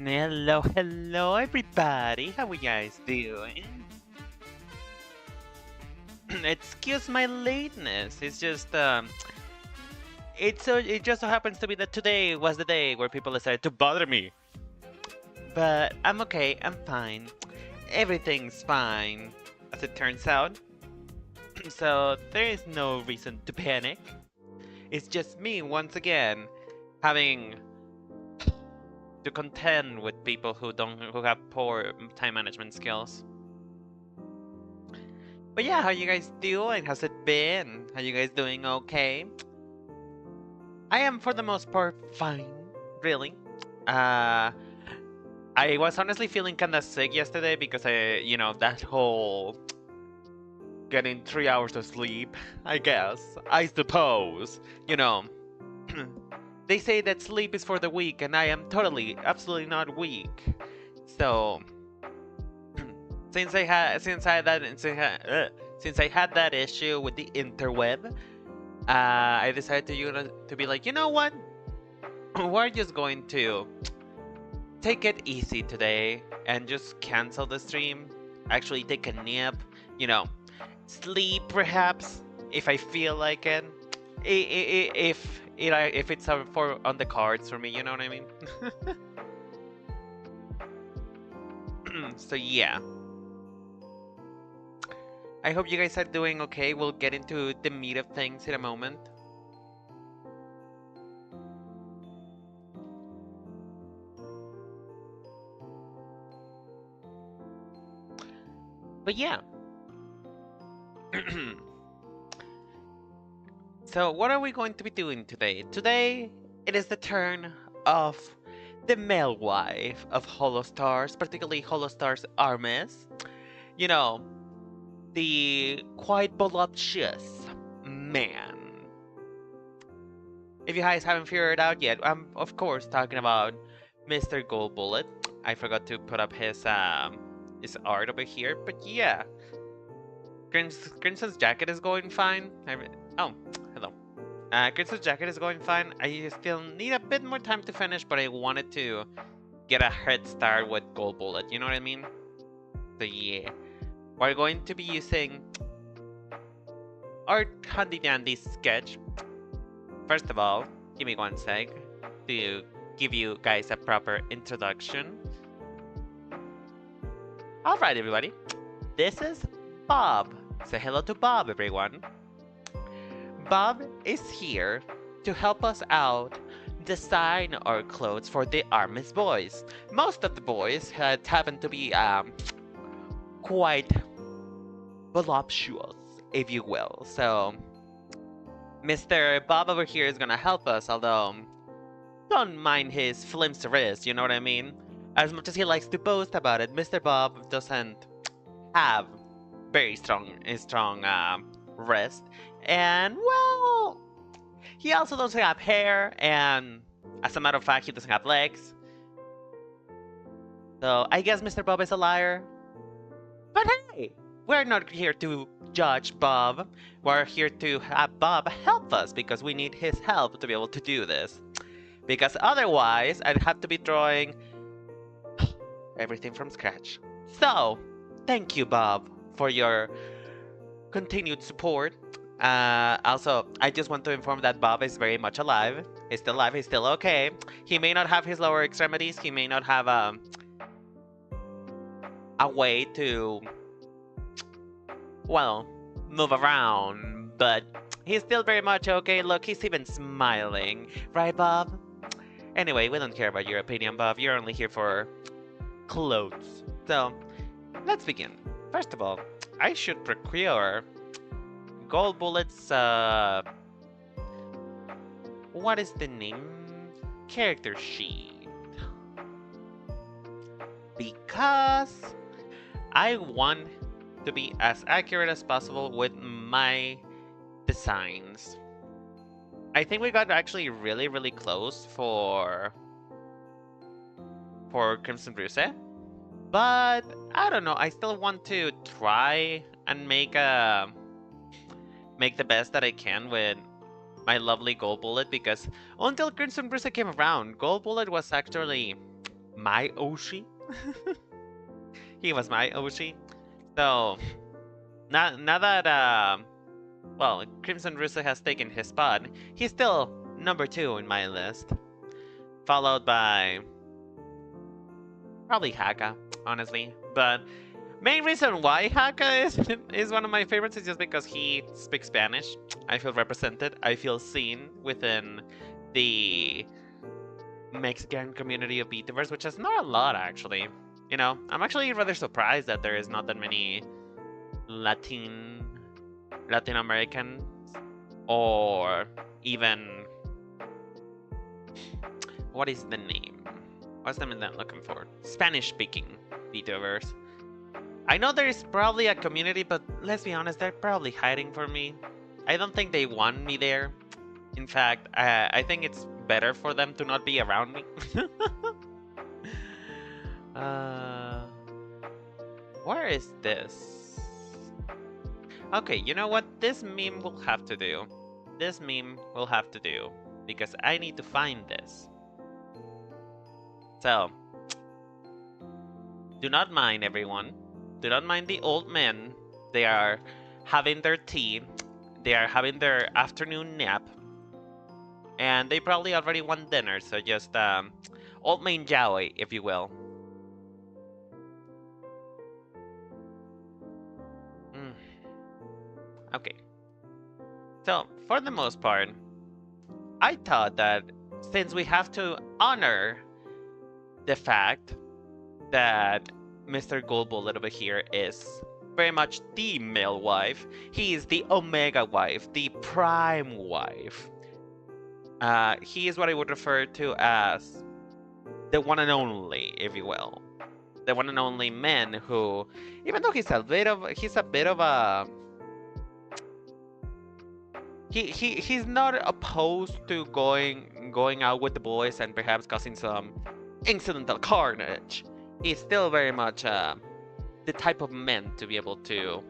Hello, hello, everybody. How are you guys doing? Excuse my lateness. It just so happens to be that today was the day where people decided to bother me. But I'm okay. I'm fine. Everything's fine, as it turns out. So there is no reason to panic. It's just me once again having to contend with people who have poor time management skills. But yeah, how you guys doing? How's it been? Are you guys doing okay? I am for the most part fine, really. Uh, I was honestly feeling kind of sick yesterday because that whole getting 3 hours of sleep, I guess, I suppose, you know. They say that sleep is for the weak, and I am totally, absolutely not weak. So, since I had that issue with the interweb, I decided to be like, you know what? We're just going to take it easy today and just cancel the stream. Actually, take a nap. Sleep perhaps if I feel like it. If it's on the cards for me, you know what I mean? So yeah. I hope you guys are doing okay. We'll get into the meat of things in a moment. But yeah. So what are we going to be doing today? Today, it is the turn of the Malewife of holostars, particularly holostars Armis. You know, the quite voluptuous man. If you guys haven't figured it out yet, I'm of course talking about Mr. Goldbullet. I forgot to put up his art over here, but yeah. Crimson's jacket is going fine. Oh, hello. Crimson's jacket is going fine. I still need a bit more time to finish, but I wanted to get a head start with Goldbullet, you know what I mean? So yeah. We're going to be using our handy dandy sketch. First of all, give me one sec to give you guys a proper introduction. Alright, everybody. This is Bob. Say hello to Bob, everyone. Bob is here to help us out design our clothes for the Armis boys. Most of the boys happen to be quite voluptuous, if you will. So Mr. Bob over here is gonna help us, although don't mind his flimsy wrist, you know what I mean? As much as he likes to boast about it, Mr. Bob doesn't have very strong wrist. And well, he also doesn't have hair, and as a matter of fact, he doesn't have legs. So I guess Mr. Bob is a liar. But hey, we're not here to judge Bob. We're here to have Bob help us because we need his help to be able to do this. Because otherwise, I'd have to be drawing everything from scratch. So, thank you, Bob, for your continued support. Also, I just want to inform that Bob is very much alive. He's still alive, he's still okay. He may not have his lower extremities, he may not have a way to, well, move around, but he's still very much okay. Look, he's even smiling. Right, Bob? Anyway, we don't care about your opinion, Bob. You're only here for clothes. So, let's begin. First of all, I should procure Goldbullet's, what is the name? Character sheet. Because I want to be as accurate as possible with my designs. I think we got actually really, really close for Crimson Bruce. But I don't know, I still want to try and make the best that I can with my lovely Goldbullet, because until Crimson Bruce came around, Goldbullet was actually my Oshi. He was my Oshi. So now that well, Crimson Russo has taken his spot, he's still number 2 in my list, followed by probably Haka, honestly. But main reason why Haka is one of my favorites is just because he speaks Spanish. I feel represented. I feel seen within the Mexican community of Vtubers, which is not a lot actually. You know, I'm actually rather surprised that there is not that many Latin American or even what is the name? What's the name that I'm looking for? Spanish-speaking VTubers. I know there is probably a community, but let's be honest, they're probably hiding from me. I don't think they want me there. In fact, I think it's better for them to not be around me. Where is this? Okay, you know what? This meme will have to do. This meme will have to do because I need to find this. So, do not mind everyone. Do not mind the old men. They are having their tea. They are having their afternoon nap. And they probably already won dinner, so just old man yaoi, if you will. Okay. So, for the most part, I thought that since we have to honor the fact that Mr. Goldbullet over here is very much the male wife, he is the omega wife, the prime wife. He is what I would refer to as the one and only, if you will. The one and only man who, even though he's a bit of a he's not opposed to going out with the boys and perhaps causing some incidental carnage. He's still very much the type of man to be able to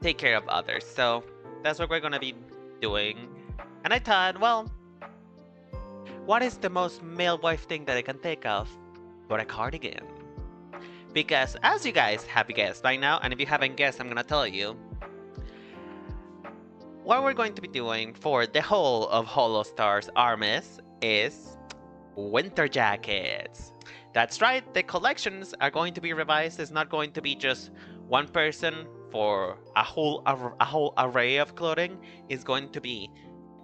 take care of others. So that's what we're gonna be doing. And I thought, well, what is the most male wife thing that I can think of but a cardigan? Because as you guys have guessed by now, and if you haven't guessed, I'm gonna tell you, what we're going to be doing for the whole of Holostars Armis is winter jackets. That's right, the collections are going to be revised. It's not going to be just one person for a whole array of clothing. It's going to be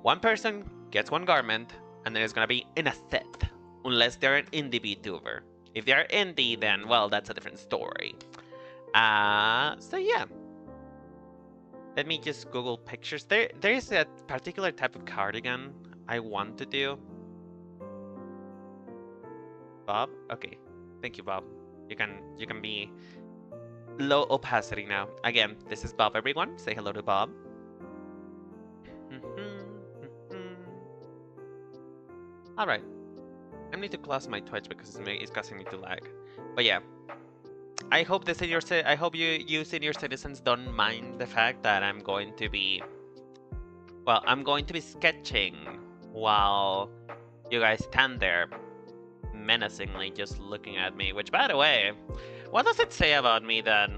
one person gets one garment, and then it's going to be in a set, unless they're an indie VTuber. If they're indie, then, well, that's a different story. So yeah. Let me just Google pictures. There is a particular type of cardigan I want to do. Bob? Okay. Thank you, Bob. You can be low opacity now. Again, this is Bob, everyone. Say hello to Bob. Alright. I need to close my Twitch because it's causing me to lag. But yeah. I hope you senior citizens don't mind the fact that I'm going to be sketching while you guys stand there menacingly just looking at me, which, by the way, what does it say about me that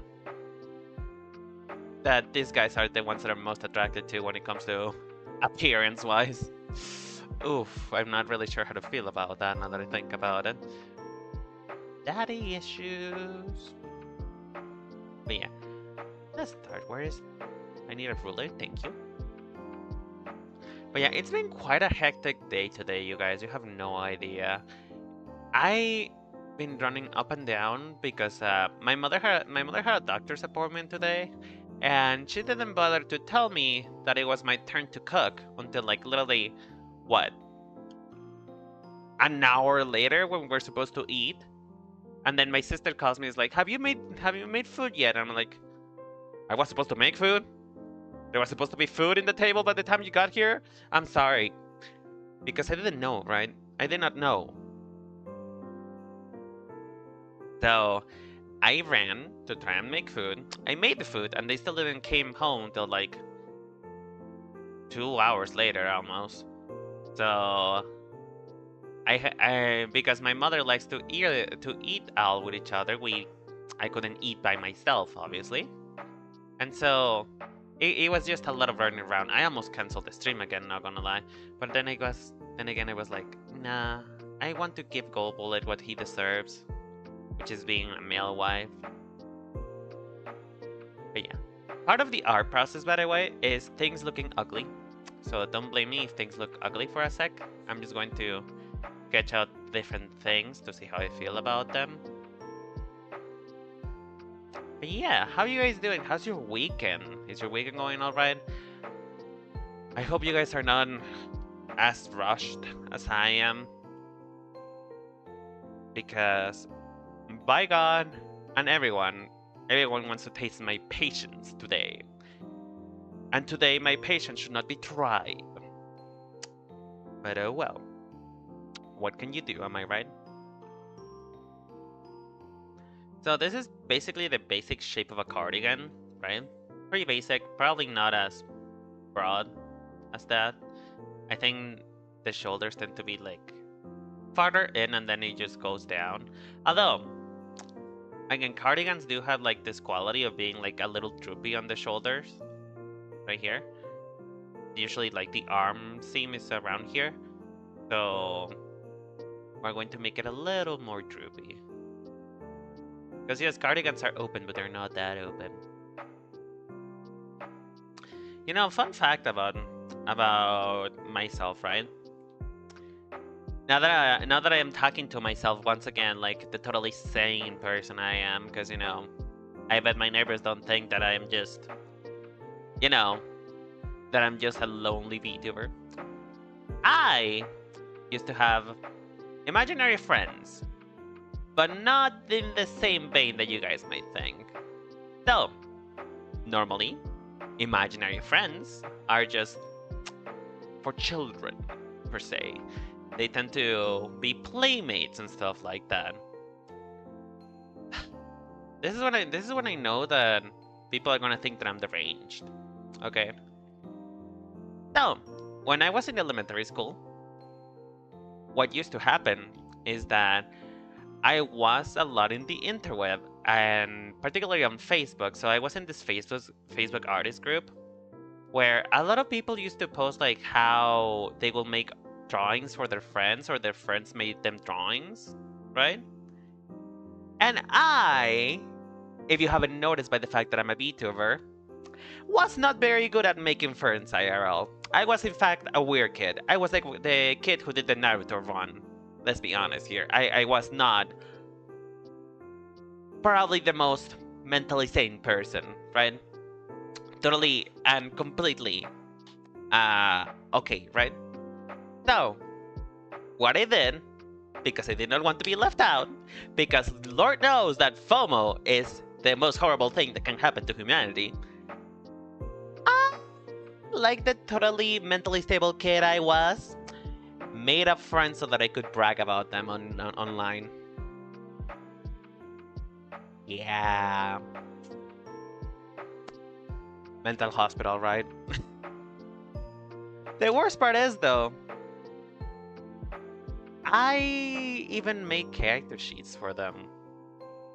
these guys are the ones that I'm most attracted to when it comes to appearance wise? Oof, I'm not really sure how to feel about that now that I think about it. Daddy issues. But yeah, let's start. I need a ruler, thank you. But yeah, it's been quite a hectic day today, you guys. You have no idea. I've been running up and down because my mother had a doctor's appointment today, and she didn't bother to tell me that it was my turn to cook until like literally, what, an hour later when we're supposed to eat. And then my sister calls me, is like, have you made food yet? And I'm like, I was supposed to make food? There was supposed to be food in the table by the time you got here? I'm sorry. Because I didn't know, right? I did not know. So I ran to try and make food. I made the food, and they still didn't came home until like 2 hours later almost. So because my mother likes to eat all with each other. I couldn't eat by myself, obviously, and so it was just a lot of running around. I almost canceled the stream again, not gonna lie. But then again, I was like, nah, I want to give Goldbullet what he deserves, which is being a Malewife. But yeah, part of the art process, by the way, is things looking ugly. So don't blame me if things look ugly for a sec. I'm just going to sketch out different things to see how I feel about them. But yeah, how are you guys doing? How's your weekend? Is your weekend going alright? I hope you guys are not as rushed as I am. Because, by God, and everyone wants to taste my patience today. And today my patience should not be tried. But oh well. What can you do, am I right? So this is basically the basic shape of a cardigan, right? Pretty basic, probably not as broad as that. I think the shoulders tend to be like farther in and then it just goes down. Although, again, cardigans do have like this quality of being like a little droopy on the shoulders. Right here. Usually like the arm seam is around here. So we're going to make it a little more droopy. Because yes, cardigans are open, but they're not that open. You know, fun fact about myself, right? Now that I am talking to myself once again, like the totally sane person I am, because you know, I bet my neighbors don't think that I am just, you know, that I'm just a lonely VTuber. I used to have imaginary friends, but not in the same vein that you guys might think. So, normally, imaginary friends are just for children, per se. They tend to be playmates and stuff like that. This is when I know that people are gonna think that I'm deranged. Okay. So, when I was in elementary school, what used to happen is that I was a lot in the interweb, and particularly on Facebook. So I was in this Facebook artist group where a lot of people used to post like how they will make drawings for their friends or their friends made them drawings, right? And I, if you haven't noticed by the fact that I'm a VTuber, was not very good at making friends IRL. I was in fact a weird kid. I was like the kid who did the Naruto run. Let's be honest here. I was not probably the most mentally sane person, right? Totally and completely okay, right? So, what I did, because I did not want to be left out, because Lord knows that FOMO is the most horrible thing that can happen to humanity, like the totally mentally stable kid I was, made up friends so that I could brag about them online. Yeah. Mental hospital, right? The worst part is, though, I even make character sheets for them.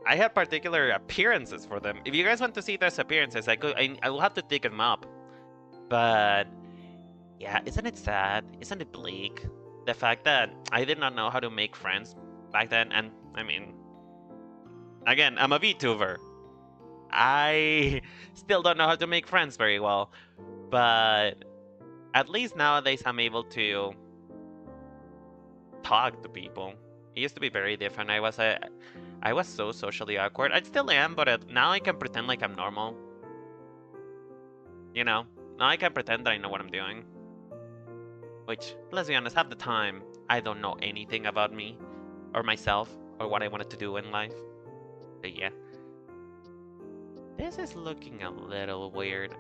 I had particular appearances for them. If you guys want to see those appearances, I will have to dig them up. But yeah, isn't it sad? Isn't it bleak? The fact that I did not know how to make friends back then, and I mean, again, I'm a VTuber. I still don't know how to make friends very well, but at least nowadays I'm able to talk to people. It used to be very different. I was so socially awkward. I still am, but now I can pretend like I'm normal. You know, now I can pretend that I know what I'm doing. Which, let's be honest, half the time, I don't know anything about me, or myself, or what I wanted to do in life. But yeah. This is looking a little weird.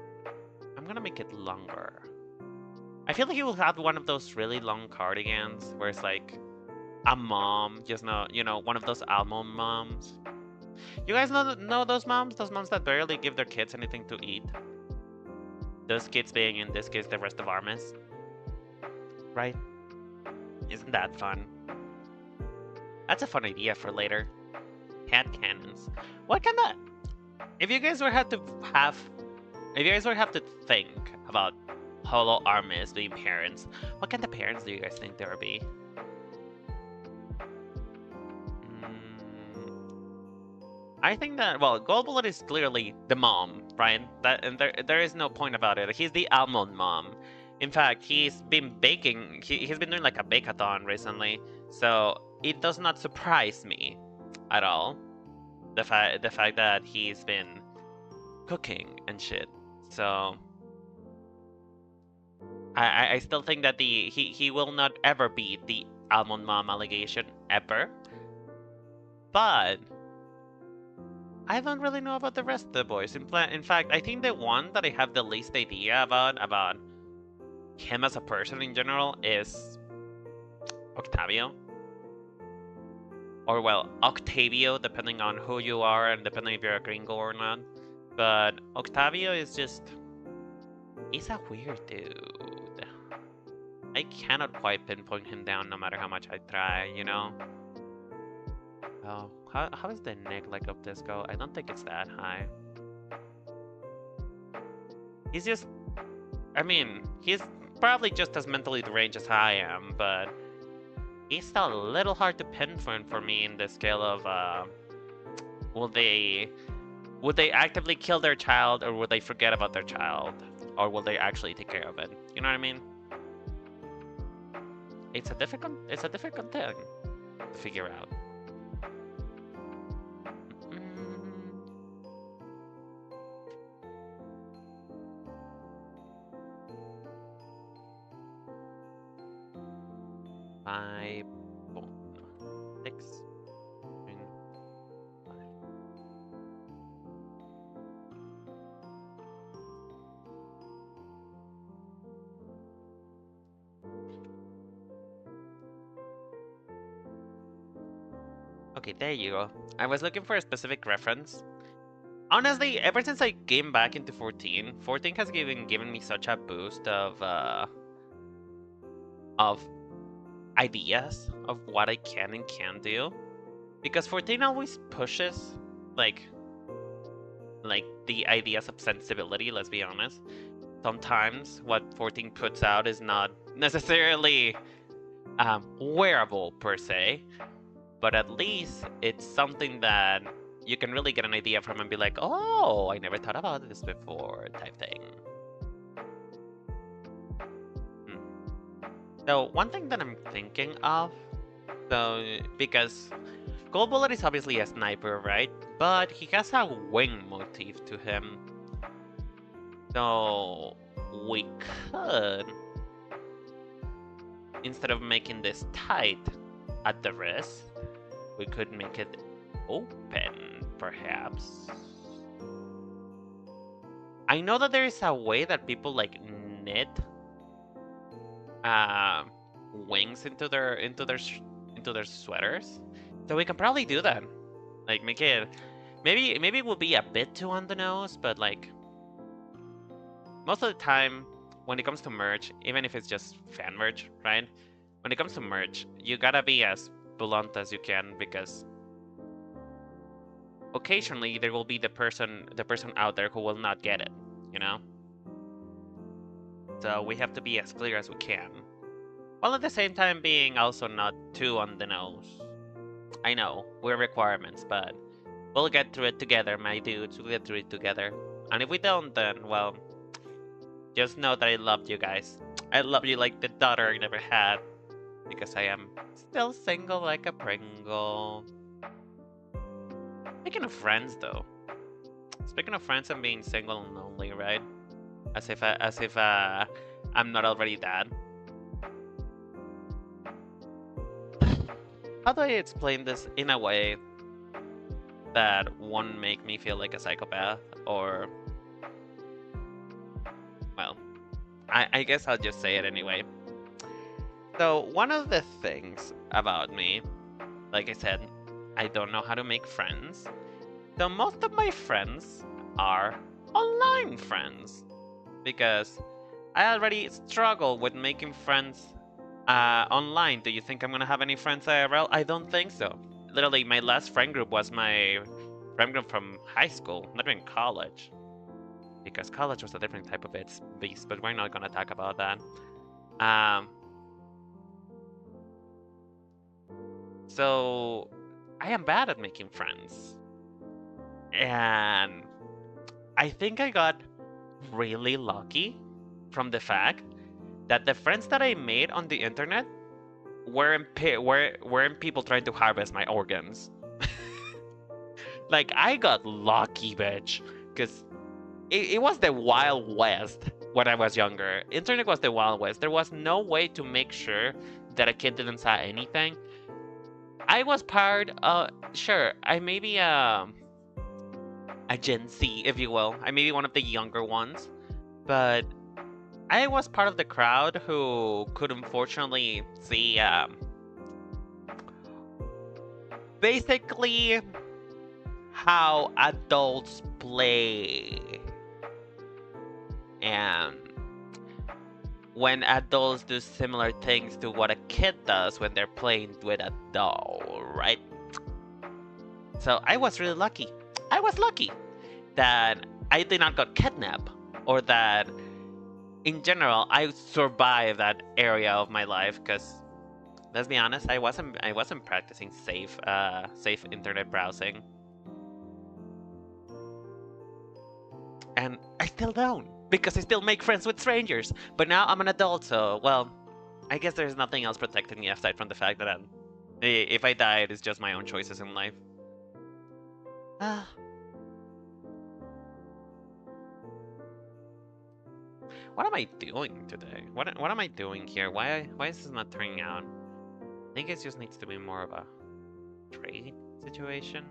I'm gonna make it longer. I feel like you will have one of those really long cardigans, where it's like a mom, just know, you know, one of those almond moms. You guys know those moms? Those moms that barely give their kids anything to eat? Those kids being, in this case, the rest of Armis. Right? Isn't that fun? That's a fun idea for later. Cat cannons. What kind of... If you guys were have to have... If you guys were have to think about holo armies being parents, what kind of parents do you guys think there would be? I think that, well, Goldbullet is clearly the mom, right? That, and there is no point about it. He's the almond mom. In fact, he's been baking, he's been doing like a bake-a-thon recently, so it does not surprise me at all. The fact that he's been cooking and shit. So I still think that he will not ever be the almond mom allegation ever. But I don't really know about the rest of the boys. In fact, I think the one that I have the least idea about him as a person in general is Octavio. Or, well, Octavio, depending on who you are and depending if you're a gringo or not. But Octavio is just... he's a weird dude. I cannot quite pinpoint him down no matter how much I try, you know? Oh, how is the neck like of this go? I don't think it's that high. He's just... I mean, he's probably just as mentally deranged as I am, but... he's still a little hard to pinpoint for me in the scale of, would they actively kill their child, or would they forget about their child? Or will they actually take care of it? You know what I mean? It's a difficult thing to figure out. Five, 6, 7, 5. Okay, there you go. I was looking for a specific reference. Honestly, ever since I came back into 14, 14 has given me such a boost of ideas of what I can and can't do, because 14 always pushes like the ideas of sensibility. Let's be honest. Sometimes what 14 puts out is not necessarily wearable per se, but at least it's something that you can really get an idea from and be like, oh, I never thought about this before, type thing. So one thing that I'm thinking of, so because Goldbullet is obviously a sniper, right? But he has a wing motif to him. So we could, instead of making this tight at the wrist, we could make it open, perhaps. I know that there is a way that people like knit wings into their sweaters, so we can probably do that. Like make it, maybe it will be a bit too on the nose, but like most of the time when it comes to merch, even if it's just fan merch, right? When it comes to merch, you gotta be as blunt as you can, because occasionally there will be the person out there who will not get it, you know? So we have to be as clear as we can, while at the same time being also not too on the nose. I know, we're requirements, but we'll get through it together, my dudes. We'll get through it together. And if we don't, then, well, just know that I loved you guys. I love you like the daughter I never had, because I am still single like a Pringle. Speaking of friends, though. Speaking of friends and being single and lonely, right? As if I'm not already that. How do I explain this in a way that won't make me feel like a psychopath? Or, well, I guess I'll just say it anyway. So one of the things about me, like I said, I don't know how to make friends. So most of my friends are online friends, because I already struggle with making friends Online, do you think I'm gonna have any friends IRL? I don't think so. Literally, my last friend group was my friend group from high school, not even college. Because college was a different type of beast, but we're not gonna talk about that. So I am bad at making friends. And I think I got really lucky from the fact that the friends that I made on the internet weren't people trying to harvest my organs. Like, I got lucky, bitch. Because it was the Wild West when I was younger. Internet was the Wild West. There was no way to make sure that a kid didn't say anything. I was part of, sure, I may be a Gen Z, if you will. I may be one of the younger ones, but I was part of the crowd who could unfortunately see basically how adults play. And when adults do similar things to what a kid does when they're playing with a doll, right? So I was really lucky. I was lucky that I did not got kidnapped, or that in general I survived that area of my life. Because let's be honest, I wasn't practicing safe internet browsing, and I still don't, because I still make friends with strangers. But now I'm an adult, so well, I guess there's nothing else protecting me aside from the fact that if I die, it is just my own choices in life. What am I doing today? What am I doing here? Why is this not turning out? I think it just needs to be more of a trade situation.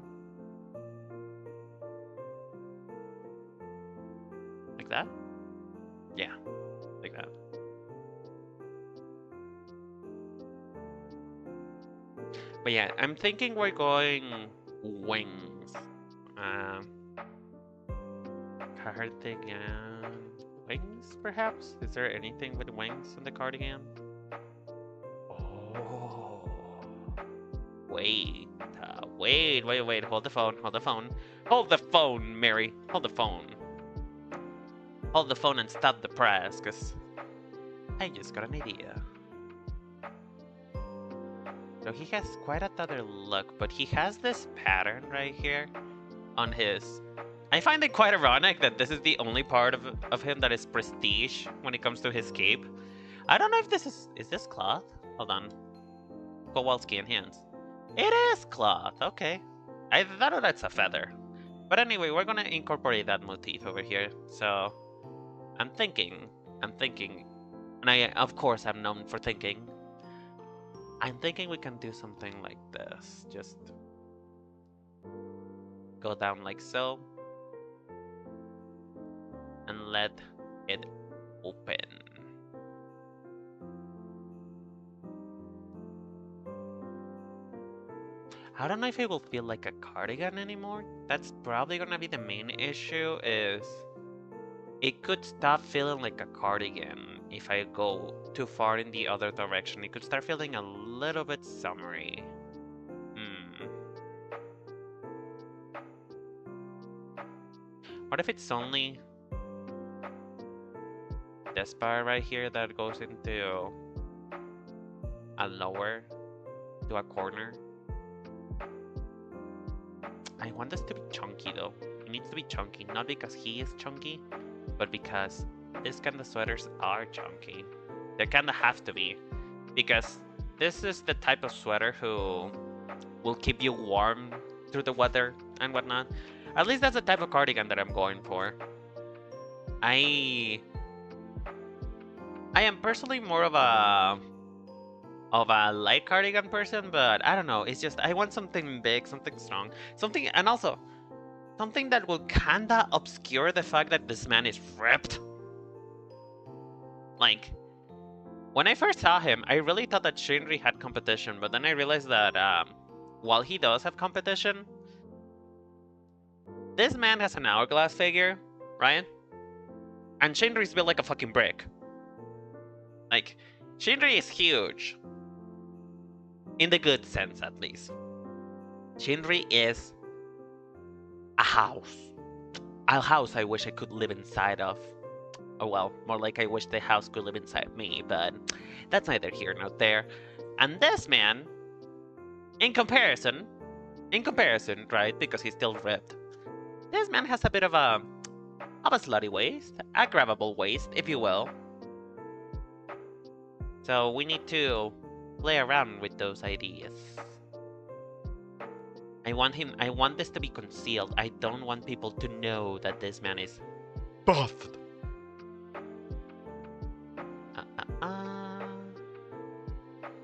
Like that? Yeah, like that. But yeah, I'm thinking we're going wings. Cardigan. Wings, perhaps? Is there anything with wings in the cardigan? Oh. Wait. Wait. Hold the phone. Hold the phone, Mary. Hold the phone. Hold the phone and stop the press, because I just got an idea. So he has quite another look, but he has this pattern right here on his... I find it quite ironic that this is the only part of him that is prestige when it comes to his cape. I don't know if this is... Is this cloth? Hold on. Kowalski and hands. It is cloth, okay. I thought that's a feather. But anyway, we're gonna incorporate that motif over here. So, I'm thinking, and of course, I'm known for thinking. I'm thinking we can do something like this. Just go down like so. And let it open. I don't know if it will feel like a cardigan anymore. That's probably gonna be the main issue, is it could stop feeling like a cardigan if I go too far in the other direction. It could start feeling a little bit summery. What if it's only this part right here that goes into a lower, to a corner? I want this to be chunky though. It needs to be chunky, not because he is chunky, but because this kind of sweaters are chunky. They kind of have to be, because this is the type of sweater who will keep you warm through the weather and whatnot. At least that's the type of cardigan that I'm going for. I am personally more of a light cardigan person, but I don't know. It's just I want something big, something strong, something, and also something that will kinda obscure the fact that this man is ripped. Like, when I first saw him, I really thought that Shinri had competition, but then I realized that while he does have competition, this man has an hourglass figure, right? And Shinri's built like a fucking brick. Like, Shinri is huge. In the good sense, at least. Shinri is a house. A house I wish I could live inside of. Oh well, more like I wish the house could live inside me, but that's neither here nor there. And this man, in comparison, right, because he's still ripped, this man has a bit of a slutty waist, a grabbable waist, if you will. So we need to play around with those ideas. I want this to be concealed. I don't want people to know that this man is buffed.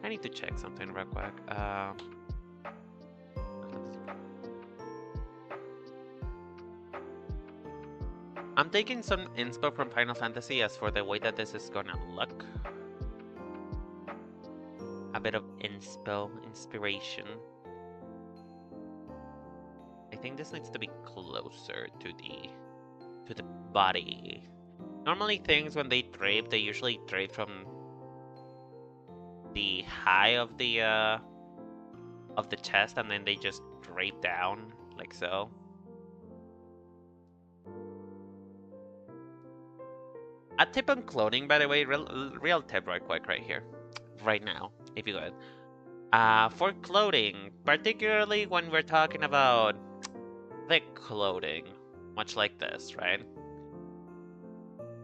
I need to check something real quick. I'm taking some inspo from Final Fantasy as for the way that this is gonna look. A bit of inspiration. I think this needs to be closer to the body. Normally things when they drape, they usually drape from the high of the chest and then they just drape down like so. A tip on clothing, by the way, real tip right quick right here, right now, if you could. For clothing, particularly when we're talking about thick clothing, much like this, right?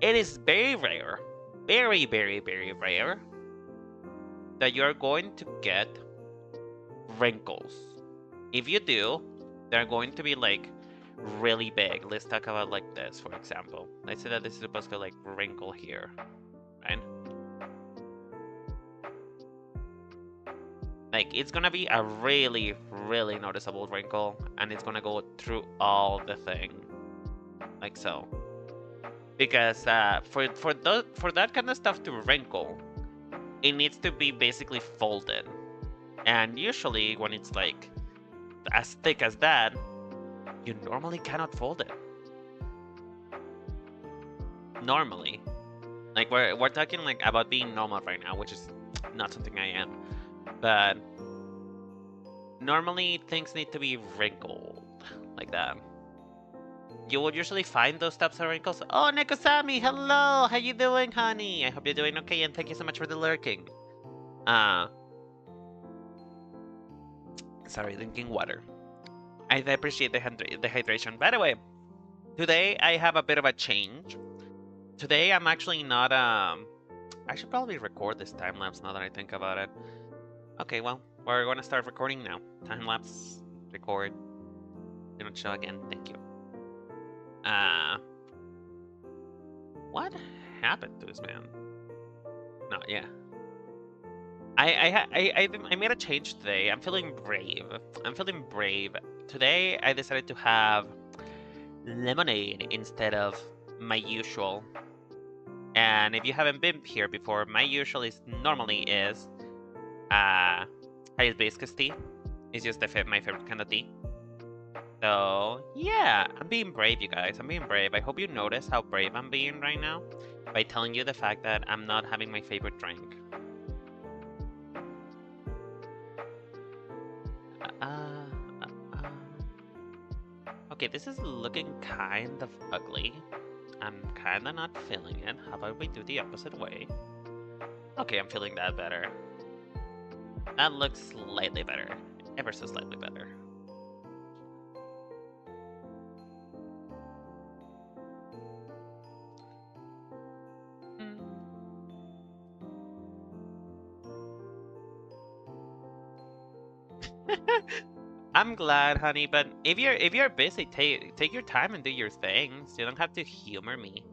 It is very rare, very, very, very rare that you're going to get wrinkles. If you do, they're going to be like really big. Let's talk about like this, for example. Let's say that this is supposed to like wrinkle here, right? Like it's gonna be a really, really noticeable wrinkle, and it's gonna go through all the thing, like so. Because for that kind of stuff to wrinkle, it needs to be basically folded, and usually when it's like as thick as that, you normally cannot fold it. Normally, like we're talking like about being normal right now, which is not something I am, but normally things need to be wrinkled like that. You will usually find those types of wrinkles. Oh, Nekosami, hello! How you doing, honey? I hope you're doing okay, and thank you so much for the lurking. Sorry, drinking water. I appreciate the hydration. By the way, today I have a bit of a change. Today I'm actually not, I should probably record this time-lapse now that I think about it. Okay, well, we're going to start recording now. Time-lapse, record. Do not show again, thank you. What happened to this man? No, yeah. I made a change today. I'm feeling brave. I'm feeling brave. Today I decided to have lemonade instead of my usual. And if you haven't been here before, my usual normally is hibiscus tea. It's just my favorite kind of tea. So yeah, I'm being brave, you guys. I'm being brave. I hope you notice how brave I'm being right now by telling you the fact that I'm not having my favorite drink. Okay, this is looking kind of ugly. I'm kind of not feeling it. How about we do the opposite way? Okay, I'm feeling that better. That looks slightly better. Ever so slightly better. I'm glad, honey, but if you're busy, take your time and do your things. You don't have to humor me.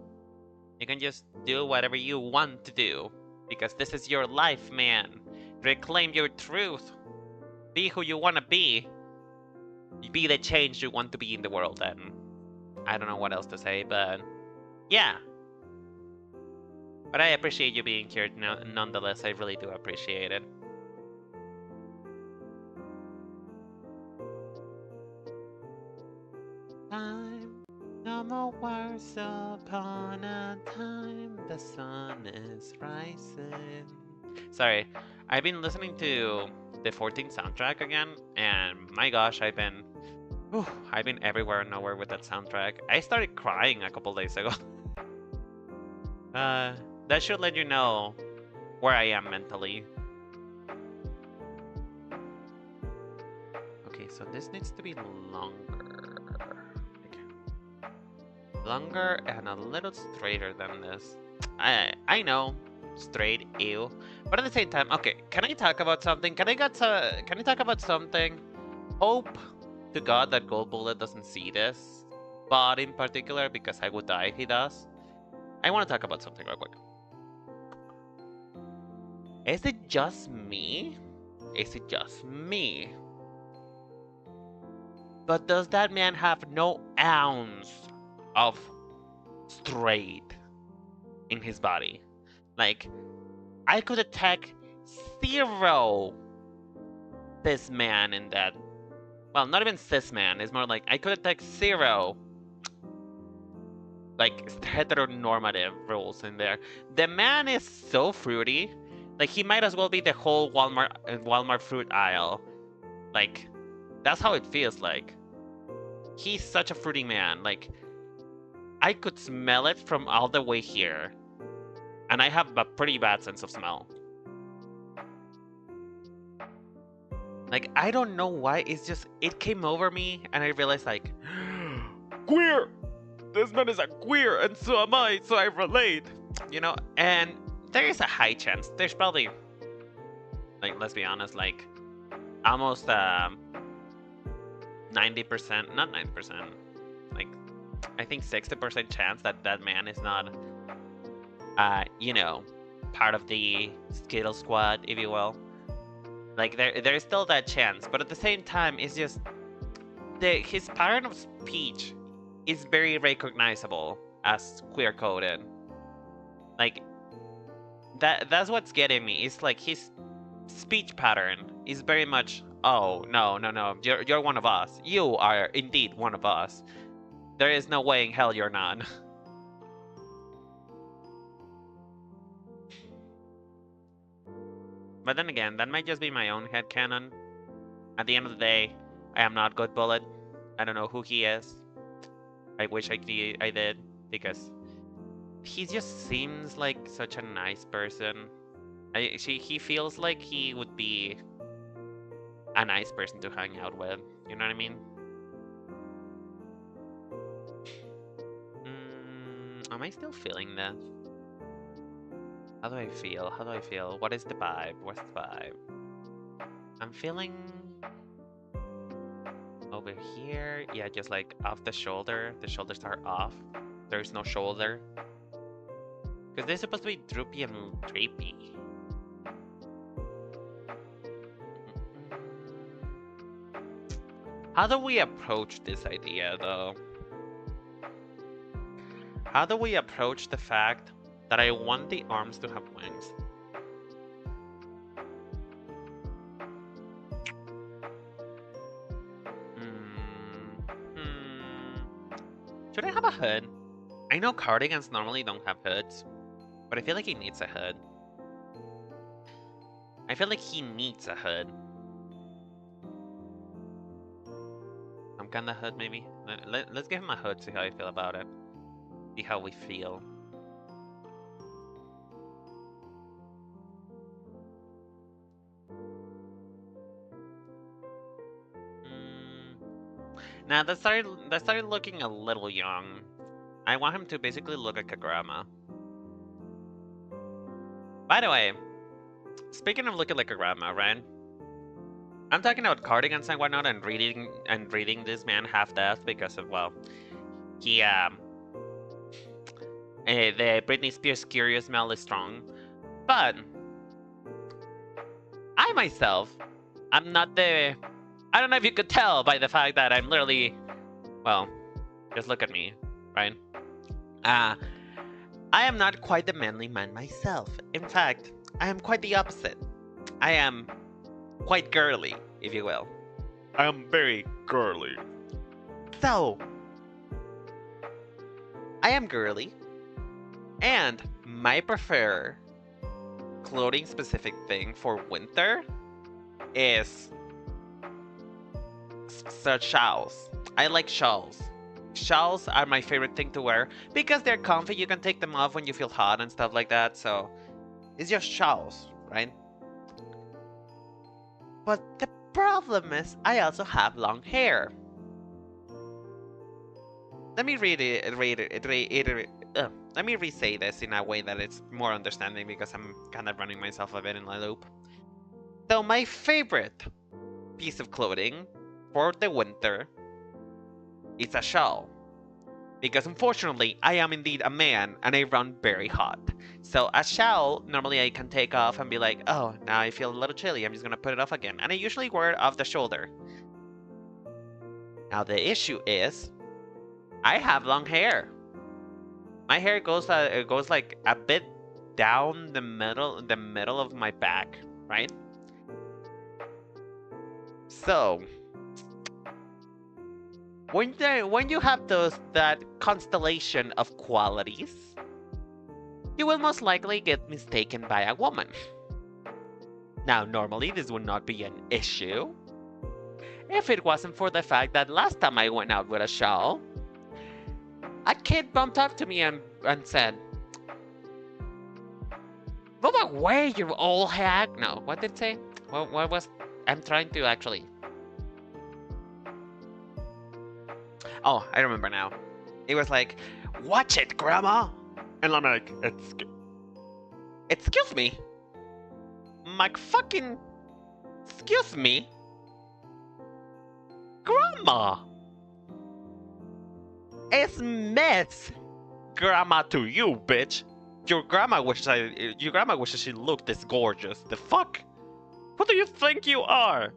You can just do whatever you want to do, because this is your life, man. Reclaim your truth. Be who you want to be. Be the change you want to be in the world, and I don't know what else to say, but yeah. But I appreciate you being here nonetheless. I really do appreciate it. Time, no more once upon a time, the sun is rising. Sorry, I've been listening to the 14 soundtrack again, and my gosh, I've been everywhere and nowhere with that soundtrack. I started crying a couple days ago. That should let you know where I am mentally. Okay, so this needs to be longer. Longer and a little straighter than this. I know, straight, ew. But at the same time, okay, can I talk about something? Can I talk about something? Hope to God that Goldbullet doesn't see this, but in particular, because I would die if he does, I want to talk about something real quick. Is it just me? Is it just me? But does that man have no ounce of straight in his body? Like, I could attack zero this man in that. Well, not even cis man. It's more like I could attack zero, like, heteronormative rules in there. The man is so fruity. Like, he might as well be the whole Walmart fruit aisle. Like, that's how it feels like. He's such a fruity man. Like, I could smell it from all the way here. And I have a pretty bad sense of smell. Like, I don't know why, it's just, it came over me, and I realized, like, queer! This man is a queer, and so am I, so I relate! You know, and there is a high chance, there's probably, like, let's be honest, like, almost, 90%, not 90%, like, I think 60% chance that that man is not, you know, part of the Skittle Squad, if you will. Like, there's still that chance, but at the same time, it's just his pattern of speech is very recognizable as queer-coded. Like, that's what's getting me. It's like his speech pattern is very much, oh, no, you're one of us. You are indeed one of us. There is no way in hell you're not. But then again, that might just be my own headcanon. At the end of the day, I am not Goldbullet. I don't know who he is. I wish I did, because he just seems like such a nice person. He feels like he would be a nice person to hang out with. You know what I mean? Am I still feeling this? How do I feel? How do I feel? What is the vibe? What's the vibe? I'm feeling over here. Yeah, just like off the shoulder. The shoulders are off. There's no shoulder. Because they're supposed to be droopy and drapey. How do we approach this idea, though? How do we approach the fact that I want the arms to have wings? Should I have a hood? I know cardigans normally don't have hoods, but I feel like he needs a hood. I feel like he needs a hood. Some kind of hood, maybe? Let's give him a hood, see how I feel about it. See how we feel. Now that started looking a little young. I want him to basically look like a grandma. By the way, speaking of looking like a grandma, right? I'm talking about cardigans and whatnot, and reading this man half-deaf because of, well, he the Britney Spears curious smell is strong, but I myself, I'm not the. I don't know if you could tell by the fact that I'm literally, well, just look at me, right? I am not quite the manly man myself. In fact, I am quite the opposite. I am quite girly, if you will. I am very girly. So, I am girly, and my prefer clothing specific thing for winter is such shawls. I like shawls. Shawls are my favorite thing to wear because they're comfy. You can take them off when you feel hot and stuff like that. So it's just shawls, right? But the problem is I also have long hair. Let me let me re-say this in a way that it's more understanding because I'm kind of running myself a bit in a loop. So my favorite piece of clothing for the winter is a shawl. Because unfortunately, I am indeed a man and I run very hot. So a shawl, normally I can take off and be like, oh, now I feel a little chilly, I'm just gonna put it off again. And I usually wear it off the shoulder. Now the issue is, I have long hair. My hair goes like a bit down the middle of my back, right? So when you have that constellation of qualities, you will most likely get mistaken by a woman. Now, normally this would not be an issue if it wasn't for the fact that last time I went out with a shawl, a kid bumped up to me and said, "Move away, you old hag!" No, what did it say? What was? I'm trying to actually. Oh, I remember now. It was like, "Watch it, Grandma," and I'm like, "Excuse me, Mike, fucking, excuse me, Grandma." It's Miss Grandma to you, bitch. Your grandma wishes she looked this gorgeous. The fuck? Who do you think you are?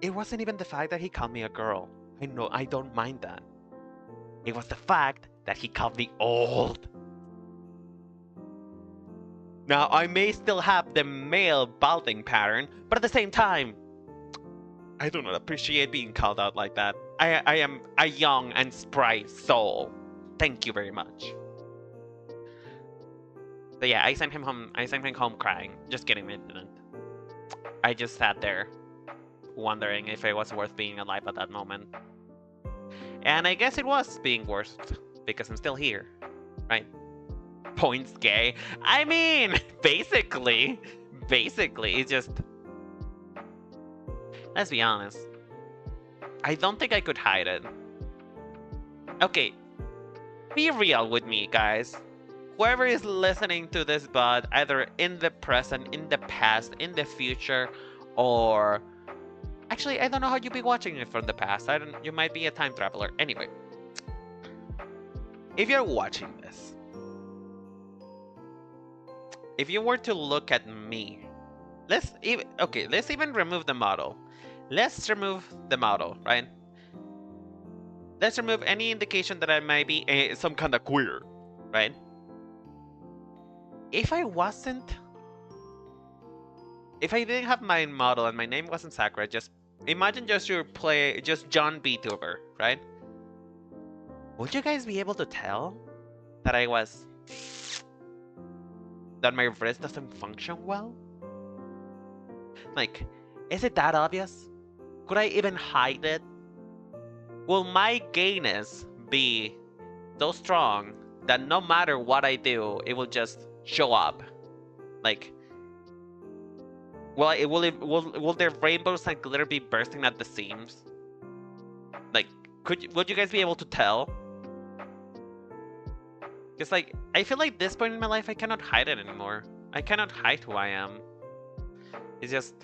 It wasn't even the fact that he called me a girl. I know, I don't mind that. It was the fact that he called me old. Now, I may still have the male balding pattern, but at the same time, I do not appreciate being called out like that. I am a young and spry soul. Thank you very much. So yeah, I sent him home crying. Just kidding, I didn't. I just sat there, wondering if it was worth being alive at that moment. And I guess it was being worth, because I'm still here, right? Points gay. I mean, basically, it's just... Let's be honest. I don't think I could hide it. Okay, be real with me, guys. Whoever is listening to this bud, either in the present, in the past, in the future, or... Actually, I don't know how you'd be watching it from the past. You might be a time traveler. Anyway. If you're watching this, if you were to look at me, let's even remove the model. Let's remove the model, right? Let's remove any indication that I might be some kind of queer, right? If I didn't have my model and my name wasn't Sakura, just imagine just John Vtuber, right? Would you guys be able to tell that that my wrist doesn't function well? Like, is it that obvious? Could I even hide it? Will my gayness be so strong that no matter what I do, it will just show up? Like, will their rainbows and glitter be bursting at the seams? Like, would you guys be able to tell? Because, like, I feel like this point in my life, I cannot hide it anymore. I cannot hide who I am. It's just...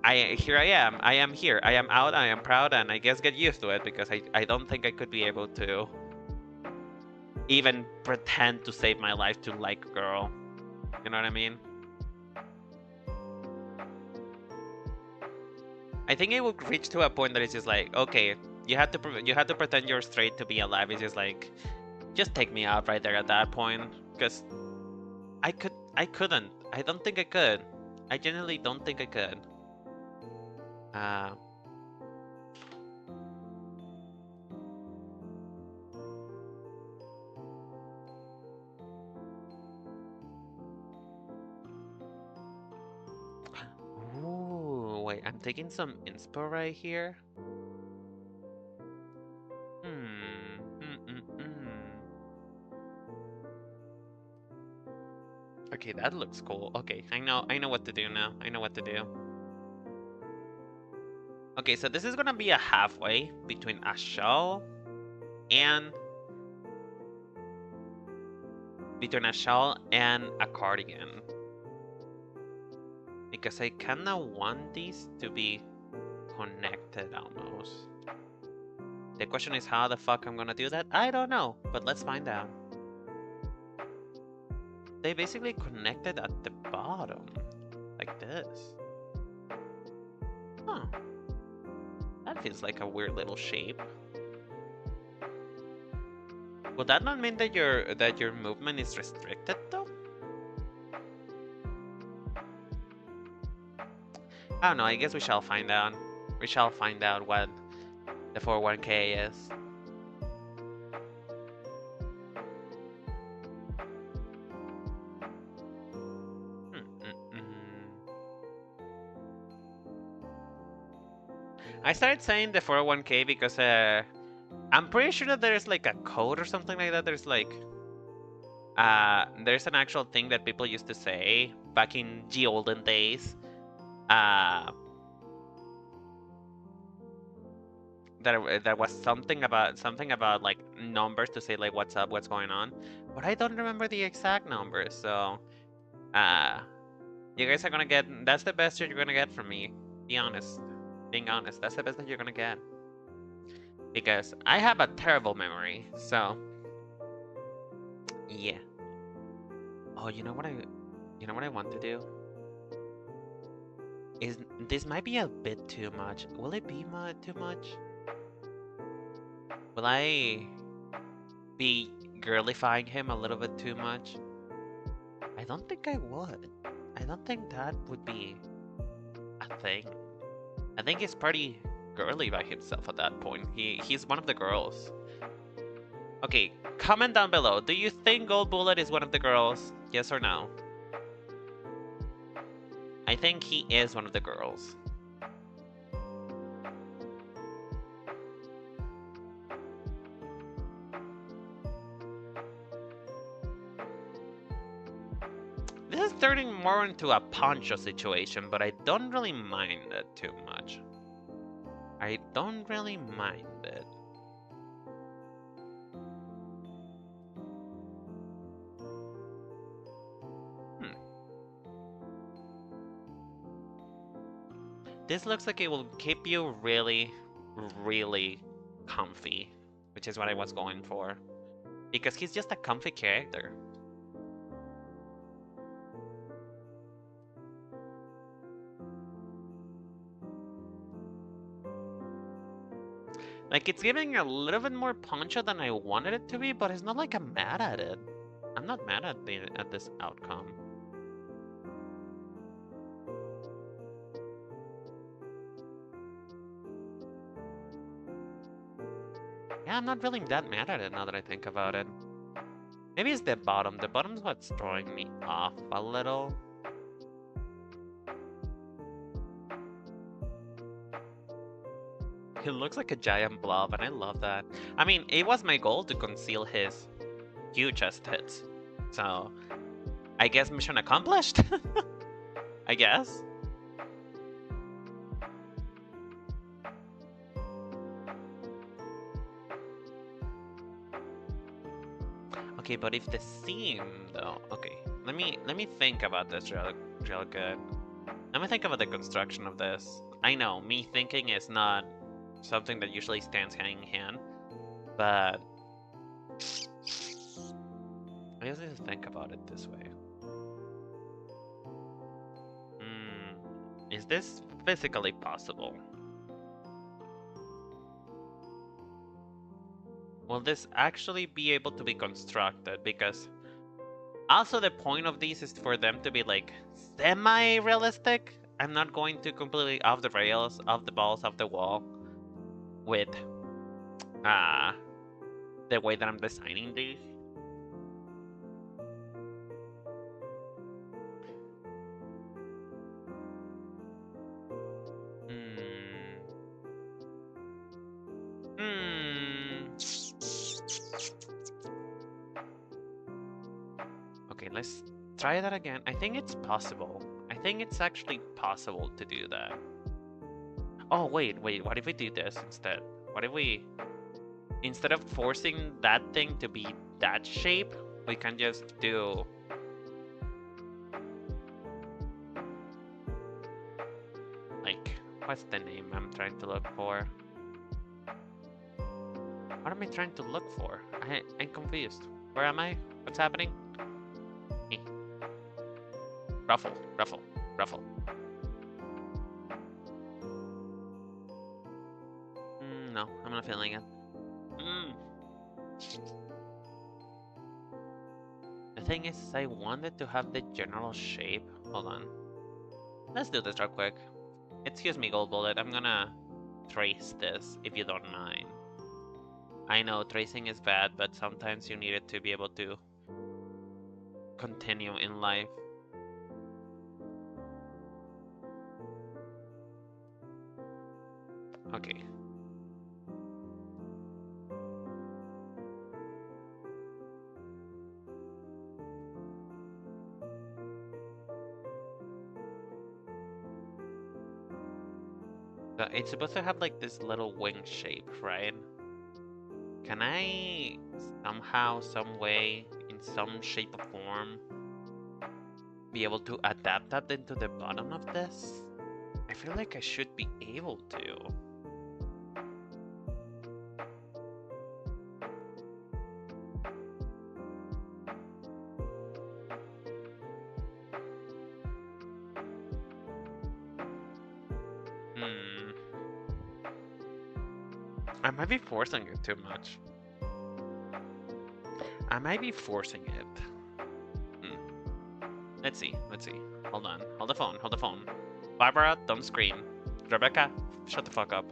Here I am. I am here. I am out. I am proud, and I guess get used to it, because I don't think I could be able to even pretend to save my life to like a girl. You know what I mean? I think it would reach to a point that it's just like, okay, you have to pretend you're straight to be alive. It's just like, just take me out right there at that point, because I couldn't. I don't think I could. I genuinely don't think I could. wait, I'm taking some inspo right here. Okay, that looks cool. Okay, I know what to do now. I know what to do. Okay, so this is gonna be a halfway between a shawl and a cardigan. Because I kinda want these to be connected almost. The question is how the fuck I'm gonna do that? I don't know, but let's find out. They basically connected at the bottom, like this. Huh. That feels like a weird little shape. Would that not mean that your movement is restricted though? I don't know, I guess we shall find out. We shall find out what the 401k is. I started saying the 401k because I'm pretty sure that there's like a code or something like that. There's like there's an actual thing that people used to say back in the olden days. That was something about like numbers to say like what's up, what's going on, but I don't remember the exact numbers. So you guys are gonna get, that's the best you're gonna get from me. Being honest, that's the best that you're gonna get, because I have a terrible memory. So yeah. Oh, you know what I want to do is, this might be a bit too much. Will it be too much? Will I be girlifying him a little bit too much? I don't think I would. I don't think that would be a thing. I think he's pretty girly by himself at that point. He's one of the girls. Okay, comment down below. Do you think Goldbullet is one of the girls? Yes or no? I think he is one of the girls. This is turning more into a poncho situation, but I don't really mind it too much. I don't really mind it. This looks like it will keep you really, really comfy, which is what I was going for. Because he's just a comfy character. Like, it's giving a little bit more poncho than I wanted it to be, but it's not like I'm mad at it. I'm not mad at this outcome. Yeah, I'm not really that mad at it now that I think about it. Maybe it's the bottom. The bottom's what's throwing me off a little. He looks like a giant blob, and I love that. I mean, it was my goal to conceal his huge chest tits. So, I guess mission accomplished? I guess. Okay, but if the seam, though... Okay, let me think about this real good. Let me think about the construction of this. I know, me thinking is not something that usually stands hand in hand, but I just need to think about it this way. Is this physically possible? Will this actually be able to be constructed? Because also the point of these is for them to be like semi-realistic. I'm not going to completely off the rails, off the balls, off the wall with the way that I'm designing these. Okay, let's try that again. I think it's possible. I think it's actually possible to do that. Oh, wait, what if we do this instead? What if we, instead of forcing that thing to be that shape, we can just do... like, what's the name I'm trying to look for? What am I trying to look for? I'm confused. Where am I? What's happening? Eh. Ruffle, ruffle, ruffle. No, I'm not feeling it. The thing is, I wanted to have the general shape. Hold on. Let's do this real quick. Excuse me, Goldbullet. I'm gonna trace this, if you don't mind. I know tracing is bad, but sometimes you need it to be able to continue in life. Okay. So it's supposed to have like this little wing shape, right? Can I somehow, some way, in some shape or form, be able to adapt that into the bottom of this? I feel like I should be able to. I might be forcing it too much. I might be forcing it. Let's see. Hold on. Hold the phone. Barbara, don't scream. Rebecca, shut the fuck up.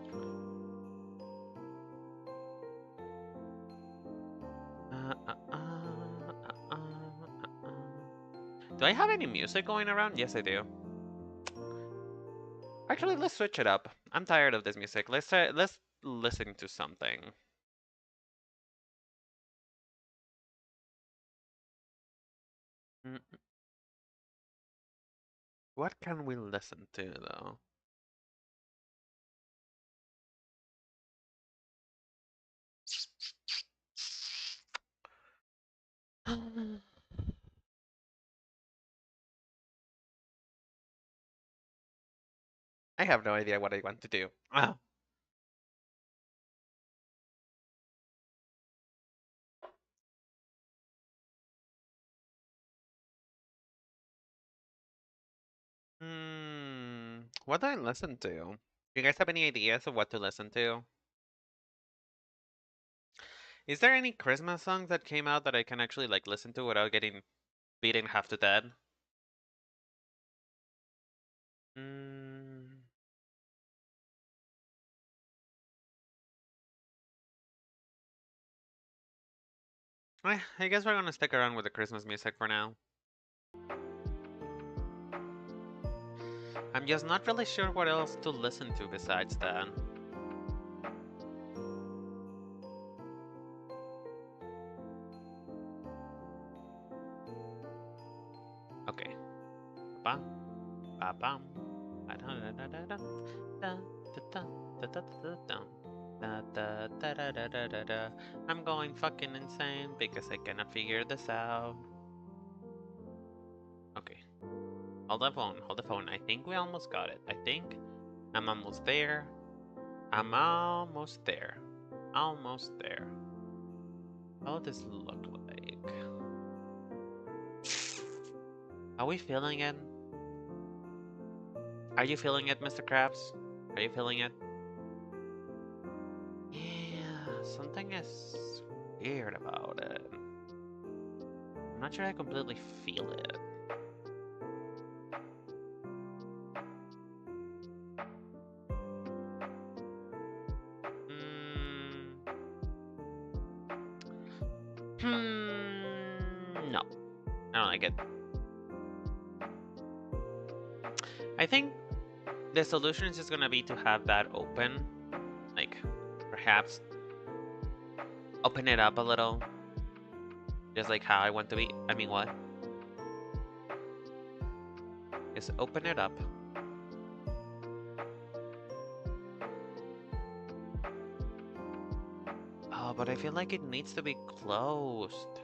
Do I have any music going around? Yes, I do. Actually, let's switch it up. I'm tired of this music. Let's listen to something. What can we listen to, though? I have no idea what I want to do. What do I listen to? Do you guys have any ideas of what to listen to? Is there any Christmas songs that came out that I can actually like listen to without getting beaten half to death? I guess we're gonna stick around with the Christmas music for now. I'm just not really sure what else to listen to besides that. Okay. Bam, ba bam, ba da da da da da da da da da da da da. I'm going fucking insane because I cannot figure this out. Okay. Hold the phone. I think we almost got it. I think I'm almost there. Almost there. How does this look like? Are we feeling it? Are you feeling it, Mr. Krabs? Are you feeling it? Yeah, something is weird about it. I'm not sure I completely feel it. No. I don't like it. I think the solution is just gonna be to have that open. Like, perhaps open it up a little. Just like how I want to be. I mean, what? is open it up. Oh, but I feel like it needs to be closed.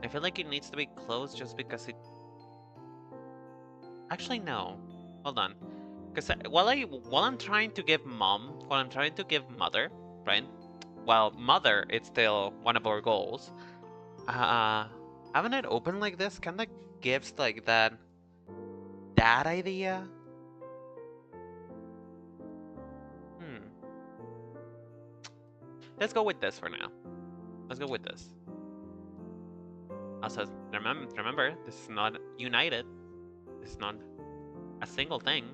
I feel like it needs to be closed just because it... Actually, no. Hold on. Because while I'm trying to give mother, right? Well, mother, it's still one of our goals. Having it open like this kind of gives like that idea. Let's go with this for now. Let's go with this. Also, remember, this is not united. This is not a single thing.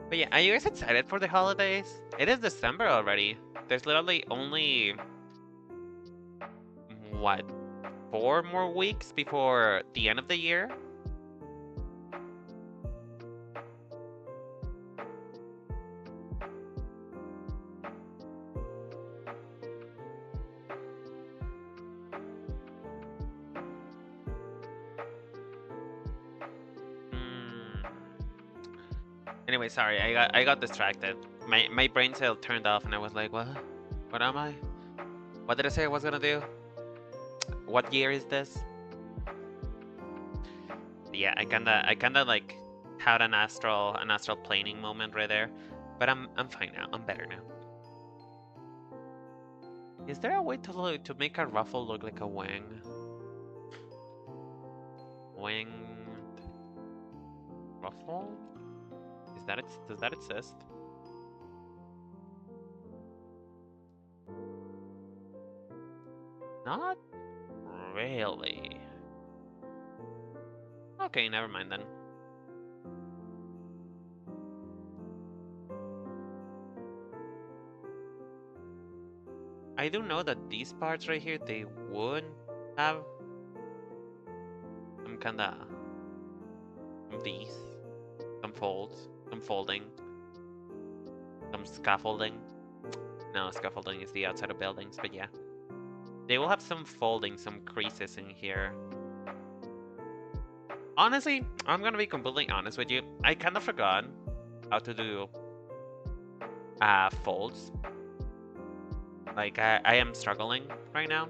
But yeah, are you guys excited for the holidays? It is December already. There's literally only... what? 4 more weeks before the end of the year? Anyway, sorry, I got distracted. My brain cell turned off and I was like, what? What am I? What did I say I was gonna do? What year is this? Yeah, I kinda like had an astral planing moment right there. But I'm fine now. I'm better now. Is there a way to make a ruffle look like a wing? Winged ruffle? Does that exist? Not really. Okay, never mind then. I do know that these parts right here, they would have some kinda... some these. Some folds. Some folding. Some scaffolding. No, scaffolding is the outside of buildings, but yeah. They will have some folding, some creases in here. Honestly, I'm gonna be completely honest with you. I kind of forgot how to do folds. Like, I am struggling right now.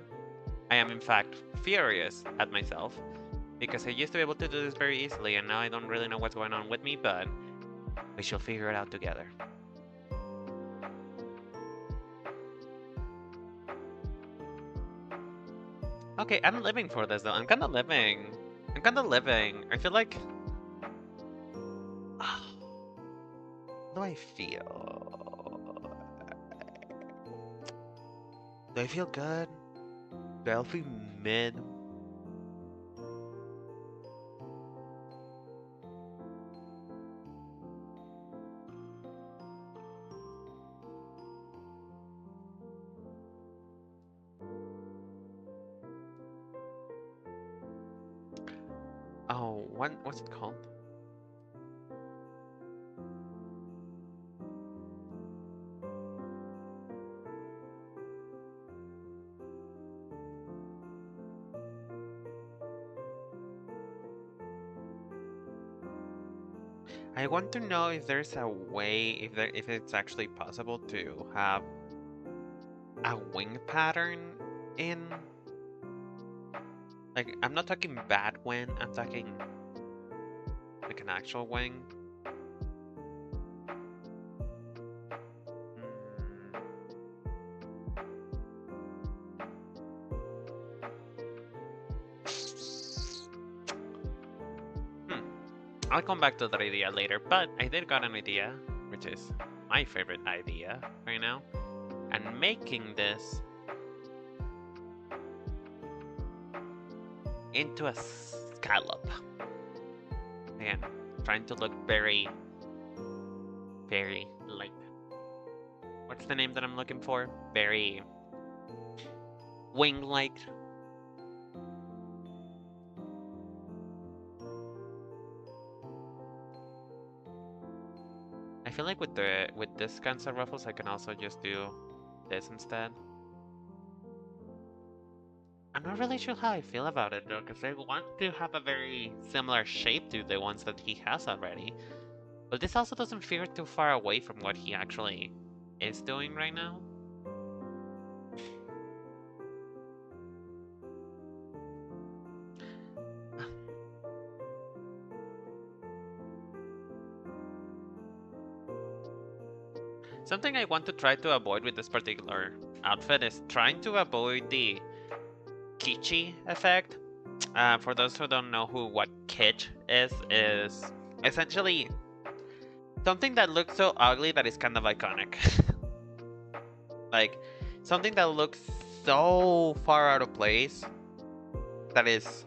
I am, in fact, furious at myself. Because I used to be able to do this very easily, and now I don't really know what's going on with me, but we shall figure it out together. Okay, I'm living for this, though. I'm kind of living. I feel like... How do I feel? Do I feel good? Do I feel mid? Oh, what's it called? I want to know if there's a way, if it's actually possible to have a wing pattern in... Like, I'm not talking bad wing, I'm talking like an actual wing. I'll come back to that idea later, but I did got an idea, which is my favorite idea right now. And making this into a scallop. Again, trying to look very, very like... What's the name that I'm looking for? Very wing-like. I feel like with this kinds of ruffles, I can also just do this instead. I'm not really sure how I feel about it though, because I want to have a very similar shape to the ones that he has already. But this also doesn't feel too far away from what he actually is doing right now. Something I want to try to avoid with this particular outfit is trying to avoid the kitschy effect. For those who don't know what kitsch is essentially something that looks so ugly that is kind of iconic. Like, something that looks so far out of place that is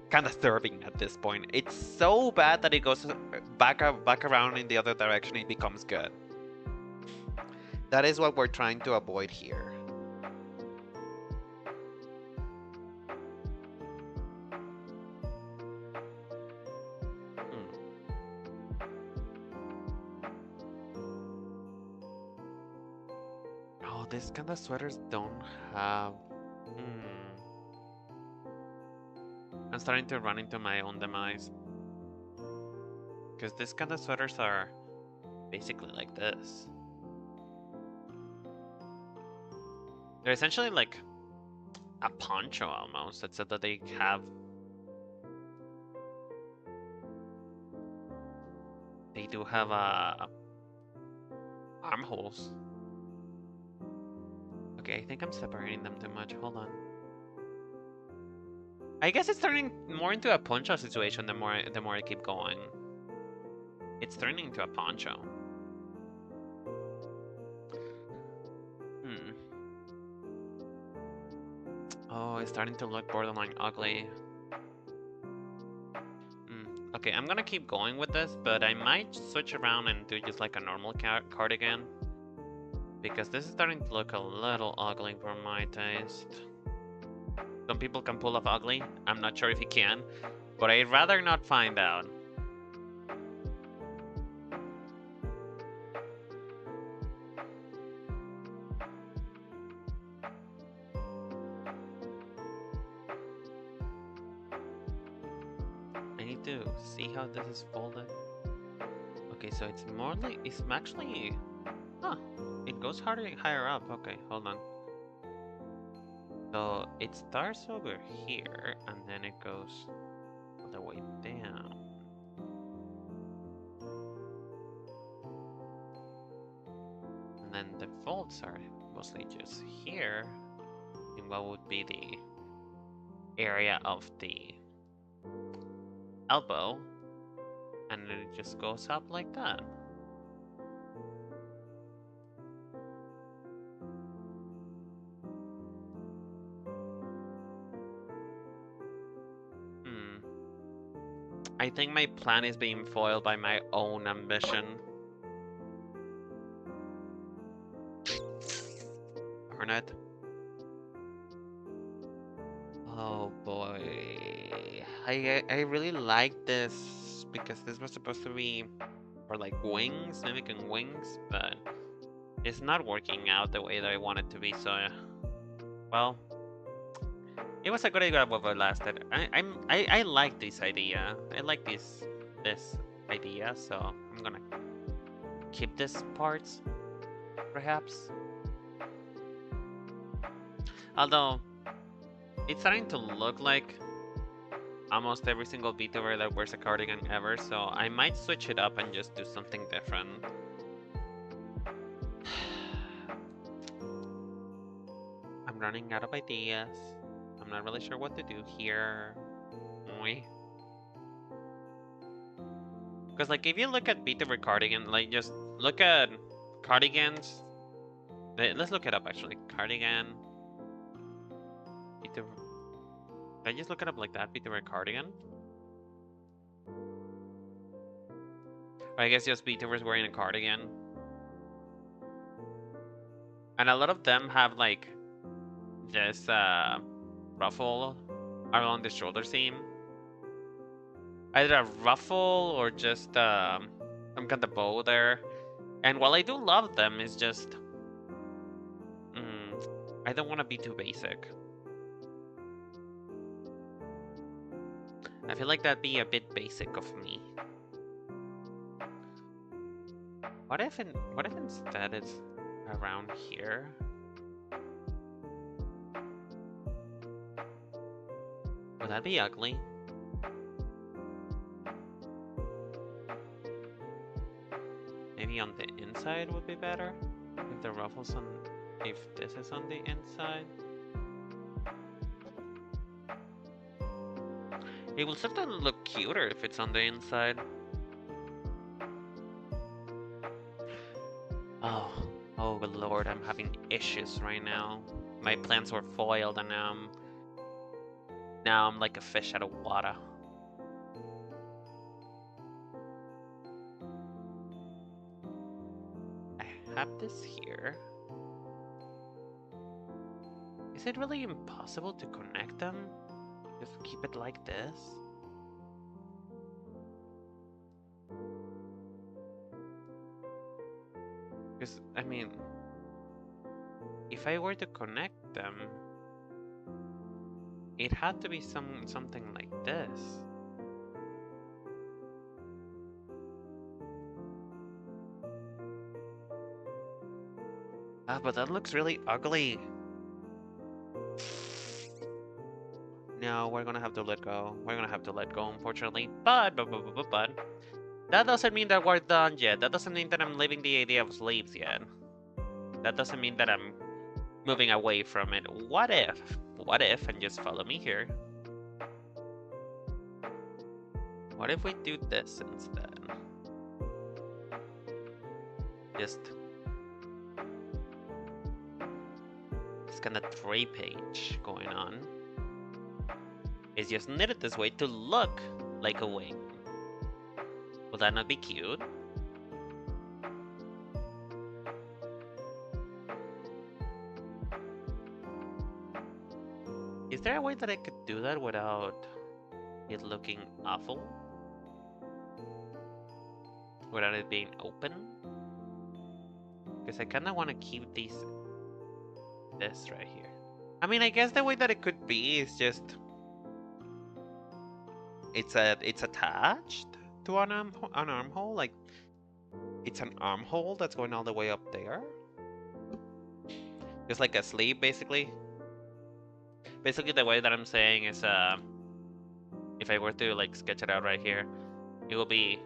kind of serving at this point. It's so bad that it goes back around in the other direction, it becomes good. That is what we're trying to avoid here. Oh, these kind of sweaters don't have... I'm starting to run into my own demise. Because these kind of sweaters are basically like this. They're essentially like a poncho almost, except that they have... They do have armholes. Okay, I think I'm separating them too much. Hold on. I guess it's turning more into a poncho situation the more I keep going. It's turning into a poncho. Oh, it's starting to look borderline ugly. Okay, I'm gonna keep going with this, but I might switch around and do just like a normal cardigan. Because this is starting to look a little ugly for my taste. Some people can pull off ugly. I'm not sure if you can, but I'd rather not find out. I need to see how this is folded. Okay, so it's more like, it's actually, huh, it goes higher up. Okay, hold on. So it starts over here and then it goes all the way down. And then the folds are mostly just here in what would be the area of the elbow, and then it just goes up like that. I think my plan is being foiled by my own ambition. Darn it. Oh boy. I really like this because this was supposed to be for like wings, mimicking wings, but it's not working out the way that I want it to be, so well, it was a good idea what lasted. I like this idea. I like this idea, so I'm gonna keep this parts, perhaps. Although it's starting to look like almost every single Vtuber that wears a cardigan ever, so I might switch it up and just do something different. I'm running out of ideas. I'm not really sure what to do here. Because like if you look at Vtuber cardigan, like just look at cardigans. Let's look it up actually. Cardigan. Vtuber. Can I just look it up like that? Vtuber cardigan? Or I guess just Vtubers wearing a cardigan. And a lot of them have like this ruffle along the shoulder seam. Either a ruffle or just I've got the bow there. And while I do love them, it's just... I don't want to be too basic. I feel like that'd be a bit basic of me. What if instead it's around here? Would that be ugly? Maybe on the inside would be better? If the ruffles on... if this is on the inside? It will certainly look cuter if it's on the inside. Oh good lord, I'm having issues right now. My plans were foiled and now I'm like a fish out of water. I have this here. Is it really impossible to connect them? Just keep it like this? Because, I mean, if I were to connect them, it had to be something like this. Ah, but that looks really ugly. No, we're gonna have to let go. We're gonna have to let go, unfortunately. But that doesn't mean that we're done yet. That doesn't mean that I'm leaving the idea of sleeves yet. That doesn't mean that I'm moving away from it. What if, and just follow me here. What if we do this instead? Just it's kind of 3-page going on. It's just knitted this way to look like a wing. Would that not be cute? Is there a way that I could do that without it looking awful? Without it being open? Because I kind of want to keep this right here. I mean, I guess the way that it could be is just it's attached to an armhole, like it's an armhole that's going all the way up there. It's like a sleeve, basically. Basically, the way that I'm saying is, if I were to like sketch it out right here, it will be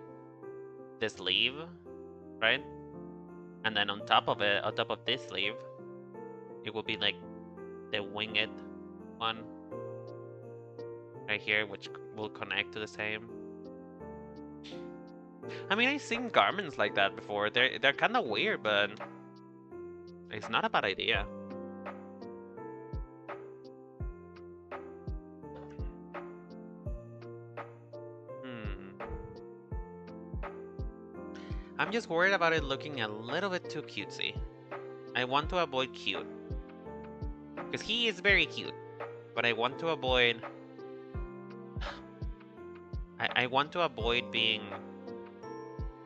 this sleeve, right? And then on top of it, on top of this sleeve, it will be like the winged one right here, which will connect to the same. I mean, I've seen garments like that before. They're kind of weird, but it's not a bad idea. I'm just worried about it looking a little bit too cutesy. I want to avoid cute. Because he is very cute. But I want to avoid... I want to avoid being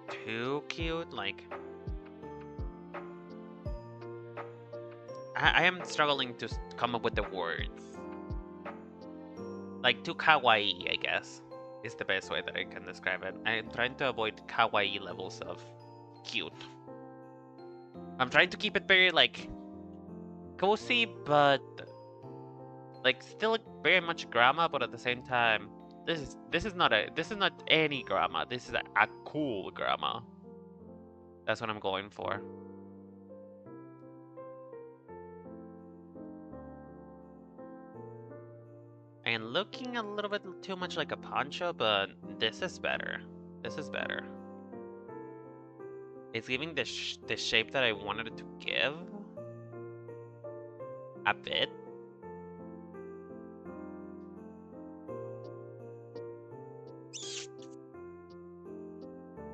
too cute, like... I am struggling to come up with the words. Like, too kawaii, I guess, is the best way that I can describe it. I'm trying to avoid kawaii levels of cute. I'm trying to keep it very, like, cozy, but, like, still very much grandma, but at the same time, this is not any grandma. This is a cool grandma. That's what I'm going for. And looking a little bit too much like a poncho, but this is better. This is better. It's giving the shape that I wanted it to give. A bit.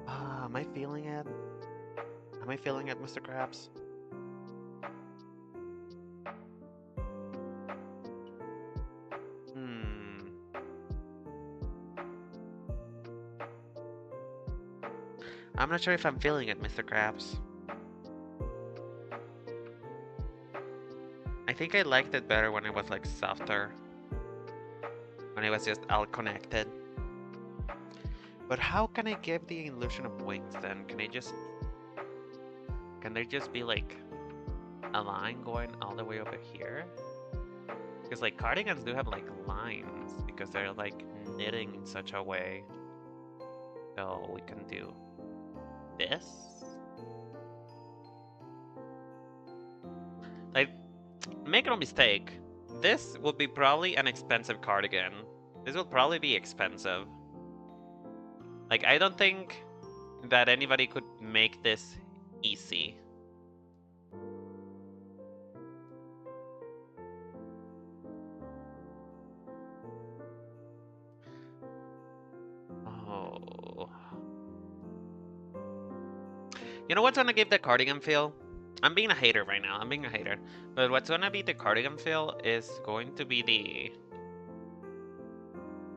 Am I feeling it? Am I feeling it, Mr. Krabs? I'm not sure if I'm feeling it, Mr. Krabs. I think I liked it better when it was like softer. When it was just all connected. But how can I give the illusion of wings then? Can there just be like a line going all the way over here? Because like cardigans do have like lines because they're like knitting in such a way. So we can do this. Like, make no mistake, this will be probably an expensive cardigan. This will probably be expensive. Like, I don't think that anybody could make this easy. Oh. You know what's gonna give the cardigan feel? I'm being a hater right now. I'm being a hater. But what's gonna be the cardigan feel is going to be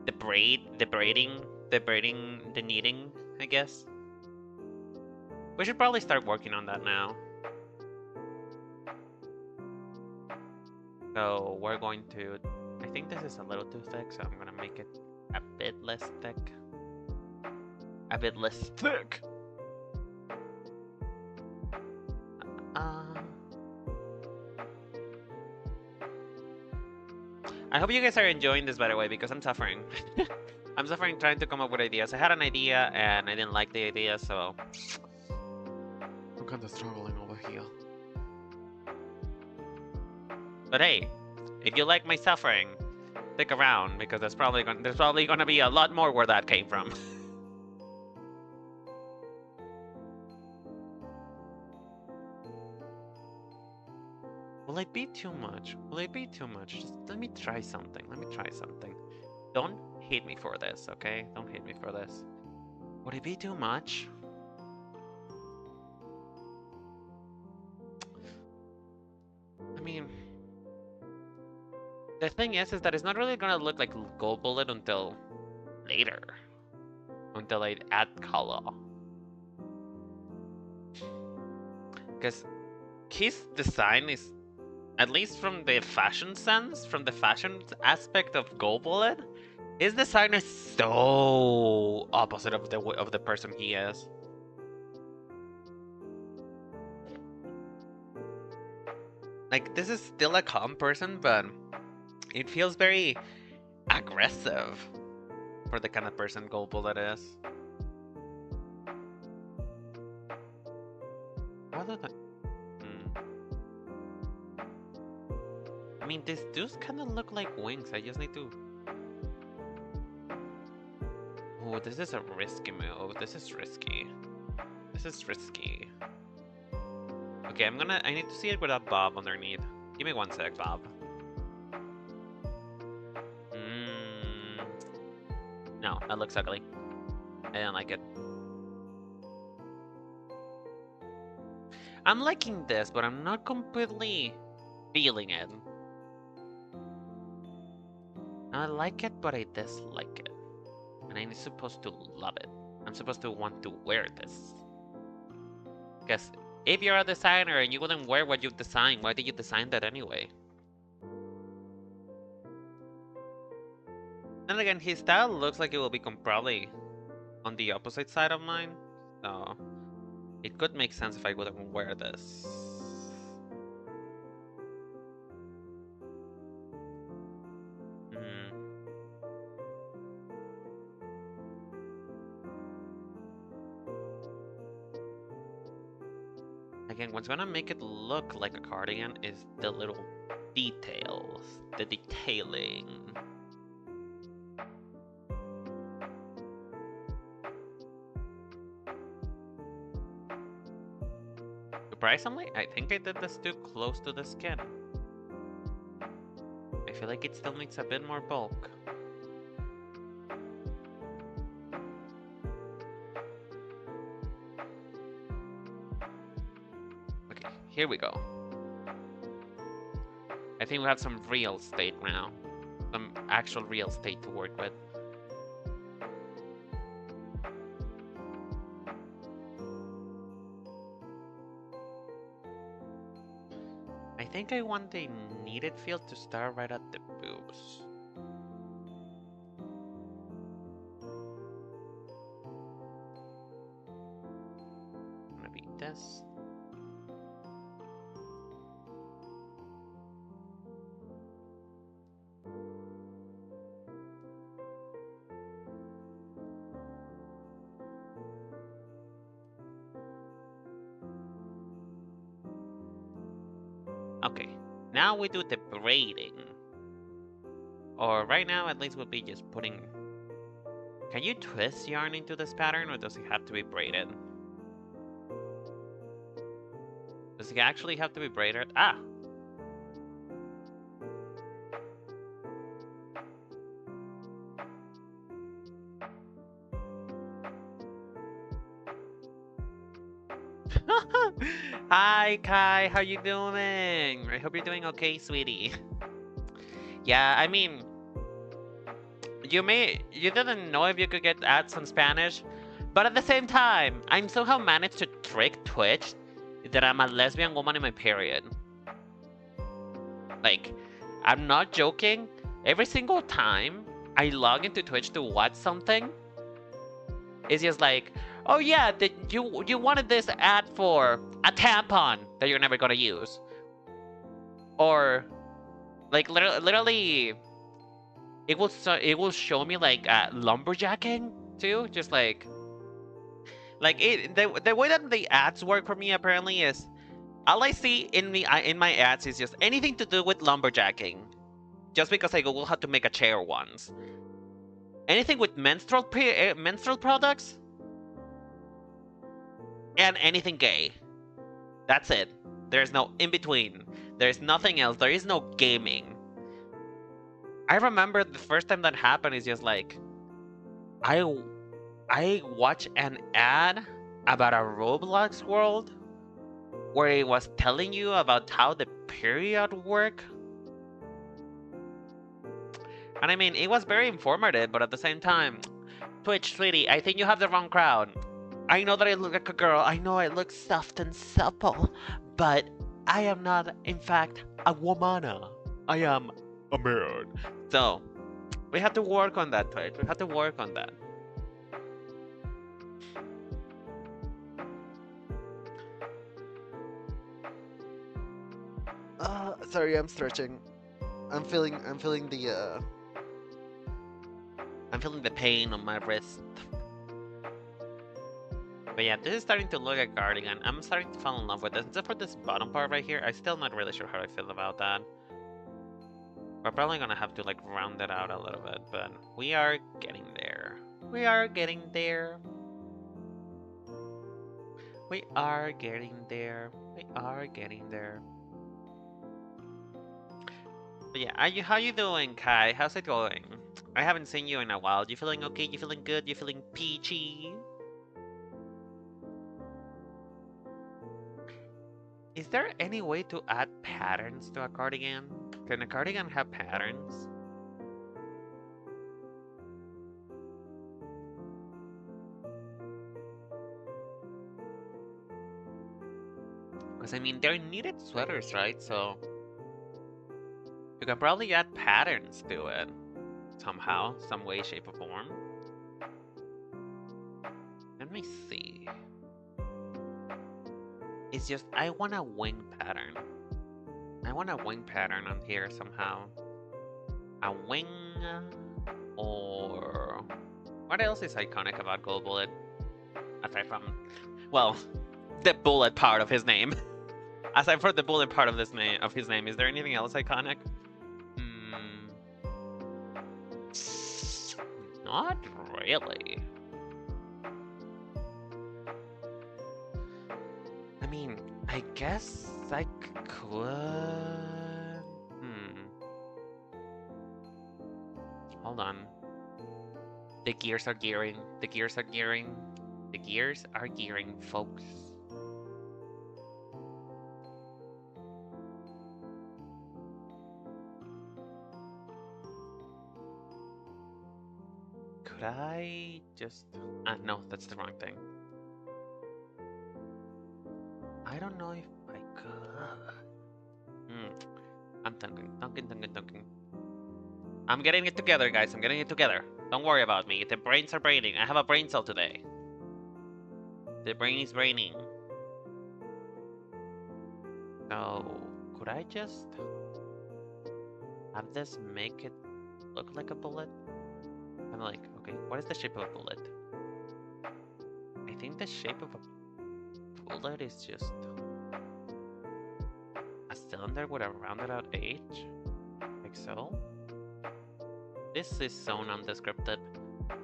the braiding, the knitting, I guess. We should probably start working on that now. So we're going to, I think this is a little too thick, so I'm gonna make it a bit less thick. A bit less thick! I hope you guys are enjoying this, by the way, because I'm suffering. I'm suffering trying to come up with ideas. I had an idea, and I didn't like the idea, so... I'm kind of struggling over here. But hey, if you like my suffering, stick around, because there's probably gonna be a lot more where that came from. Will it be too much? Will it be too much? Just let me try something. Let me try something. Don't hate me for this, okay? Don't hate me for this. Would it be too much? I mean, the thing is that it's not really gonna look like Goldbullet until later. Until I add color. Because his design is, at least from the fashion sense, from the fashion aspect of Goldbullet, his design is so opposite of the person he is. Like, this is still a calm person, but it feels very aggressive for the kind of person Goldbullet is. Rather than... I mean, these does kind of look like wings. I just need to... Oh, this is a risky move. This is risky. This is risky. Okay, I need to see it without Bob underneath. Give me 1 sec, Bob. No, that looks ugly. I don't like it. I'm liking this, but I'm not completely feeling it. I like it, but I dislike it. And I'm supposed to love it. I'm supposed to want to wear this. Because if you're a designer and you wouldn't wear what you designed, why did you design that anyway? Then again, his style looks like it will become probably on the opposite side of mine. So it could make sense if I wouldn't wear this. Again, what's gonna make it look like a cardigan is the little details, the detailing. Surprisingly, I think I did this too close to the skin. I feel like it still needs a bit more bulk. Okay, here we go. I think we have some real estate now. Some actual real estate to work with. think I want the kneaded field to start right at the boobs. Gonna be this. Okay, now we do the braiding. Or right now, at least, we'll be just putting... Can you twist yarn into this pattern, or does it have to be braided? Does it actually have to be braided? Ah! Hi, Kai. How you doing? I hope you're doing okay, sweetie. Yeah, I mean, you didn't know if you could get ads on Spanish, but at the same time, I'm somehow managed to trick Twitch that I'm a lesbian woman in my period. Like, I'm not joking. Every single time I log into Twitch to watch something, it's just like, oh yeah, you wanted this ad for a tampon that you're never gonna use, or like literally, it will show me like lumberjacking too, just like the way that the ads work for me apparently is all I see in my ads is just anything to do with lumberjacking, just because I Google how to make a chair once. Anything with menstrual products. And anything gay. That's it. There's no in between. There's nothing else. There is no gaming. I remember the first time that happened is just like I watched an ad about a Roblox world where it was telling you about how the period work. And I mean, it was very informative, but at the same time, Twitch, sweetie, I think you have the wrong crowd. I know that I look like a girl, I know I look soft and supple, but I am not, in fact, a womana. I am a man. So, we have to work on that, Twitch. We have to work on that. Sorry, I'm stretching. I'm feeling the I'm feeling the pain on my wrist. But yeah, this is starting to look like a cardigan. I'm starting to fall in love with this. Except for this bottom part right here, I'm still not really sure how I feel about that. We're probably gonna have to like round it out a little bit, but we are getting there. We are getting there. We are getting there. We are getting there. But yeah, how you doing, Kai? How's it going? I haven't seen you in a while. You feeling okay? You feeling good? You feeling peachy? Is there any way to add patterns to a cardigan? Can a cardigan have patterns? Because I mean, they're knitted sweaters, right? So you can probably add patterns to it somehow, some way, shape, or form. Let me see. It's just, I want a wing pattern. I want a wing pattern on here somehow. A wing, or... What else is iconic about Goldbullet? Aside from, well, the bullet part of his name. Aside from the bullet part of his name, is there anything else iconic? Not really. I mean, I guess I could... Hold on. The gears are gearing. The gears are gearing. The gears are gearing, folks. Could I just... no, that's the wrong thing. I don't know if I could. Hmm. I'm thinking. I'm getting it together, guys. I'm getting it together. Don't worry about me. The brains are braining. I have a brain cell today. The brain is braining. So, could I just have this make it look like a bullet? I'm like, okay, what is the shape of a bullet? I think the shape of a bullet is just a cylinder with a rounded out edge, like so. This is so non-descriptive,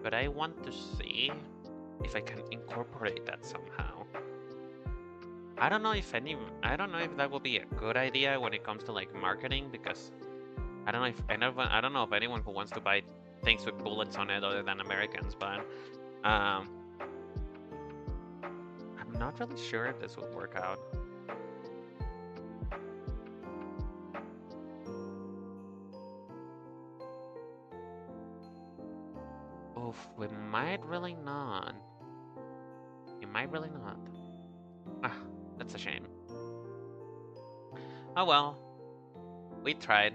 but I want to see if I can incorporate that somehow. I don't know if that will be a good idea when it comes to like marketing, because I don't know if anyone who wants to buy things with bullets on it other than Americans, but I'm not really sure if this would work out. Oof, we might really not. We might really not. Ah, that's a shame. Oh well, we tried.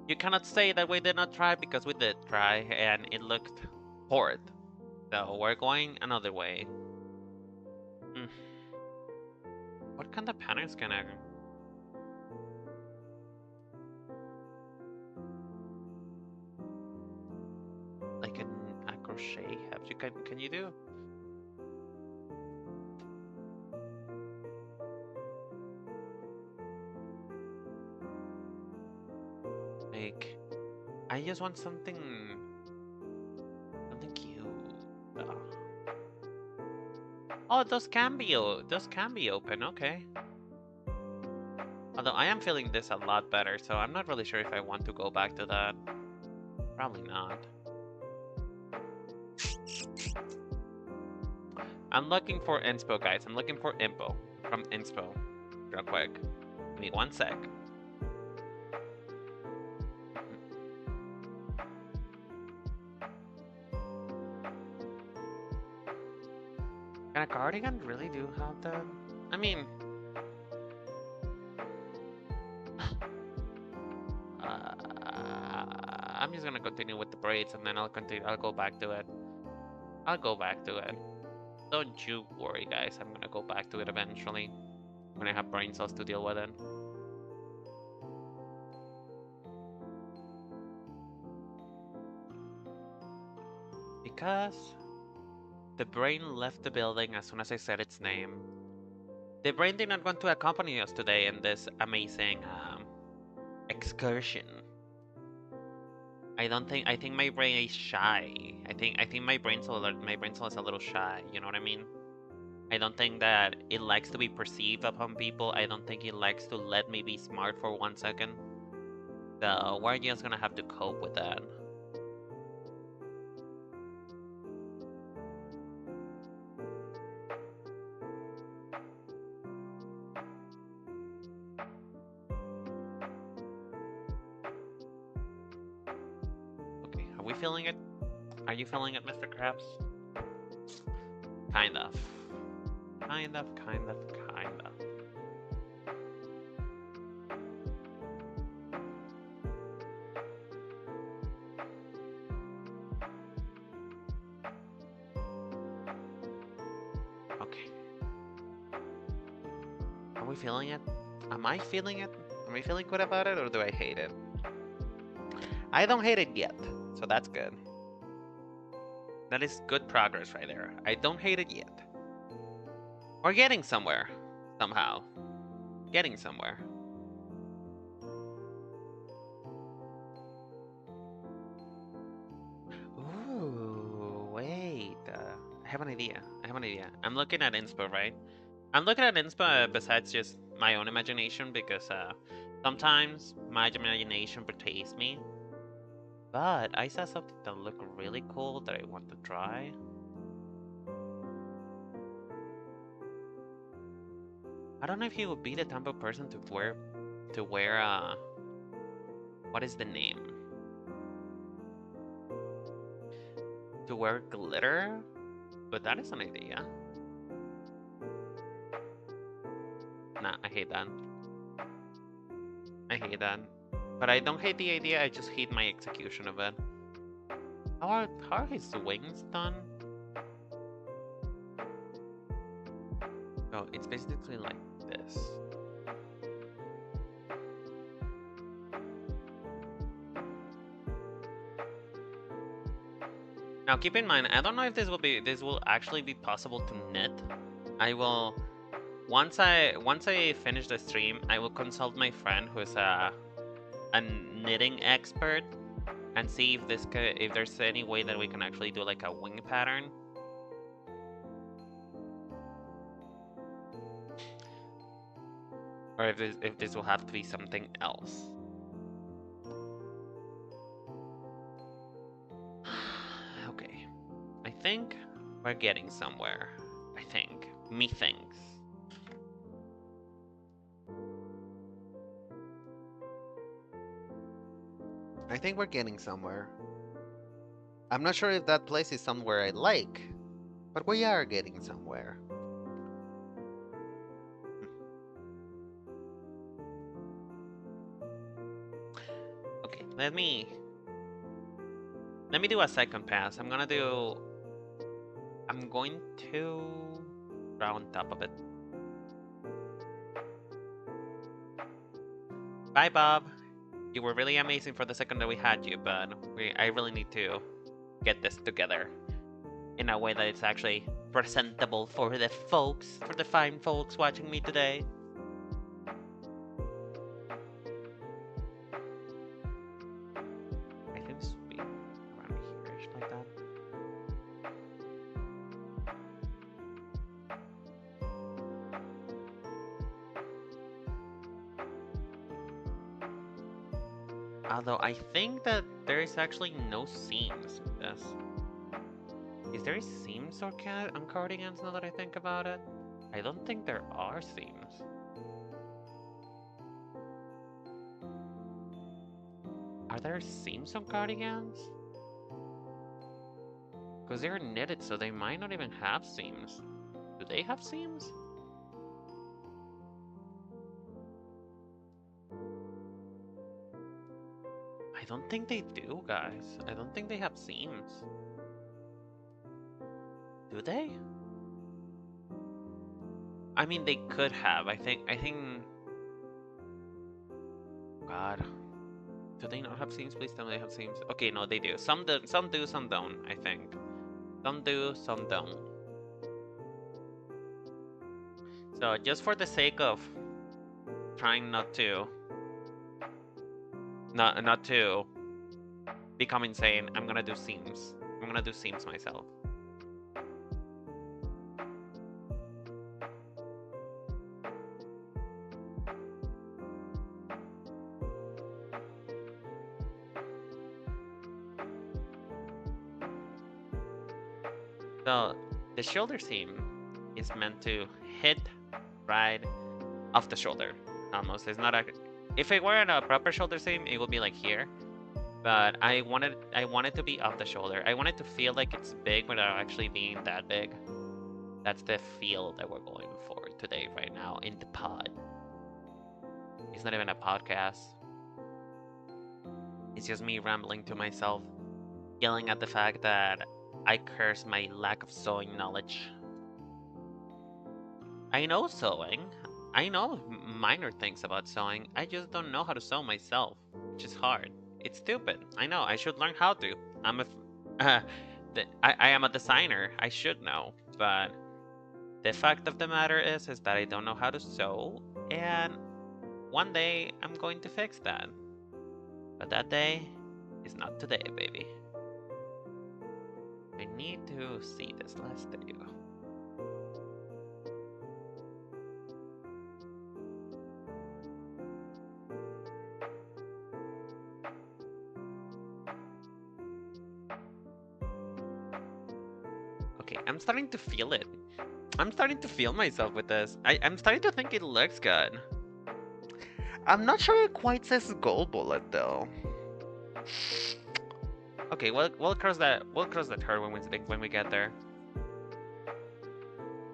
You cannot say that we did not try, because we did try and it looked horrid. So we're going another way. What kind of patterns can I... Like a crochet have you can you do? Like, I just want something cute. Oh, those can be open. Okay. Although I am feeling this a lot better, so I'm not really sure if I want to go back to that. Probably not. I'm looking for inspo, guys. I'm looking for info from inspo. Real quick. Give me 1 sec. Can a cardigan really do have that? I mean... I'm just gonna continue with the braids and then I'll go back to it. I'll go back to it. Don't you worry, guys. I'm gonna go back to it eventually when I have brain cells to deal with it. Because the brain left the building as soon as I said its name. The brain did not want to accompany us today in this amazing excursion. I think my brain is shy. I think my brain cell is a little shy, you know what I mean? I don't think that it likes to be perceived upon people. I don't think it likes to let me be smart for 1 second. So we're just gonna have to cope with that. Okay, are we feeling it? Are you feeling it, Mr. Krabs? Kind of. Kind of. Okay. Are we feeling it? Am I feeling it? Am I feeling good about it, or do I hate it? I don't hate it yet, so that's good. That is good progress right there. I don't hate it yet. We're getting somewhere, somehow. Getting somewhere. Ooh, wait. I have an idea. I'm looking at inspo, right? I'm looking at inspo besides just my own imagination, because sometimes my imagination betrays me. But I saw something that looked really cool that I want to try. I don't know if he would be the type of person to wear what is the name? To wear glitter? But that is an idea. Nah, I hate that. I hate that. But I don't hate the idea, I just hate my execution of it. How are his wings done? Oh, it's basically like this. Now keep in mind, I don't know if this will actually be possible to knit. I will once I finish the stream, I will consult my friend who is a knitting expert and see if there's any way that we can actually do like a wing pattern. Or if this will have to be something else. Okay. I think we're getting somewhere. I think. Methinks. I think we're getting somewhere. I'm not sure if that place is somewhere I like, but we are getting somewhere. Okay, let me do a second pass. I'm going to draw on top of it. Bye, Bob. You were really amazing for the second that we had you, but I really need to get this together in a way that it's actually presentable for the folks, for the fine folks watching me today. I think this would be around here-ish, like that. Although I think that there is actually no seams in this. Is there seams on cardigans now that I think about it? I don't think there are seams. Are there seams on cardigans? Because they're knitted, so they might not even have seams. Do they have seams? I don't think they do, guys. I don't think they have seams. Do they? I mean, they could have. I think... God. Do they not have seams? Please tell me they have seams. Okay, no, they do. Some do, some don't, I think. Some do, some don't. So, just for the sake of trying not to become insane, I'm gonna do seams. I'm gonna do seams myself. So, the shoulder seam is meant to hit right off the shoulder. Almost. It's not a... If it were in a proper shoulder seam, it would be like here. But I wanted to be off the shoulder. I wanted to feel like it's big without actually being that big. That's the feel that we're going for today, right now, in the pod. It's not even a podcast. It's just me rambling to myself, yelling at the fact that I curse my lack of sewing knowledge. I know sewing. I know minor things about sewing. I just don't know how to sew myself, which is hard. It's stupid. I know. I should learn how to. I am a designer. I should know. But the fact of the matter is that I don't know how to sew, and one day I'm going to fix that. But that day is not today, baby. I need to see this last. There you go. Okay, I'm starting to feel it. I'm starting to feel myself with this. I'm starting to think it looks good. I'm not sure it quite says Goldbullet though. Okay, we'll cross that hurdle when we get there.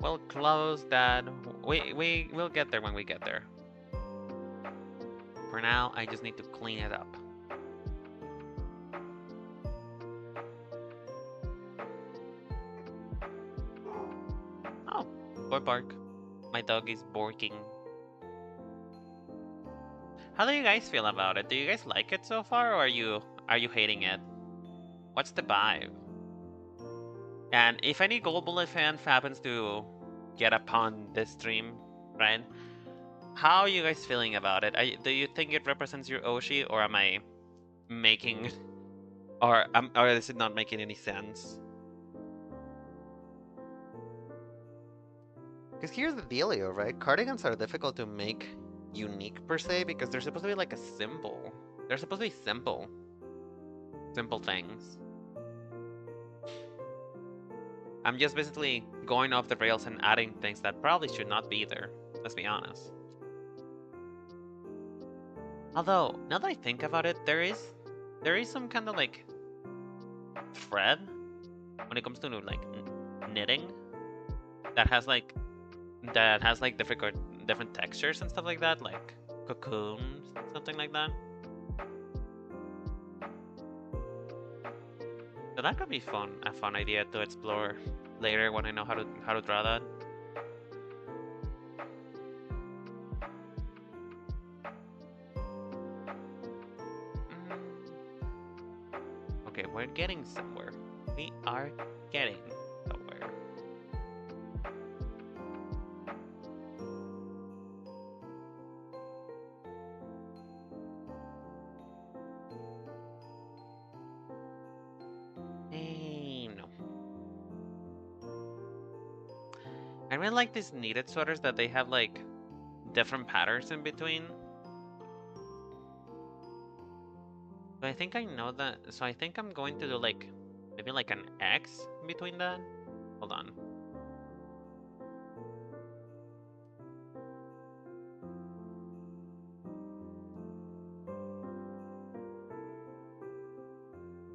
We'll close that. We'll get there when we get there. For now, I just need to clean it up. Oh, boy bark. My dog is barking. How do you guys feel about it? Do you guys like it so far, or are you hating it? What's the vibe? And if any Goldbullet fan happens to get upon this stream, right? How are you guys feeling about it? Do you think it represents your Oshi, or am I making, or is it not making any sense? Because here's the dealio, right? Cardigans are difficult to make unique per se because They're supposed to be like a symbol. They're supposed to be simple. Simple things. I'm just basically going off the rails and adding things that probably should not be there. Let's be honest. Although, now that I think about it, there is some kind of like thread when it comes to like knitting that has like different textures and stuff like that, like cocoons, something like that. So that could be a fun idea to explore later when I know how to draw that. Okay, we're getting somewhere. We are getting somewhere. Hey, no. I really like these knitted sweaters that they have like different patterns in between. So I think I know that. So I think I'm going to do like maybe like an X between that. Hold on.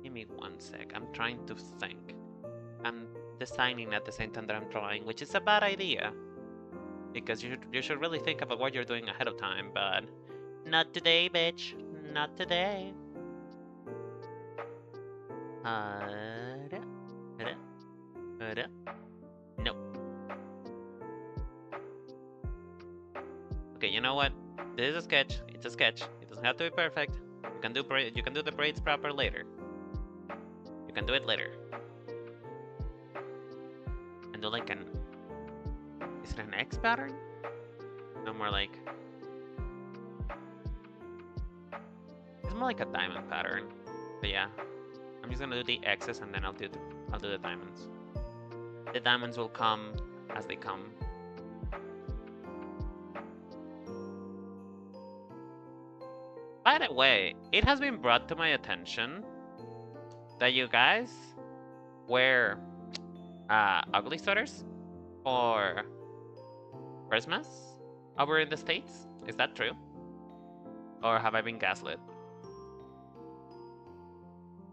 Give me one sec. I'm trying to think. I'm designing at the same time that I'm drawing, which is a bad idea. Because you should really think about what you're doing ahead of time, but not today, bitch. Not today. Nope. Okay, you know what? This is a sketch. It's a sketch. It doesn't have to be perfect. You can do the braids proper later. You can do it later. And do like an... Is it an X pattern? No, more like... It's more like a diamond pattern. But yeah. I'm just gonna do the X's and then I'll do the diamonds. The diamonds will come as they come. By the way, it has been brought to my attention that you guys wear ugly sweaters for Christmas over in the States. Is that true? Or have I been gaslit?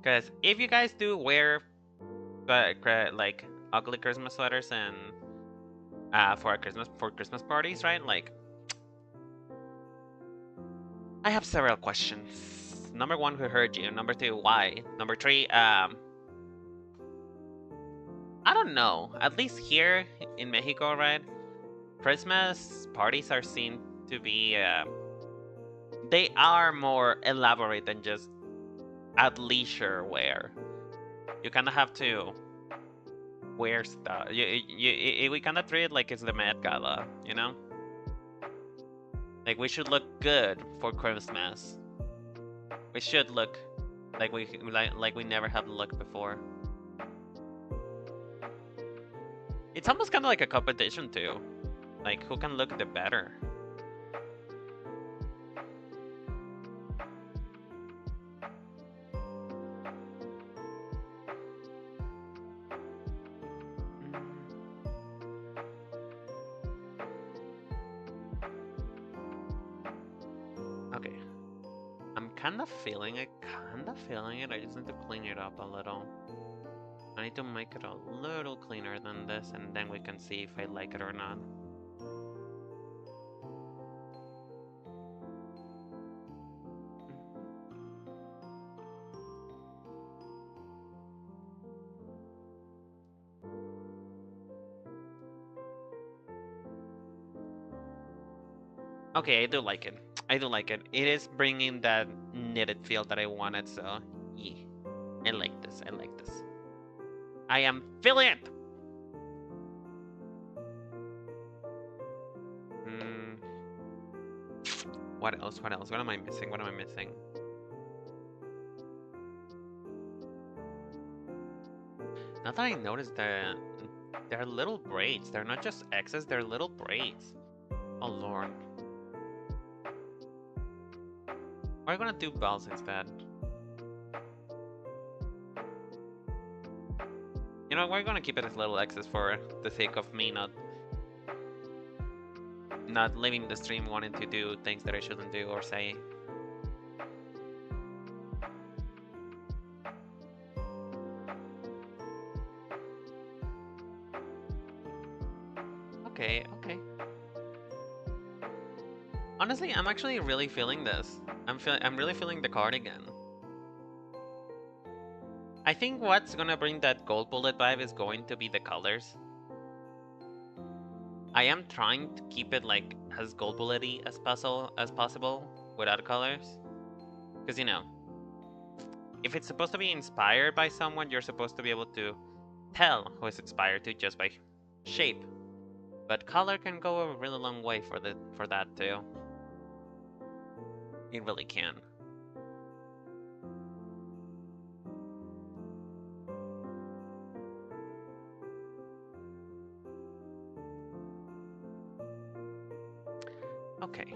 Because if you guys do wear like ugly Christmas sweaters and for Christmas parties, right? Like, I have several questions. Number one, who hurt you? Number two, why? Number three, I don't know. At least here in Mexico, right? Christmas parties are seen to be they are more elaborate than just athleisure wear. You kind of have to wear stuff. We kind of treat it like it's the Met Gala, you know? Like, we should look good for Christmas. We should look like we never have looked before. It's almost kind of like a competition too. Like, who can look the better? Okay. I'm kind of feeling it, I just need to clean it up a little. I need to make it a little cleaner than this, and then we can see if I like it or not. Okay, I do like it. I do like it. It is bringing that knitted feel that I wanted, so yeah. I like this. I like this. I am feeling it! Hmm. What else? What else? What am I missing? What am I missing? Now that I noticed that they're little braids. They're not just X's, they're little braids. Oh lord. We're gonna do bells instead. You know, we're gonna keep it as little X's for the sake of me not leaving the stream wanting to do things that I shouldn't do or say. Okay, okay. Honestly, I'm actually really feeling this. I'm really feeling the cardigan. I think what's gonna bring that Goldbullet vibe is going to be the colors. I am trying to keep it like as Goldbullet-y as possible without colors. Because you know, if it's supposed to be inspired by someone, you're supposed to be able to tell who it's inspired to just by shape. But color can go a really long way for that too. It really can. Okay.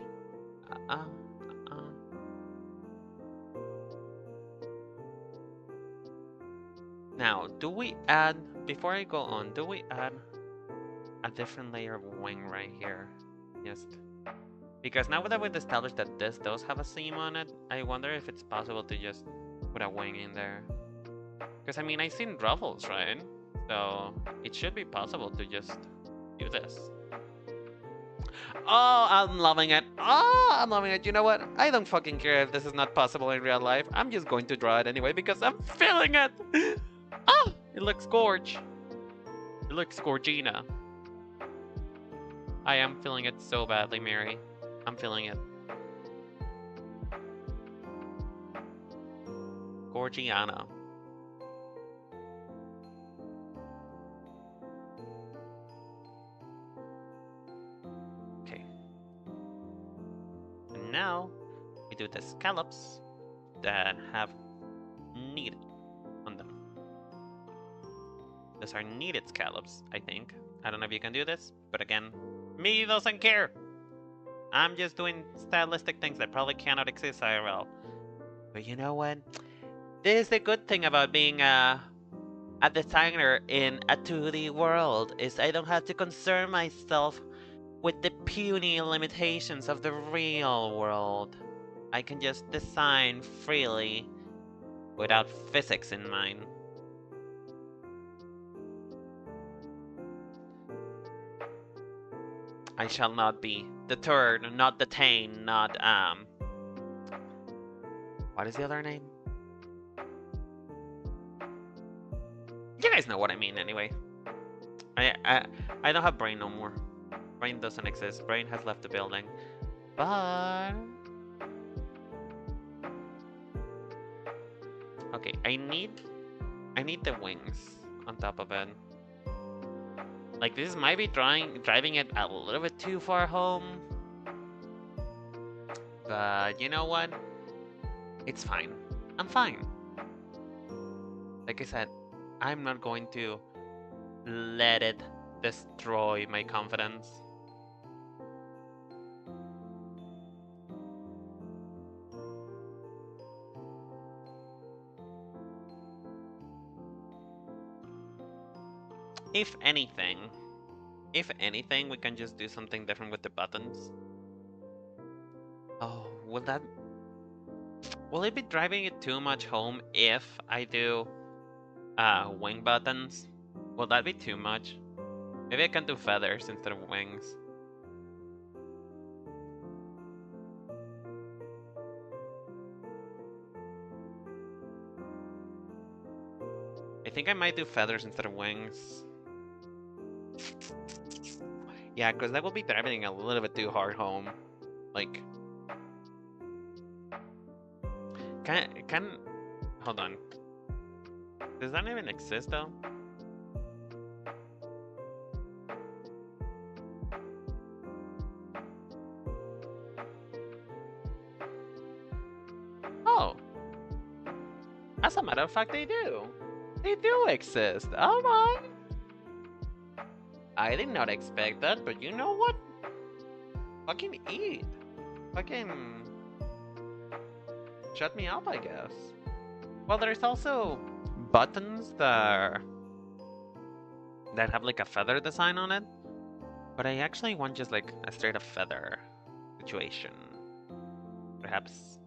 Now, do we add, before I go on, do we add a different layer of wing right here? Just because now that we've established that this does have a seam on it, I wonder if it's possible to just put a wing in there. Because I mean, I've seen ruffles, right? So it should be possible to just do this. Oh, I'm loving it. Oh, I'm loving it. You know what? I don't fucking care if this is not possible in real life. I'm just going to draw it anyway because I'm feeling it. Oh, it looks gorge. It looks gorgina. I am feeling it so badly, Mary. I'm feeling it. Gorgiana. Okay. And now we do the scallops that have needed on them. Those are needed scallops, I think. I don't know if you can do this, but again, me doesn't care. I'm just doing stylistic things that probably cannot exist IRL. But you know what? This is the good thing about being a designer in a 2D world, is I don't have to concern myself with the puny limitations of the real world. I can just design freely without physics in mind. I shall not be deterred, not detained, not what is the other name? You guys know what I mean anyway. I don't have brain no more. Brain doesn't exist. Brain has left the building. But okay, I need the wings on top of it. Like this might be driving it a little bit too far home. But you know what? It's fine. I'm fine. Like I said, I'm not going to let it destroy my confidence. If anything, we can just do something different with the buttons. Oh, will it be driving it too much home if I do wing buttons? Will that be too much? Maybe I can do feathers instead of wings. I think I might do feathers instead of wings. Yeah, because that will be driving a little bit too hard home. Like, hold on. Does that even exist though? Oh, as a matter of fact, they do. They do exist. Oh my! I did not expect that, but you know what? Fucking eat. Fucking shut me up, I guess. Well, there's also buttons that have like a feather design on it, but I actually want just like a straight up feather situation. Perhaps.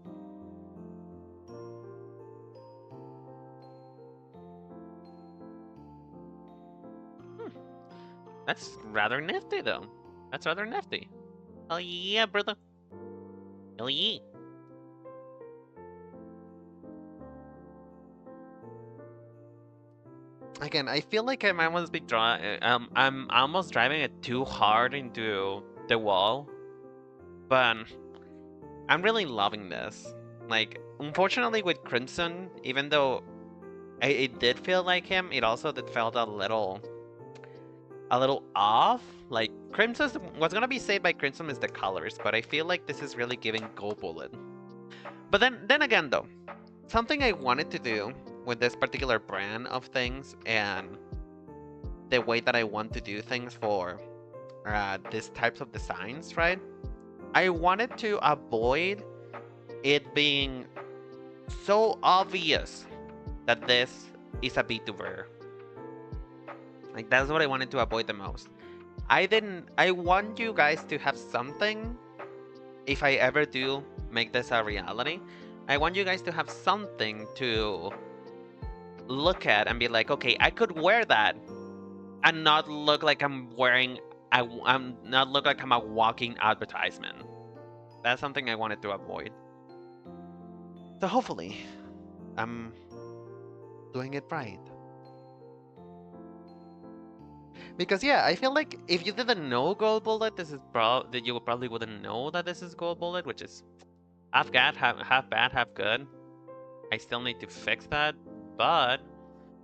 That's rather nifty though. That's rather nifty. Oh yeah, brother. Oh yeah. Again, I feel like I'm almost I'm almost driving it too hard into the wall, but I'm really loving this. Like, unfortunately, with Crimson, even though it did feel like him, it also did felt a little off. Like Crimson, what's gonna be saved by Crimson is the colors, but I feel like this is really giving Goldbullet. But then again, though, something I wanted to do with this particular brand of things and the way that I want to do things for these types of designs, right? I wanted to avoid it being so obvious that this is a Vtuber. Like, that's what I wanted to avoid the most. I want you guys to have something, if I ever do make this a reality, I want you guys to have something to look at and be like, okay, I could wear that and not look like I'm wearing, I'm not look like I'm a walking advertisement. That's something I wanted to avoid. So hopefully, I'm doing it right. Because yeah, I feel like if you didn't know Goldbullet, this is that you probably wouldn't know that this is Goldbullet, which is half bad, half good. I still need to fix that, but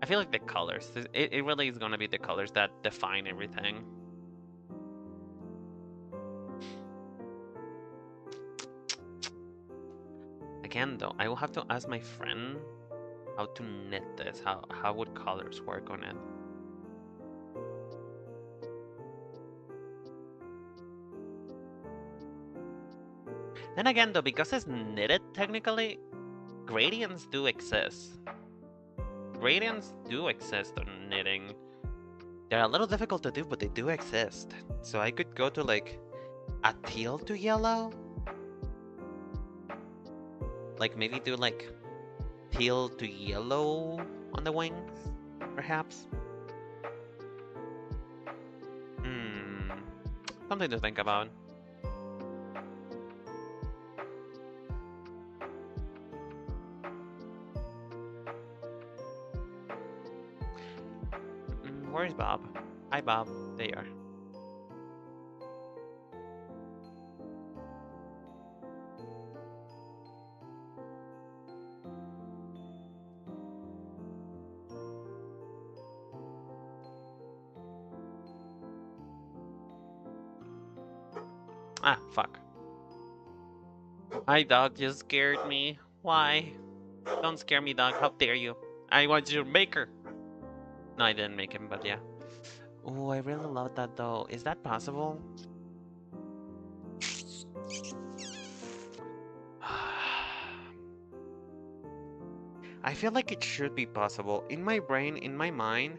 I feel like the colors, it really is gonna be the colors that define everything. Again, though, I will have to ask my friend how to knit this. How would colors work on it? Then again, though, because it's knitted, technically, gradients do exist. Gradients do exist on knitting. They're a little difficult to do, but they do exist. So I could go to like a teal to yellow. Like maybe do like teal to yellow on the wings, perhaps. Something to think about. Where's Bob? Hi, Bob. There you are. Ah, fuck. Hi, dog. You scared me. Why? Don't scare me, dog. How dare you? I was your maker. No, I didn't make him, but yeah. Oh, I really love that though. Is that possible? I feel like it should be possible. In my brain, in my mind,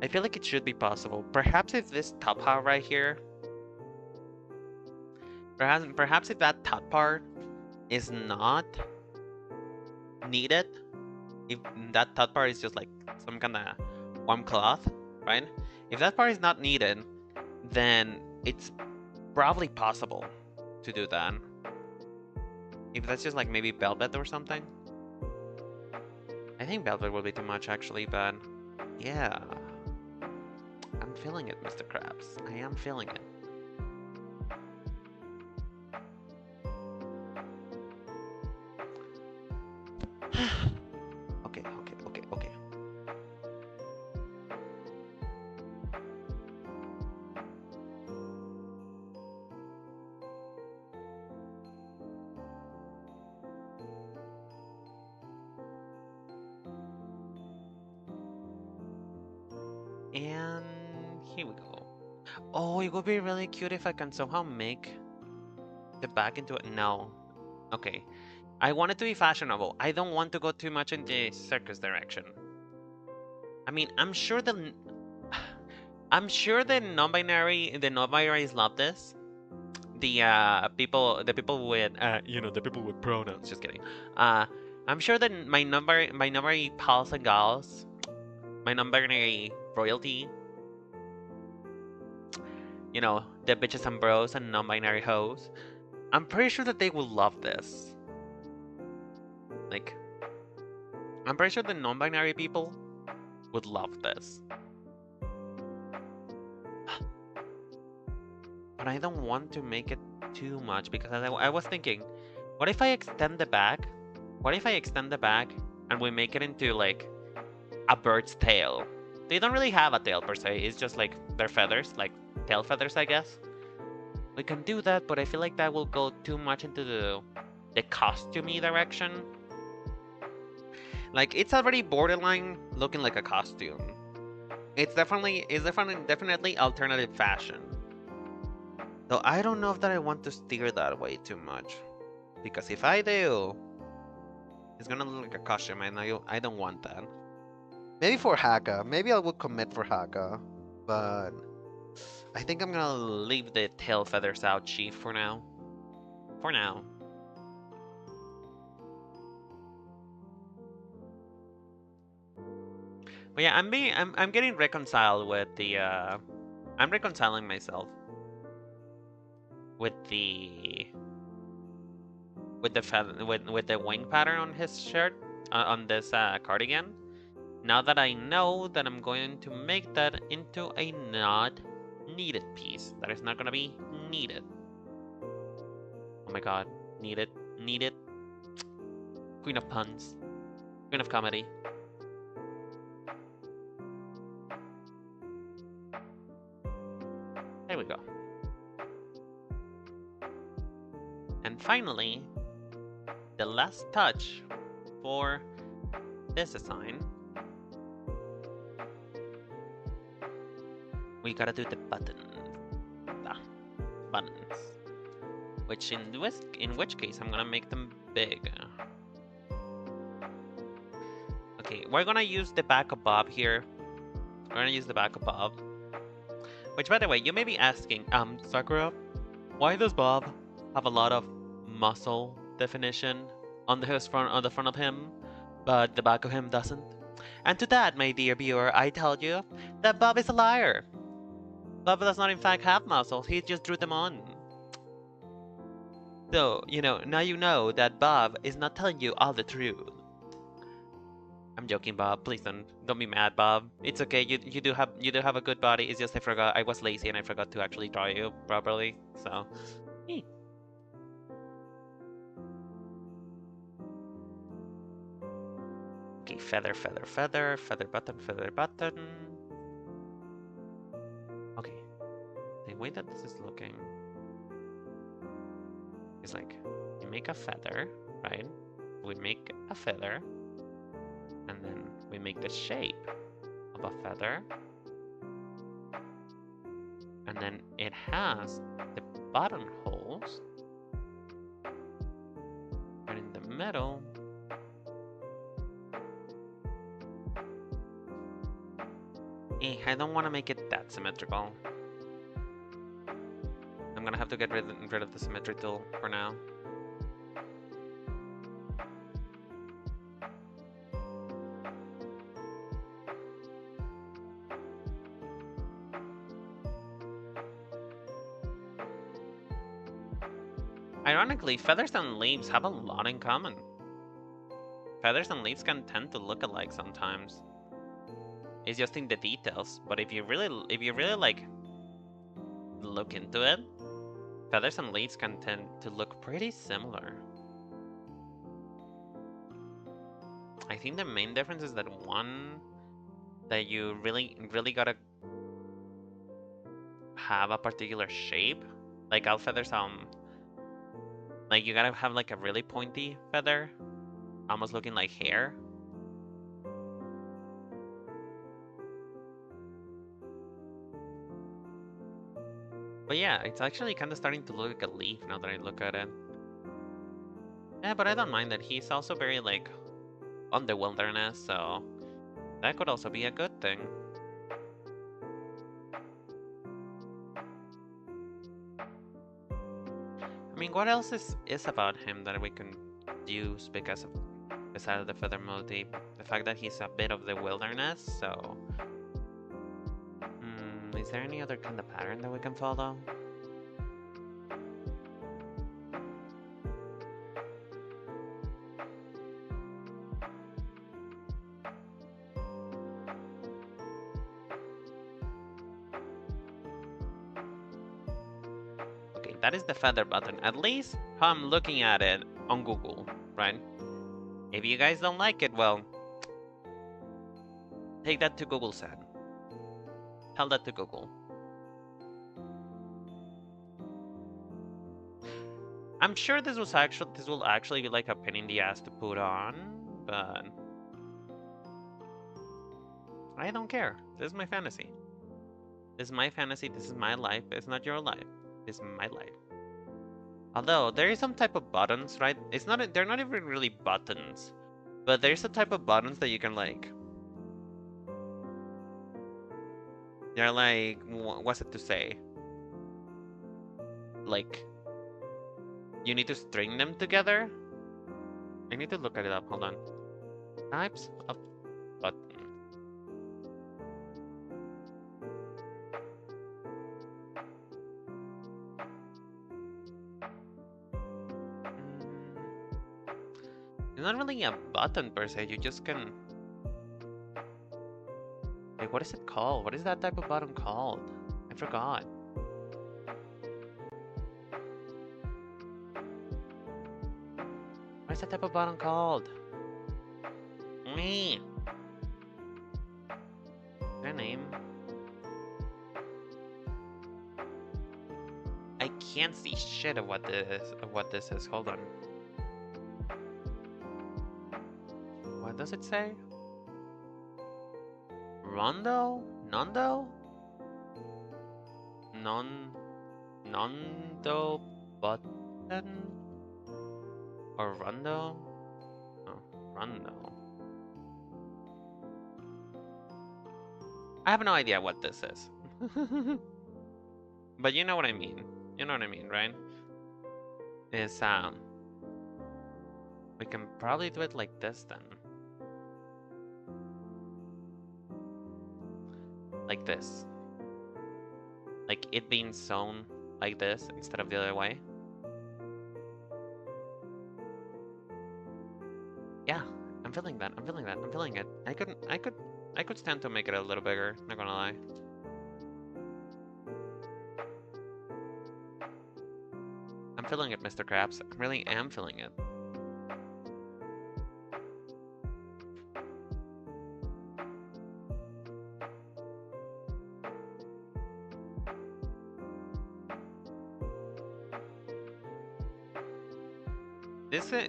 I feel like it should be possible. Perhaps if this top part right here, perhaps if that top part is not needed, if that top part is just like some kind of warm cloth, right? If that part is not needed, then it's probably possible to do that. If that's just like maybe velvet or something. I think velvet will be too much actually, but yeah. I'm feeling it, Mr. Krabs. I am feeling it. And here we go. Oh, it would be really cute if I can somehow make the back into it. No. Okay. I want it to be fashionable. I don't want to go too much in the circus direction. I mean, I'm sure the non-binaries love this. The people with the people with pronouns. Just kidding. I'm sure that my non-binary pals and gals, my non-binary royalty, the bitches and bros and non-binary hoes. I'm pretty sure that they will love this. Like, I'm pretty sure the non-binary people would love this. But I don't want to make it too much because I was thinking, what if I extend the back? What if I extend the back and we make it into like a bird's tail? They don't really have a tail per se, it's just like their feathers, like tail feathers, I guess. We can do that, but I feel like that will go too much into the costumey direction. Like, it's already borderline looking like a costume. It's definitely alternative fashion. Though I don't know if that I want to steer that way too much. Because if I do, it's gonna look like a costume and I don't want that. Maybe for Haka. Maybe I would commit for Haka. But I think I'm gonna leave the tail feathers out, Chief, for now. For now. But yeah, I'm getting reconciled with the I'm reconciling myself with the wing pattern on his shirt, on this cardigan. Now that I know that I'm going to make that into a not needed piece, that is not gonna be needed. Oh my god, needed. Queen of puns, queen of comedy. There we go. And finally, the last touch for this design, we gotta do the buttons. Which in which case I'm gonna make them big. Okay, we're gonna use the back of Bob here. We're gonna use the back of Bob. Which, by the way, you may be asking, Sakura, why does Bob have a lot of muscle definition on the front of him, but the back of him doesn't? And to that, my dear viewer, I tell you that Bob is a liar. Bob does not in fact have muscles, he just drew them on. So, now you know that Bob is not telling you all the truth. I'm joking, Bob. Please don't be mad, Bob. It's okay. You do have a good body. It's just I was lazy and I forgot to actually draw you properly. So, okay, feather button. Okay, the way that this is looking is like you make a feather, right? We make a feather. And then we make the shape of a feather. And then it has the buttonholes. And in the middle, I don't want to make it that symmetrical. I'm gonna have to get rid of the symmetry tool for now. Ironically, feathers and leaves have a lot in common. Feathers and leaves can tend to look alike sometimes. It's just in the details, but if you really like look into it, feathers and leaves can tend to look pretty similar. I think the main difference is that that you really gotta have a particular shape. Like owl feathers, like you gotta have like a really pointy feather, almost looking like hair. But yeah, it's actually kind of starting to look like a leaf now that I look at it. Yeah, but I don't mind that. He's also very, like, on the wilderness, so that could also be a good thing. I mean, what else is about him that we can use because of, besides the feather motif? The fact that he's a bit of the wilderness, so... is there any other kind of pattern that we can follow? Okay, that is the feather button. At least how I'm looking at it on Google, right? If you guys don't like it, well, take that to Google's head. Tell that to Google. I'm sure this will actually be like a pain in the ass to put on, but I don't care. This is my fantasy. This is my fantasy. This is my life. It's not your life. It's my life. Although there is some type of buttons, right? It's not. They're not even really buttons, but there's a type of buttons that you can like. They're like, what's it to say? Like, you need to string them together. I need to look it up. Hold on. Types of button. It's not really a button per se. You just can. Wait, what is it called? What is that type of button called? I forgot. What is that type of button called? Me. Their name. I can't see shit of what this is. Hold on. What does it say? Rondo? Nondo? Nondo button? Or Rondo? Oh, Rondo. I have no idea what this is. But you know what I mean. You know what I mean, right? Is we can probably do it like this then. Like this. Like it being sewn like this instead of the other way. Yeah, I'm feeling that. I'm feeling that. I'm feeling it. I could stand to make it a little bigger, not gonna lie. I'm feeling it, Mr. Krabs. I really am feeling it.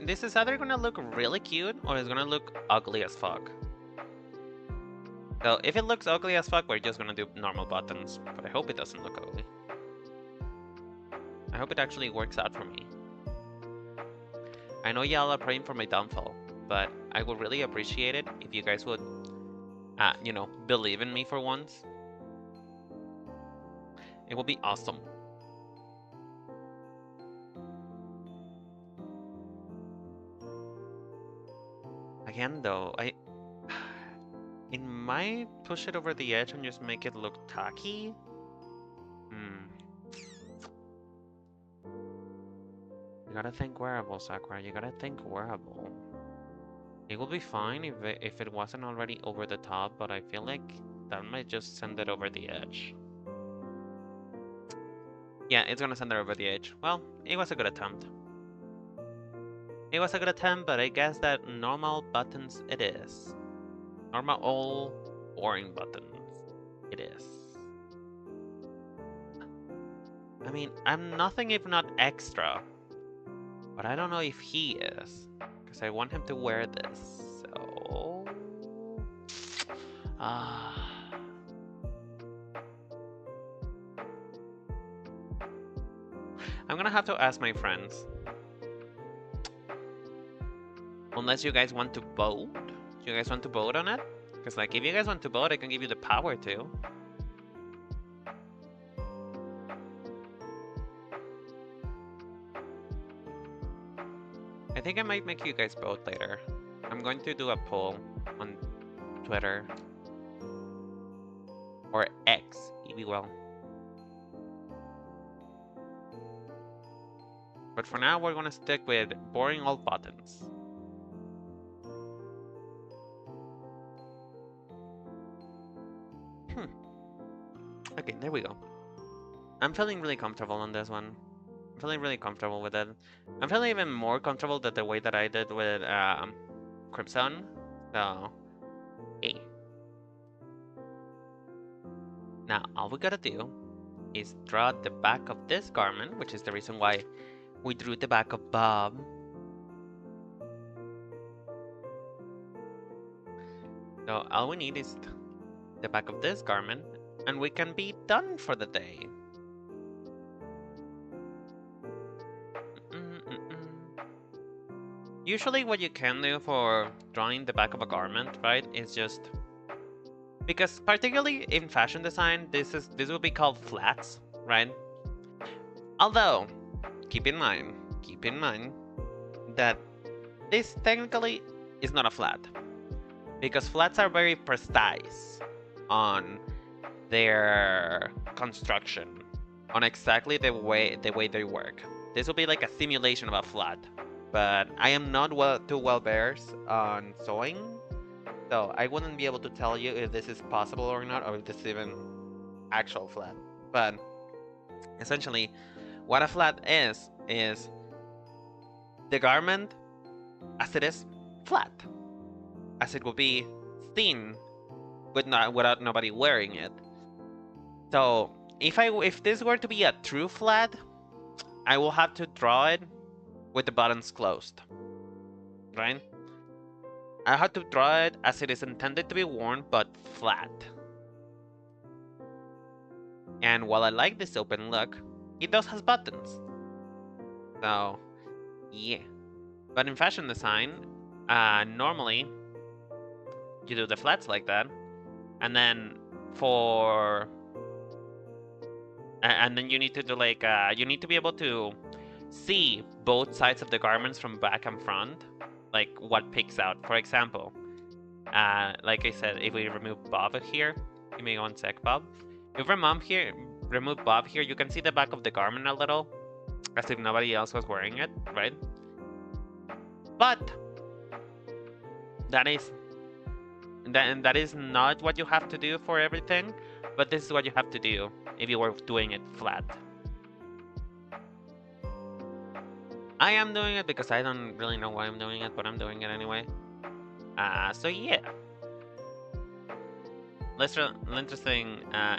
This is either gonna look really cute or it's gonna look ugly as fuck. So if it looks ugly as fuck, we're just gonna do normal buttons. But I hope it doesn't look ugly. I hope it actually works out for me. I know y'all are praying for my downfall, but I would really appreciate it if you guys would, you know, believe in me for once. It would be awesome. Again, though, it might push it over the edge and just make it look tacky. You gotta think wearable, Sakura. You gotta think wearable. It would be fine if it wasn't already over the top, but I feel like that might just send it over the edge. Yeah, it's gonna send it over the edge. Well, it was a good attempt. It was a good attempt, but I guess that normal buttons it is. Normal old boring buttons it is. I mean, I'm nothing if not extra. But I don't know if he is. Because I want him to wear this. So... I'm gonna have to ask my friends. Unless you guys want to vote. Do you guys want to vote on it? Because, like, if you guys want to vote, I can give you the power to. I think I might make you guys vote later. I'm going to do a poll on Twitter. Or X, if you will. But for now, we're gonna stick with boring old buttons. Okay, there we go. I'm feeling really comfortable on this one. I'm feeling really comfortable with it. I'm feeling even more comfortable than the way that I did with Crimson. So, hey. Now, all we gotta do is draw the back of this garment, which is the reason why we drew the back of Bob. So all we need is the back of this garment, and we can be done for the day. Usually what you can do for drawing the back of a garment, right, is just... Because particularly in fashion design, this will be called flats, right? Although, keep in mind that this technically is not a flat. Because flats are very precise on their construction, on exactly the way they work. This will be like a simulation of a flat, but I am not too well versed on sewing, so I wouldn't be able to tell you if this is possible or not, or if this is even actual flat. But essentially, what a flat is the garment as it is flat, as it will be seen without nobody wearing it. So if this were to be a true flat, I will have to draw it with the buttons closed, right? I have to draw it as it is intended to be worn, but flat. And while I like this open look, it does have buttons. So, yeah. But in fashion design, normally you do the flats like that, and then and then you need to do like you need to be able to see both sides of the garments from back and front, like what picks out. For example, like I said, if we remove Bob here, give me one sec, Bob. If we remove Bob here, you can see the back of the garment a little, as if nobody else was wearing it, right? But that is not what you have to do for everything, but this is what you have to do if you were doing it flat. I am doing it because I don't really know why I'm doing it, but I'm doing it anyway. So yeah.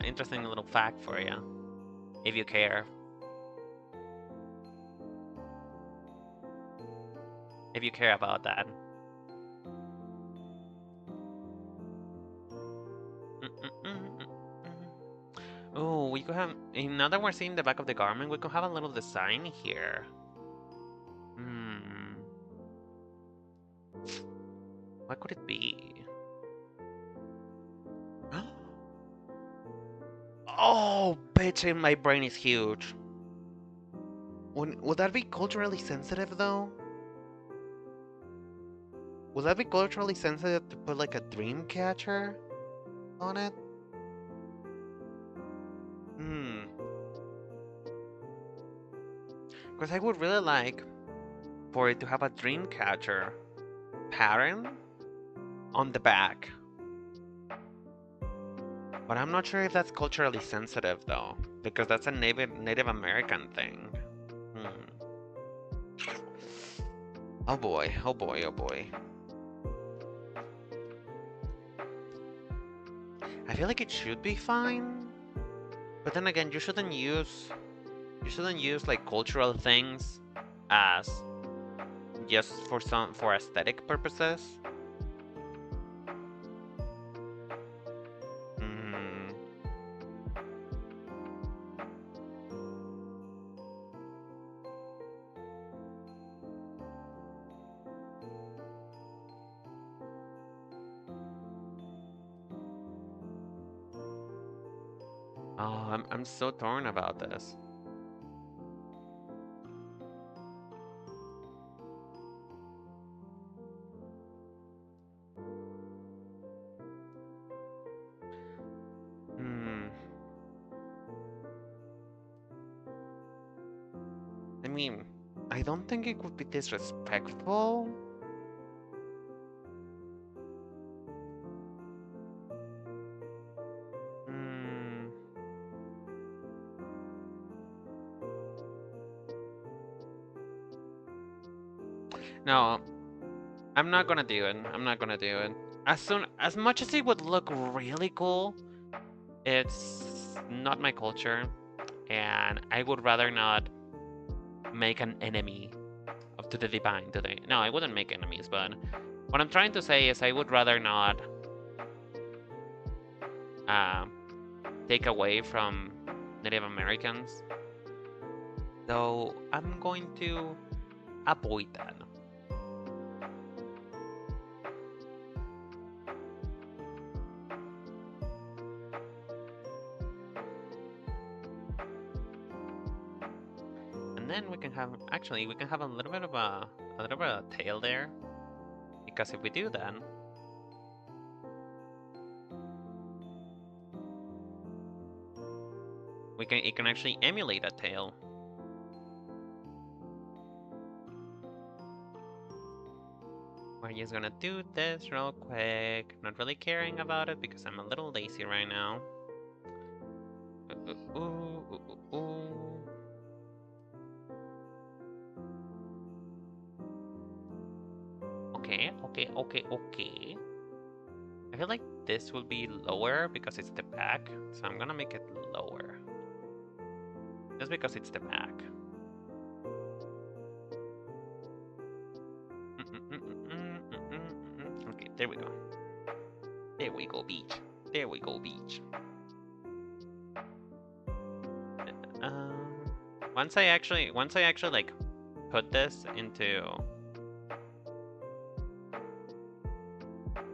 Interesting little fact for you, if you care. If you care about that. Oh, we could have... Now that we're seeing the back of the garment, we could have a little design here. What could it be? Oh, bitch, my brain is huge. Would that be culturally sensitive, though? Would that be culturally sensitive to put like a dream catcher on it? Because I would really like for it to have a dream catcher pattern on the back. But I'm not sure if that's culturally sensitive, though, because that's a Native American thing. Oh boy, oh boy, oh boy. I feel like it should be fine, but then again, you shouldn't use like cultural things as just for aesthetic purposes. Oh, I'm so torn about this. Hmm. I mean, I don't think it would be disrespectful. Hmm. No, I'm not gonna do it. I'm not gonna do it. As much as it would look really cool, it's not my culture, and I would rather not make an enemy of to the divine today. No, I wouldn't make enemies, but what I'm trying to say is I would rather not uh, take away from Native Americans. So I'm going to avoid that. And then we can have, actually, we can have a little bit of a tail there. Because if we do that, it can actually emulate a tail. We're just gonna do this real quick. Not really caring about it because I'm a little lazy right now. Okay, okay, okay, okay. I feel like this will be lower because it's the back, so I'm gonna make it lower. Just because it's the back. Okay, there we go. There we go, beach. There we go, beach. Once I actually like put this into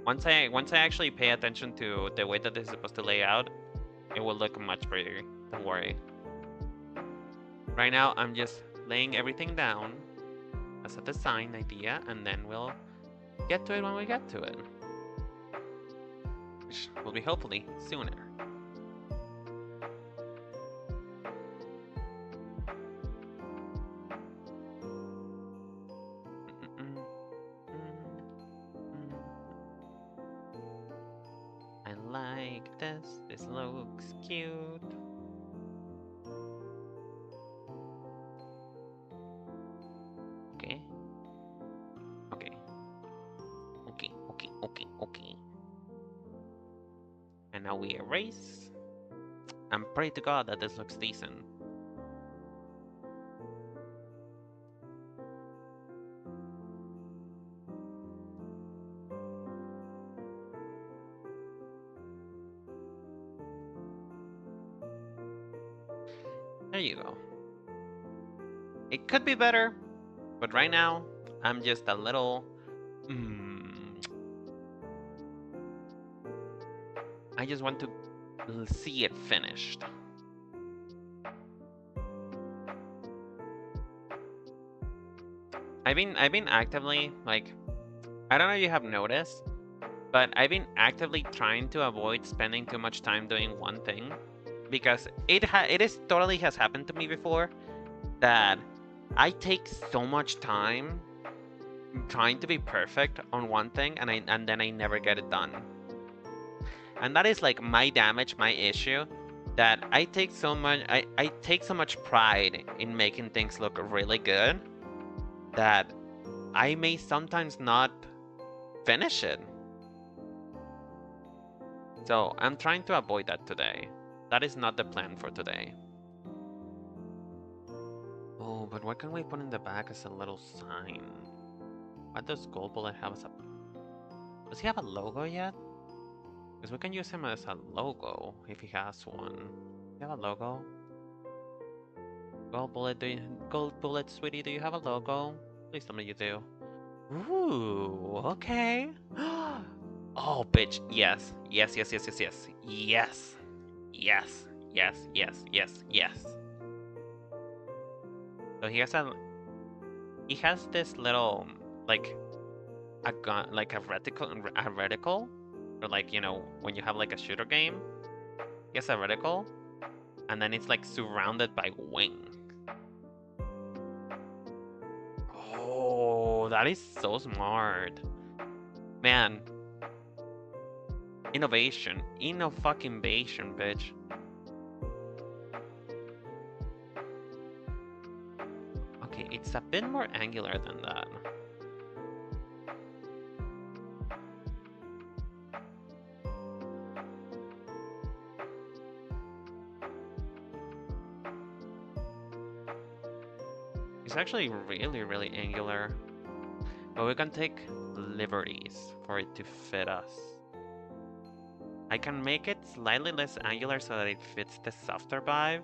once I actually pay attention to the way that this is supposed to lay out, it will look much prettier. Don't worry. Right now, I'm just laying everything down as a design idea, and then we'll get to it when we get to it, which will be hopefully sooner. I like this. This looks cute. Okay. Okay. Okay, okay, okay, okay. And now we erase. And pray to God that this looks decent. There you go. It could be better, but right now, I'm just a little... I just want to see it finished. I've been actively, like, I don't know if you have noticed, but I've been actively trying to avoid spending too much time doing one thing, because it is totally has happened to me before that I take so much time trying to be perfect on one thing, and then I never get it done. And that is like my damage, my issue, that I take so much pride in making things look really good that I may sometimes not finish it. So I'm trying to avoid that today. That is not the plan for today. Oh, but what can we put in the back as a little sign? What does Goldbullet have as a... Does he have a logo yet? Because we can use him as a logo if he has one. Do you have a logo? Goldbullet, sweetie, do you have a logo? Please tell me you do. Ooh, okay. Oh, bitch, yes. Yes, yes, yes, yes, yes. Yes. Yes. Yes, yes, yes, yes. So he has this little, like, a gun, like a reticle, or like, you know, when you have like a shooter game, he has a reticle, and then it's like surrounded by wing. Oh, that is so smart. Man. Innovation. Innovation, bitch. Okay, it's a bit more angular than that. It's actually really, really angular. But we can take liberties for it to fit us. I can make it slightly less angular so that it fits the softer vibe.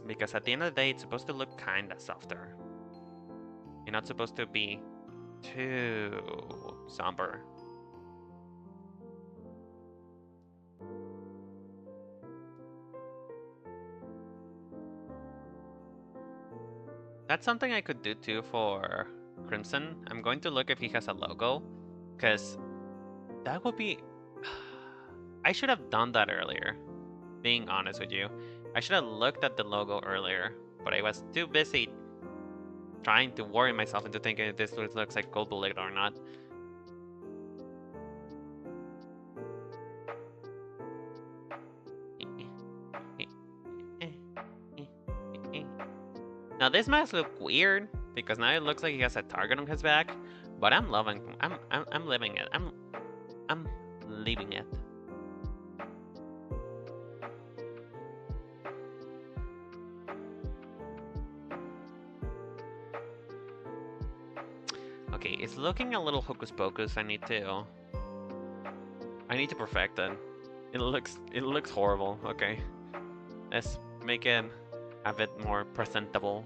Because at the end of the day, it's supposed to look kinda softer. You're not supposed to be too somber. That's something I could do too for Crimson. I'm going to look if he has a logo, because that would be... I should have done that earlier, being honest with you. I should have looked at the logo earlier, but I was too busy trying to worry myself into thinking if this looks like Goldbullet or not. Now this mask looks weird because now it looks like he has a target on his back, but I'm loving. I'm living it. I'm leaving it. Okay, it's looking a little hocus pocus. I need to perfect it. It looks horrible. Okay, let's make it a bit more presentable.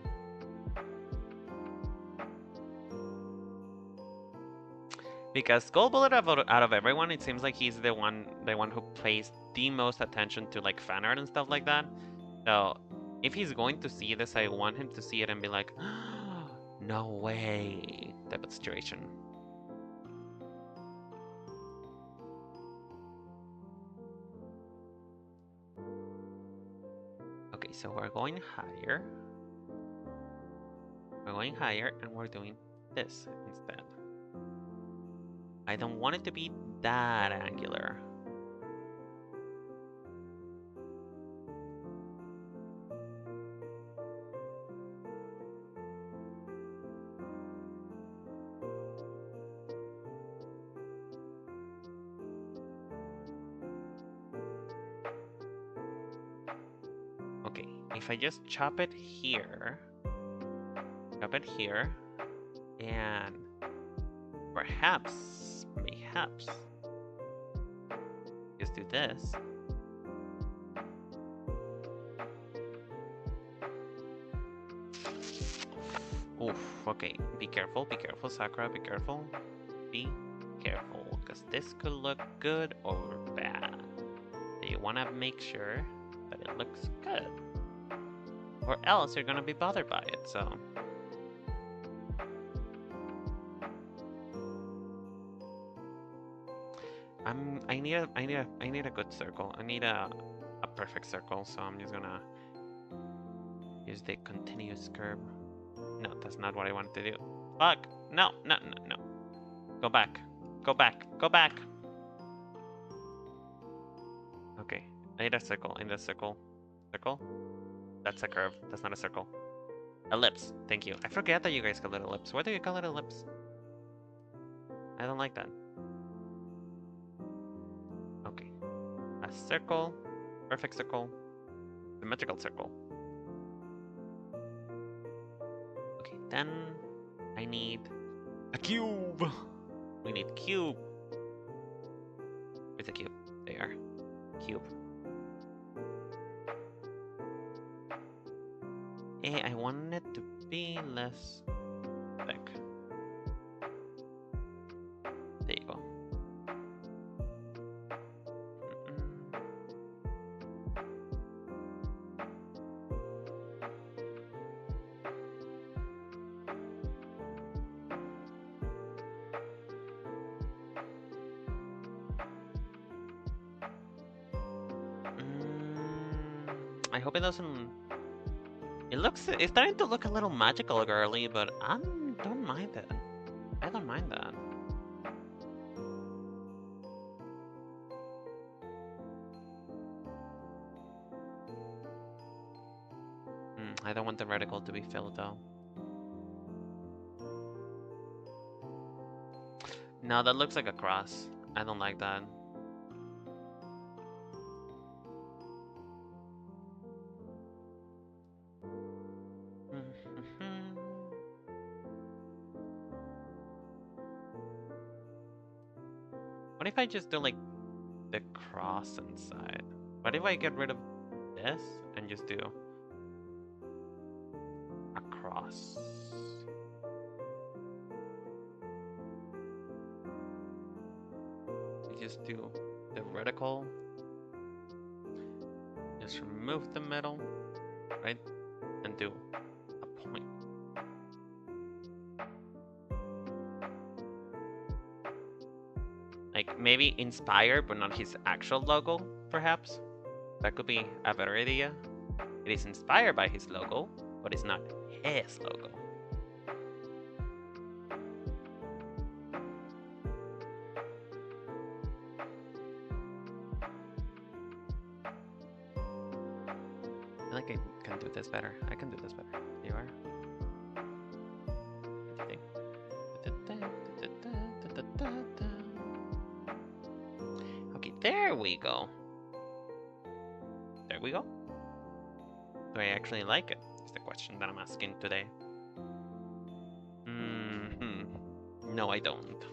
Because Goldbullet out of everyone, it seems like he's the one who pays the most attention to like fan art and stuff like that. So if he's going to see this, I want him to see it and be like, no way, type of situation. Okay, so we're going higher. We're going higher and we're doing this instead. I don't want it to be that angular. Okay, if I just chop it here, and perhaps, just do this. Oof, okay, be careful, Sakura, be careful. Be careful, because this could look good or bad. So you want to make sure that it looks good, or else you're gonna be bothered by it, so... I need a good circle. I need a perfect circle, so I'm just gonna use the continuous curve. No, that's not what I wanted to do. Fuck! No. Go back. Okay, I need a circle. Circle? That's a curve. That's not a circle. Ellipse. Thank you. I forget that you guys call it ellipse. Why do you call it ellipse? I don't like that. Okay. A circle. Perfect circle. Symmetrical circle. Okay, then I need a cube. We need cube. Where's the cube? There. Cube. I want it to be less thick. There you go. I hope it doesn't... It's starting to look a little magical girly, but I don't mind it. I don't mind that. I don't want the reticle to be filled though. No, that looks like a cross. I don't like that. What if I just do like the cross inside? What if I get rid of this and just do a cross? Just do the reticle. Just remove the middle, right? And do a point. Like maybe inspired, but not his actual logo, perhaps. That could be a better idea. It is inspired by his logo, but it's not his logo. I think I can do this better. I can do this better. You are. Okay, there we go. There we go. Do I actually like it? Is the question that I'm asking today. No, I don't.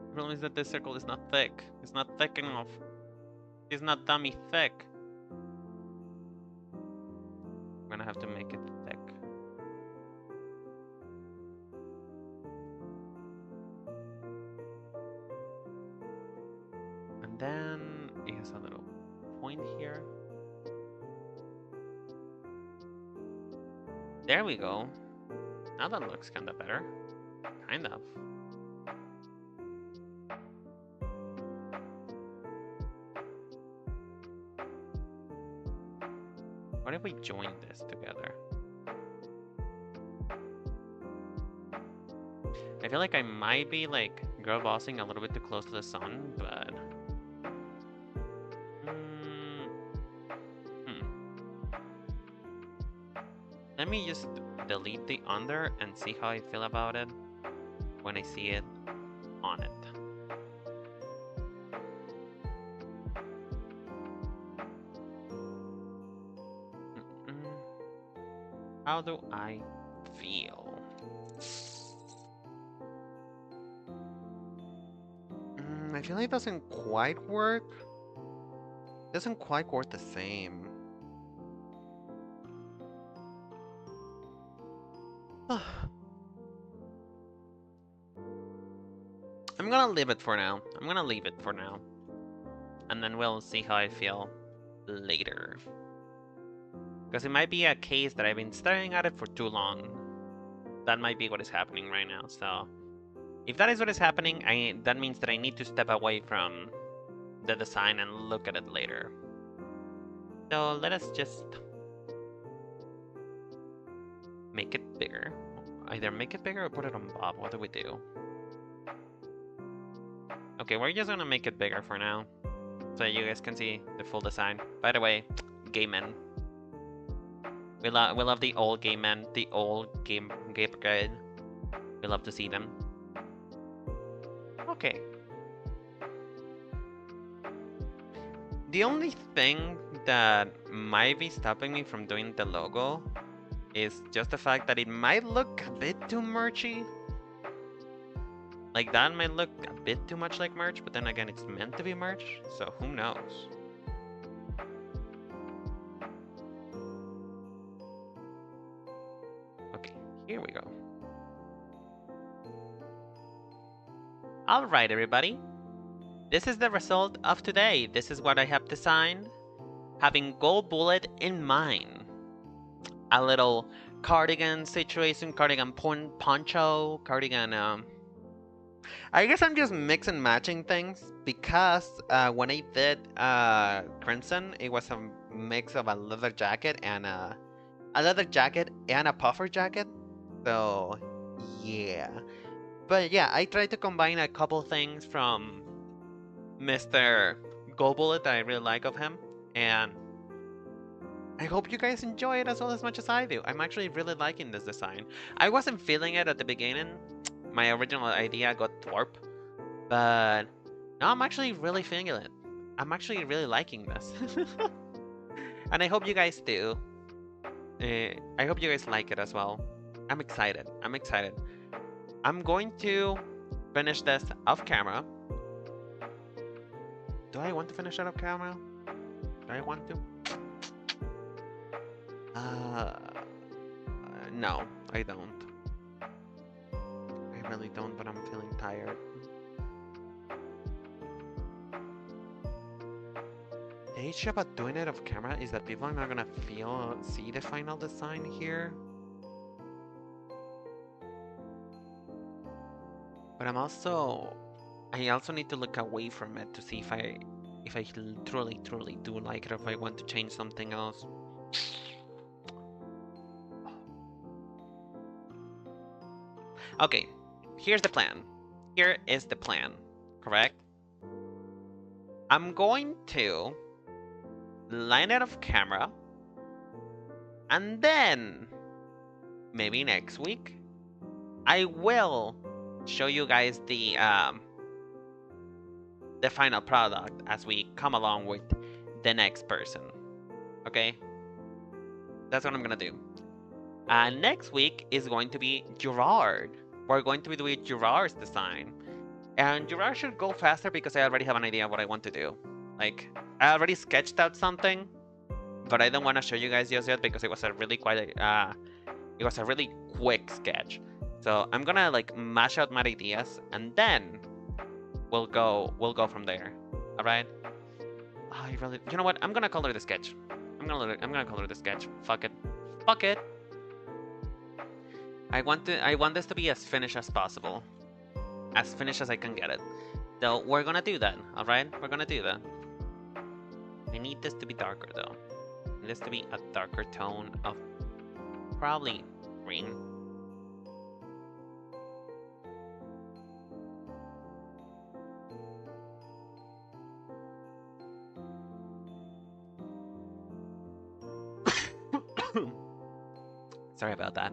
The problem is that this circle is not thick. It's not thick enough. It's not dummy thick. I'm gonna have to make it thick. And then it has a little point here. There we go. Now that looks kinda better. Kind of. What if we join this together? I feel like I might be like girl bossing a little bit too close to the sun, but let me just delete the under and see how I feel about it when I see it on it. How do I feel? I feel like it doesn't quite work. It doesn't quite work the same. I'm gonna leave it for now. I'm gonna leave it for now. And then we'll see how I feel later. Because it might be a case that I've been staring at it for too long. That might be what is happening right now. So if that is what is happening, that means that I need to step away from the design and look at it later. So let us just make it bigger. Either make it bigger or put it on Bob. What do we do? Okay, we're just gonna make it bigger for now, so you guys can see the full design. By the way, gay men. We love the old gay men, the old gay brigade. We love to see them. Okay. The only thing that might be stopping me from doing the logo is just the fact that it might look a bit too merchy. Like that might look a bit too much like merch, but then again, it's meant to be merch, so who knows? Okay, here we go. Alright, everybody. This is the result of today. This is what I have designed, having Goldbullet in mind. a little cardigan situation, cardigan poncho, cardigan. I guess I'm just mix and matching things because when I did Crimson, it was a mix of a leather jacket and a puffer jacket. So yeah, but yeah, I tried to combine a couple things from Mr. Goldbullet that I really like of him, and I hope you guys enjoy it as well as much as I do. I'm actually really liking this design. I wasn't feeling it at the beginning. My original idea got thwarped, but now I'm actually really feeling it. I'm actually really liking this. And I hope you guys do. I hope you guys like it as well. I'm excited. I'm excited. I'm going to finish this off camera. Do I want to finish it off camera? Do I want to? No, I don't. I really don't, but I'm feeling tired. The issue about doing it off camera is that people are not gonna see the final design here. But I also need to look away from it to see if I truly do like it, or if I want to change something else. Okay, here's the plan. Here is the plan, correct? I'm going to line it off camera, and then maybe next week I will show you guys the final product as we come along with the next person. Okay, that's what I'm gonna do. Next week is going to be Gerard. We're going to be doing Gerard's design, and Gerard should go faster because I already have an idea of what I want to do. Like, I already sketched out something, but I don't want to show you guys just yet because it was a really quick sketch. So I'm gonna like mash out my ideas, and then we'll go from there. All right? You know what? I'm gonna color the sketch. I'm gonna color the sketch. Fuck it. Fuck it. I want this to be as finished as possible, as finished as I can get it. So we're gonna do that. All right? We're gonna do that. I need this to be darker though. I need this to be a darker tone of probably green. Sorry about that.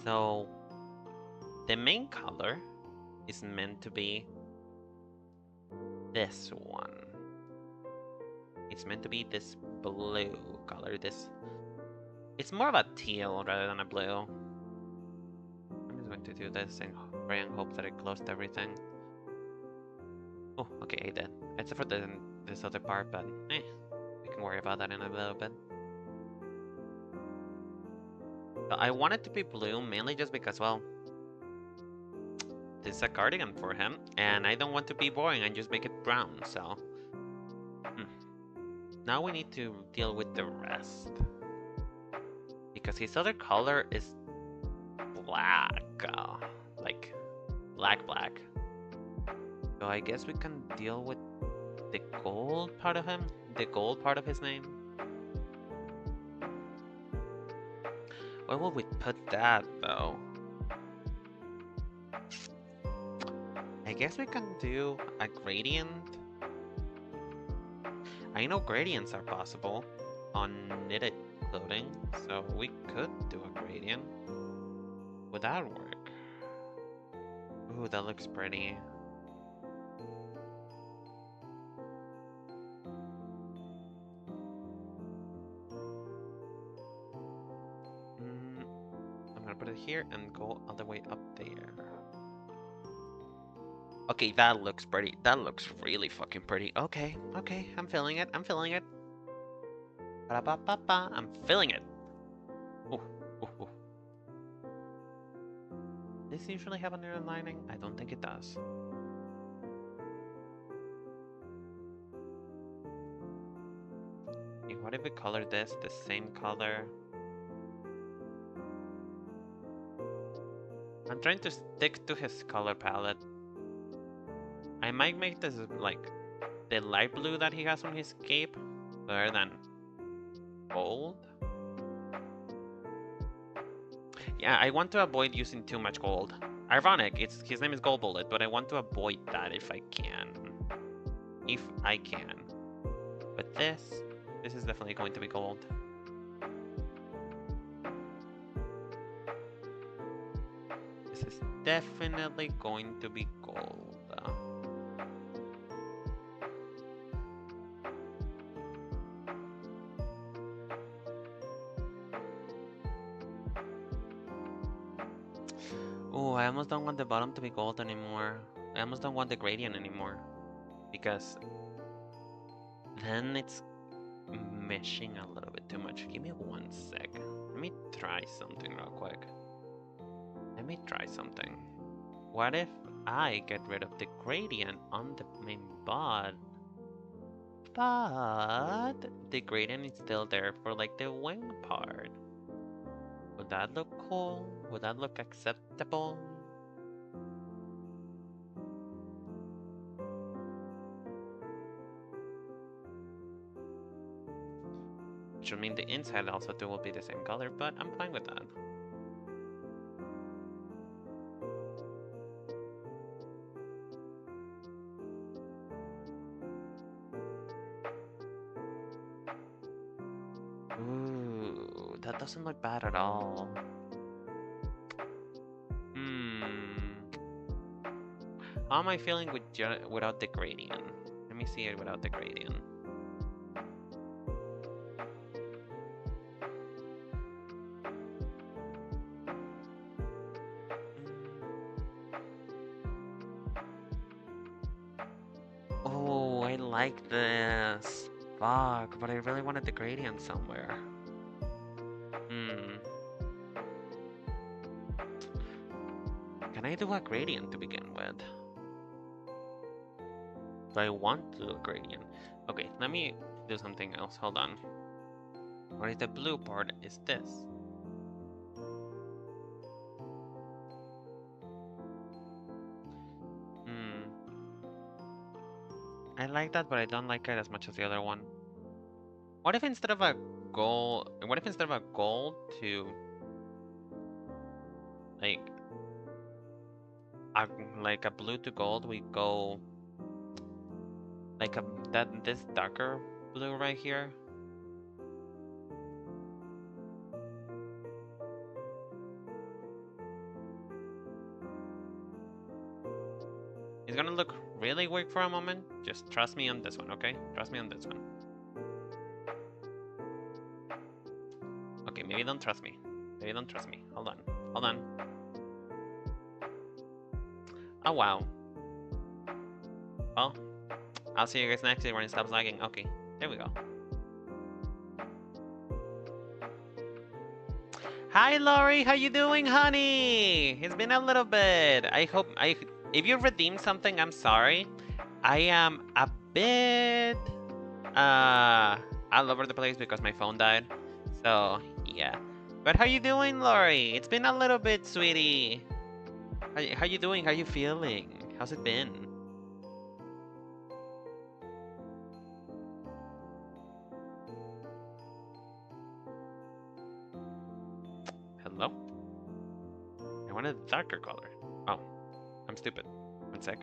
So the main color is meant to be this one. It's meant to be this blue color. It's more of a teal rather than a blue. I'm just going to do this and try and hope that it closed everything. Oh, okay, I did. Except for this other part, but we can worry about that in a little bit. So I want it to be blue mainly just because, well, this is a cardigan for him, and I don't want to be boring and just make it brown, so... Now we need to deal with the rest. Because his other color is black. Like, black. So I guess we can deal with the gold part of him? The gold part of his name? Where will we put that, though? I guess we can do a gradient. I know gradients are possible on knitted clothing, so we could do a gradient. Would that work? Ooh, that looks pretty. I'm gonna put it here and go all the way up there. Okay, that looks pretty. That looks really fucking pretty. Okay, I'm feeling it. I'm feeling it. Ba-da-ba-ba-ba. I'm feeling it. Ooh. Does this usually have an underlining? I don't think it does. What if we color this the same color? I'm trying to stick to his color palette. I might make this like the light blue that he has on his cape rather than gold. Yeah, I want to avoid using too much gold. Ironic, his name is Goldbullet, but I want to avoid that if I can. If I can. But this is definitely going to be gold. This is definitely going to be gold. Oh, I almost don't want the bottom to be gold anymore. I almost don't want the gradient anymore. Because then it's meshing a little bit too much. Give me 1 sec. Let me try something real quick. Let me try something. What if I get rid of the gradient on the main bod, but the gradient is still there for like the wing part? Would that look cool? Would that look acceptable? Which would mean the inside also too will be the same color, but I'm fine with that. Ooh, that doesn't look bad at all. How am I feeling without the gradient? Let me see it without the gradient. Oh, I like this. Fuck, but I really wanted the gradient somewhere. Can I do a gradient to begin with? Do I want to do a gradient? Okay, let me do something else. Hold on. What is the blue part? Is this? I like that, but I don't like it as much as the other one. What if instead of a gold to like a blue to gold, we go like this darker blue right here? It's gonna look really weird for a moment. Just trust me on this one, okay? Trust me on this one. Okay, maybe don't trust me. Maybe don't trust me. Hold on. Hold on. Oh, wow. Well, I'll see you guys next year when it stops lagging. Okay, there we go. Hi, Lori. How you doing, honey? It's been a little bit. If you redeemed something, I'm sorry. I am a bit all over the place because my phone died. So, yeah. But how you doing, Lori? It's been a little bit, sweetie. How you doing? How you feeling? How's it been? Hello? I wanted a darker color. Oh, I'm stupid. 1 sec.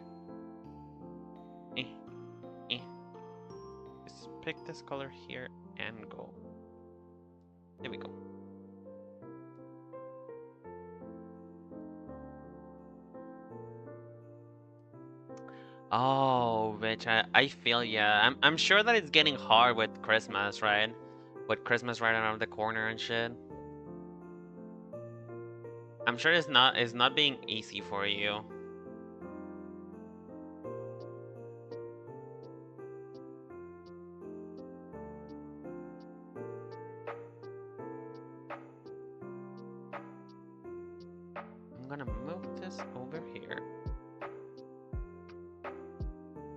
Just pick this color here and go. There we go. Oh, bitch, I feel ya. I'm sure that it's getting hard with Christmas, right? With Christmas right around the corner and shit. I'm sure it's not being easy for you. I'm gonna move this over here.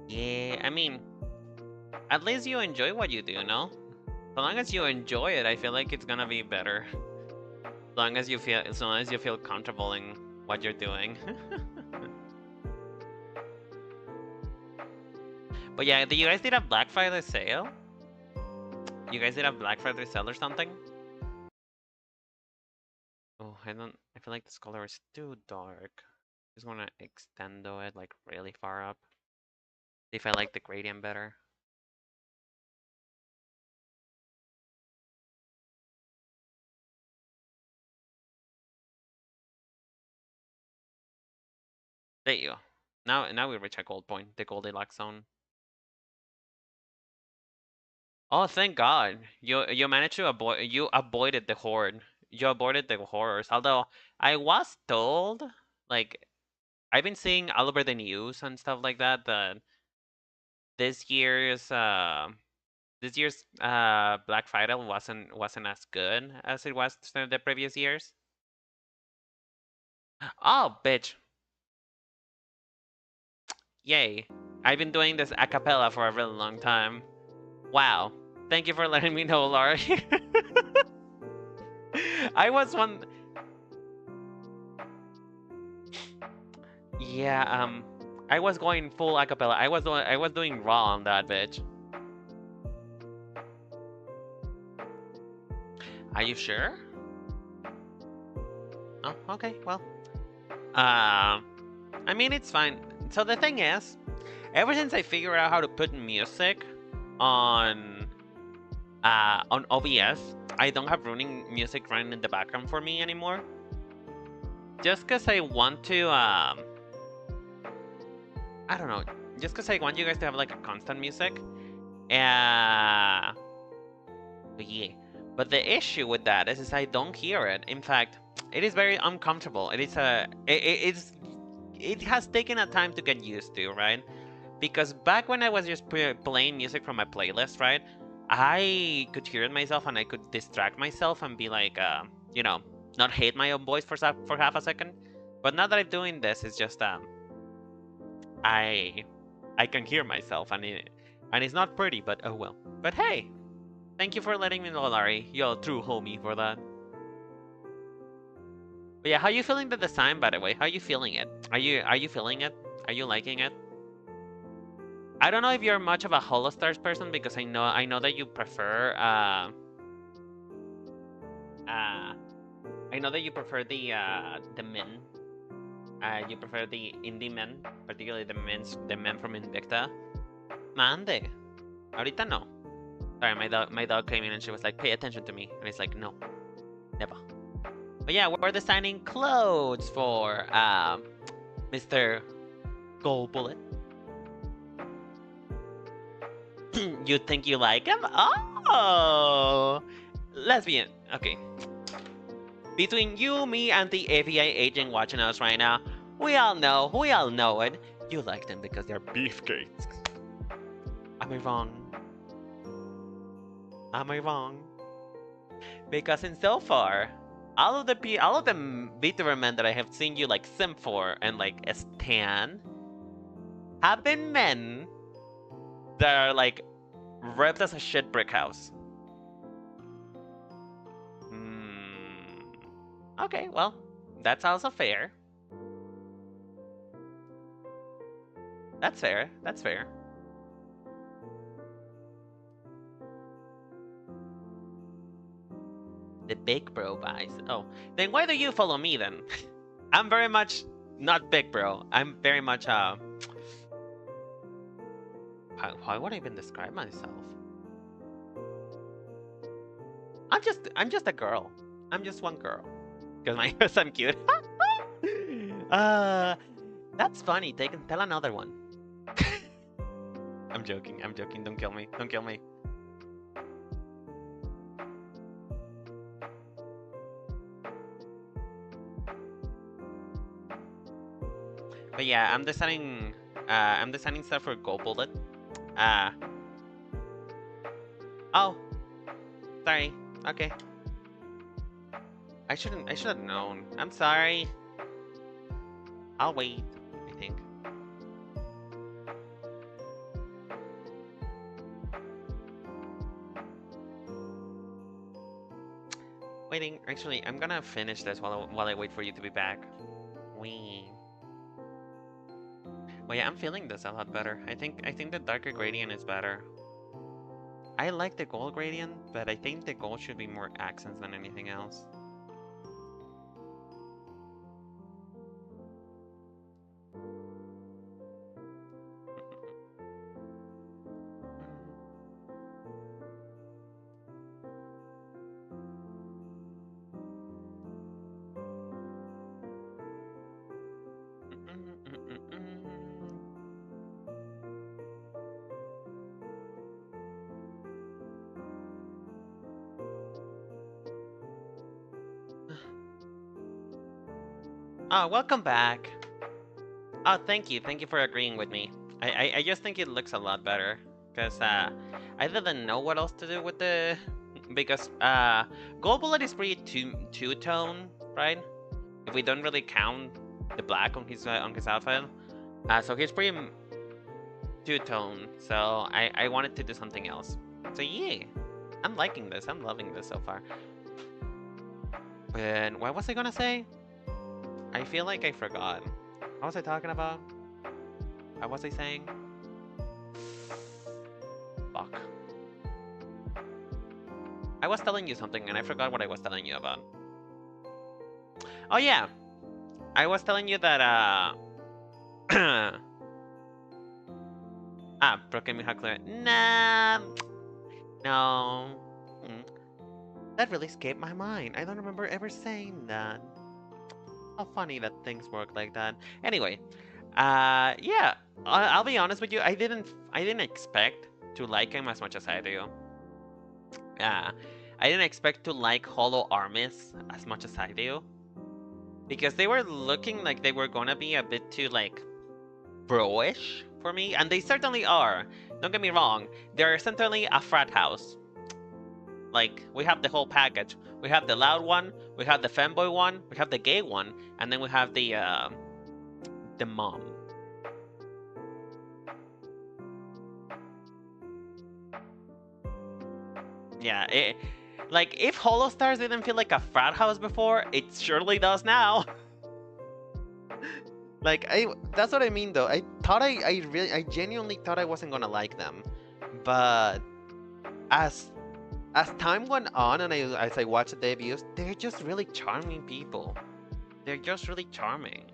Yeah, I mean, at least you enjoy what you do, no? So long as you enjoy it, I feel like it's gonna be better. As long as you feel comfortable in what you're doing. But yeah, you guys did a Black Friday sale? You guys did a Black Friday sale or something? Oh, I feel like this color is too dark. Just wanna extendo it like really far up. See if I like the gradient better. There you go. Now we reach a gold point, the Goldilocks zone. Oh, thank God. You managed to avoided the horde. You avoided the horrors. Although I was told, like, I've been seeing all over the news and stuff like that, that this year's uh this year's Black Friday wasn't as good as it was the previous years. Oh, bitch. Yay. I've been doing this a cappella for a really long time. Wow. Thank you for letting me know, Laurie. I was one. Yeah, I was going full a cappella. I was doing raw on that bitch. Are you sure? Oh, okay, well. I mean, it's fine. So the thing is, ever since I figured out how to put music on OBS, I don't have running music running in the background for me anymore. Just cause I want to I don't know. Just cause I want you guys to have like a constant music. But yeah. But the issue with that is I don't hear it. In fact, it is very uncomfortable. It has taken a time to get used to, right? Because back when I was just playing music from my playlist, right? I could hear it myself and I could distract myself and be like, you know, not hate my own voice for half a second. But now that I'm doing this, it's just I can hear myself and it's not pretty, but oh well. But hey, thank you for letting me know, Larry. You're a true homie for that. But yeah, how you feeling the design, by the way? How you feeling it? Are you feeling it? Are you liking it? I don't know if you're much of a holostars person because I know that you prefer I know that you prefer the men. You prefer the indie men, particularly the men from Invicta. Mande. Ahorita no. Sorry, my dog came in and she was like, pay attention to me. And it's like, no. Never. But yeah, we're designing clothes for Mr. Goldbullet. You think you like him? Oh! Lesbian. Okay. Between you, me, and the FBI agent watching us right now, we all know it. You like them because they're beefcakes. Am I wrong? Am I wrong? Because in so far, all of the Vtuber men that I have seen you like simp for and like stan have been men that are like ripped as a shit brick house. Okay, well, that's also fair. That's fair. That's fair. The big bro vibes. Oh, then why do you follow me then? I'm very much not big bro. I'm very much how would I even describe myself? I'm just a girl. I'm just one girl. Because my I'm cute. That's funny. Tell another one. I'm joking. I'm joking. Don't kill me. Don't kill me. But yeah, I'm designing stuff for Goldbullet. Oh. Sorry. Okay. I should have known. I'm sorry. I'll wait, I think. Waiting. Actually, I'm gonna finish this while I wait for you to be back. Wee. Well, yeah, I'm feeling this a lot better. I think the darker gradient is better. I like the gold gradient, but I think the gold should be more accents than anything else. Welcome back. Oh, thank you. Thank you for agreeing with me. I just think it looks a lot better. Because I didn't know what else to do with the... Because Goldbullet is pretty two-tone, right? If we don't really count the black on his outfit. So he's pretty two-tone. So I wanted to do something else. So yeah, I'm liking this. I'm loving this so far. And what was I gonna say? I feel like I forgot. What was I talking about? What was I saying? Fuck. I was telling you something and I forgot what I was telling you about. Oh yeah. I was telling you that broken me clear. Nah. No. That really escaped my mind. I don't remember ever saying that. How funny that things work like that. Anyway, yeah, I'll be honest with you. I didn't expect to like him as much as I do. I didn't expect to like Hollow Armies as much as I do, because they were looking like they were gonna be a bit too like bro-ish for me, and they certainly are. Don't get me wrong. They're certainly a frat house. Like, we have the whole package. We have the loud one, we have the femboy one, we have the gay one, and then we have the mom. Yeah, like, if Holostars didn't feel like a frat house before, it surely does now. Like, that's what I mean, though. I thought I genuinely thought I wasn't gonna like them, but as time went on and as I watched the debuts, they're just really charming people. They're just really charming.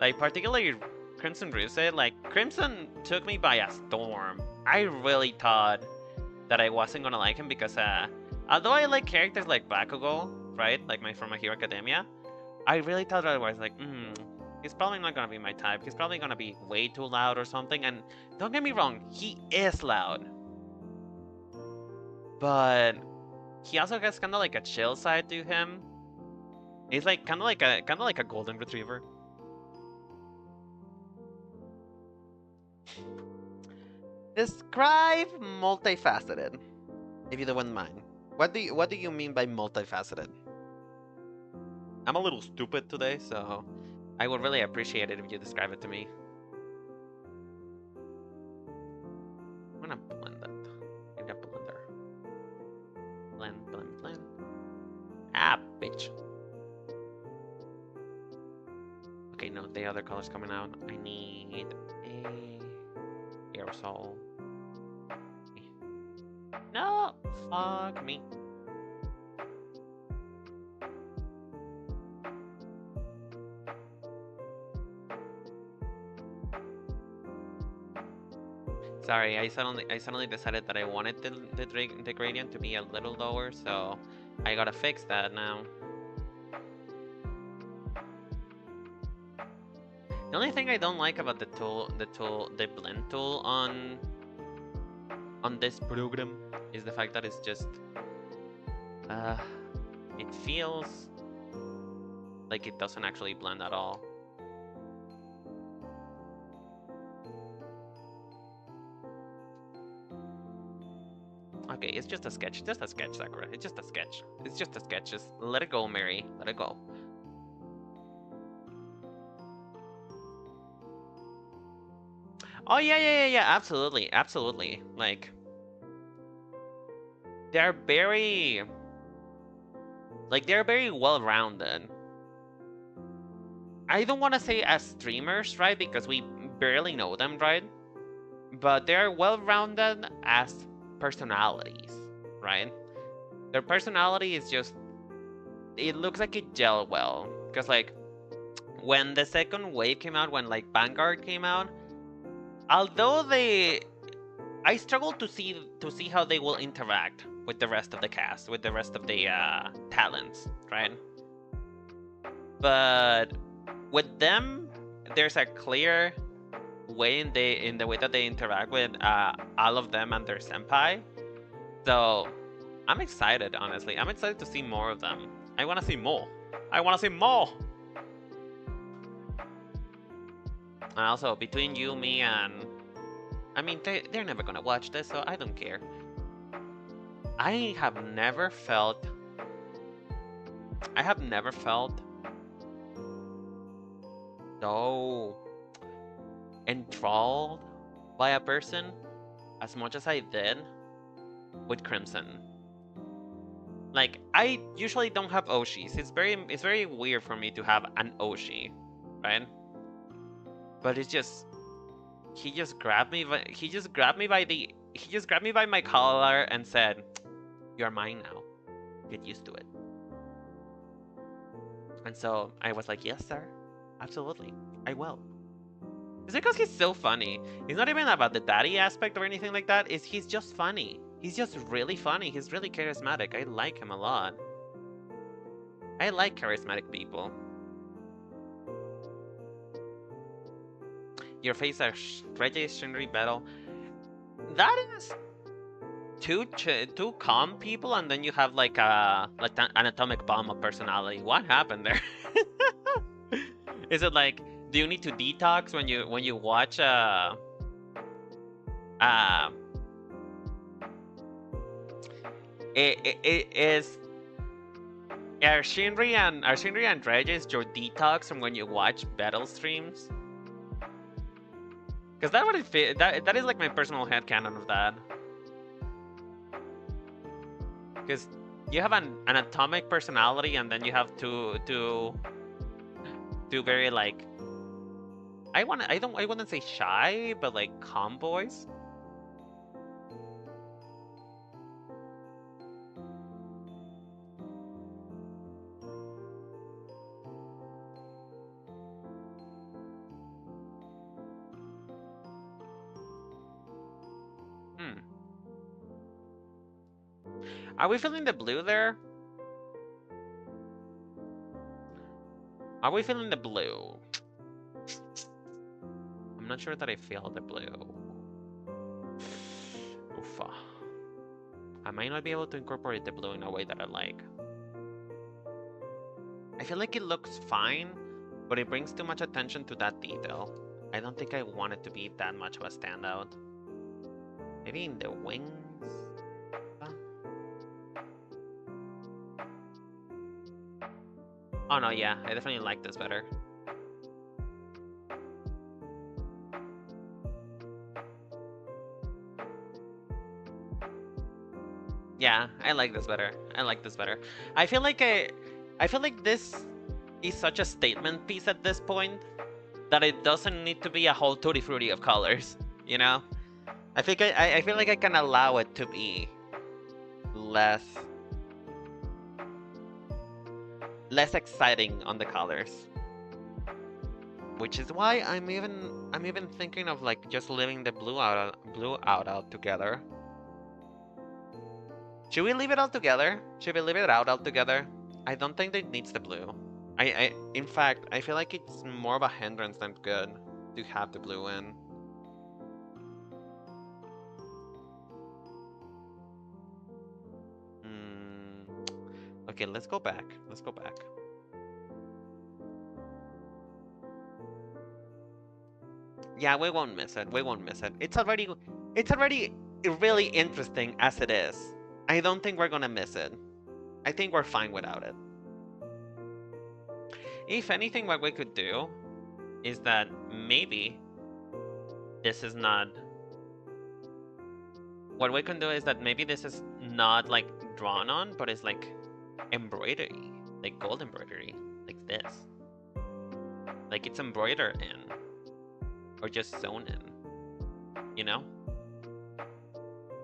Like, particularly Crimson Ruse, like, Crimson took me by a storm. I really thought that I wasn't gonna like him because, although I like characters like Bakugo, right, like from My Hero Academia, I really thought that I was like, he's probably not gonna be my type. He's probably gonna be way too loud or something, and don't get me wrong, he is loud. But he also has kind of like a chill side to him. He's like kind of like a golden retriever. Describe multifaceted, if you don't mind. What do you mean by multifaceted? I'm a little stupid today, so I would really appreciate it if you describe it to me. I'm gonna blend that. Maybe a blender. Blend. Ah, bitch. Okay, no, the other color's coming out. I need a aerosol. No, fuck me. Sorry, I suddenly decided that I wanted the gradient to be a little lower, so I gotta fix that now. The only thing I don't like about the blend tool on this program is the fact that it's just it feels like it doesn't actually blend at all. Okay, it's just a sketch. Just a sketch, Sakura. It's just a sketch. It's just a sketch. Just let it go, Mary. Let it go. Oh, yeah. Absolutely. Like, they're very... Like, they're very well-rounded. I don't want to say as streamers, right? Because we barely know them, right? But they're well-rounded as personalities, right? Their personality is just, it looks like it gel well. Because, like, when the second wave came out, when, like, Vanguard came out, although I struggle to see how they will interact with the rest of the cast, with the rest of the talents, right? But with them, there's a clear way in the way that they interact with all of them and their senpai. So I'm excited, honestly. I'm excited to see more of them. I want to see more. I want to see more. And also, between you, me, and I mean, they're never gonna watch this, so I don't care. I have never felt so enthralled by a person as much as I did with Crimson. Like, I usually don't have Oshis. It's very weird for me to have an Oshi, right? But it's just, he just grabbed me by my collar and said, "You're mine now. Get used to it." And so I was like, "Yes, sir. Absolutely. I will." It's because he's so funny. It's not even about the daddy aspect or anything like that. He's just funny. He's just really funny. He's really charismatic. I like him a lot. I like charismatic people. Your face are Reggie Shinri battle. That is two calm people, and then you have like an atomic bomb of personality. What happened there? Is it like, do you need to detox when you watch it is are Shinri and Regis your detox from when you watch battle streams? Because that would fit. That is like my personal headcanon of that. Because you have an atomic personality, and then you have two very like, I wouldn't say shy, but like calm boys. Are we feeling the blue there? Are we feeling the blue? I'm not sure that I feel the blue. Oofa. I might not be able to incorporate the blue in a way that I like. I feel like it looks fine, but it brings too much attention to that detail. I don't think I want it to be that much of a standout. Maybe in the wings? Oh no, yeah, I definitely like this better. Yeah, I like this better. I like this better. I feel like this is such a statement piece at this point that it doesn't need to be a whole tutti frutti of colors, you know? I feel like I can allow it to be less exciting on the colors, which is why I'm even thinking of like just leaving the blue out altogether. Should we leave it all together? Should we leave it out altogether? I don't think it needs the blue. In fact, I feel like it's more of a hindrance than good to have the blue in. Okay, let's go back. Let's go back. Yeah, we won't miss it. We won't miss it. It's already really interesting as it is. I don't think we're gonna miss it. I think we're fine without it. If anything, what we could do is that maybe this is not... What we can do is that maybe this is not like drawn on, but it's like embroidery, like gold embroidery, like this. Like it's embroidered in, or just sewn in, you know?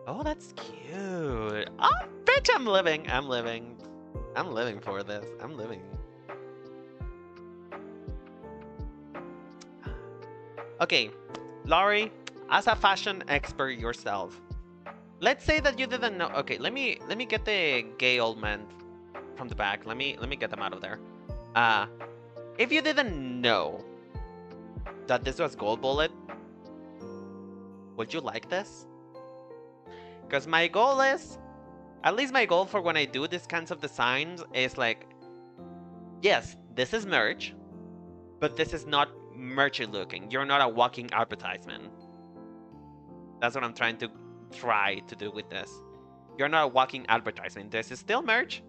Oh, that's cute. Oh, bitch, I'm living. I'm living. I'm living for this. I'm living. Okay, Laurie, as a fashion expert yourself, let's say that you didn't know. Okay, let me get the gay old man from the back. Let me get them out of there. If you didn't know that this was Goldbullet, would you like this? Because my goal is, at least my goal for when I do these kinds of designs is like, yes, this is merch, but this is not merchy looking. You're not a walking advertisement. That's what I'm trying to do with this. You're not a walking advertisement. This is still merch.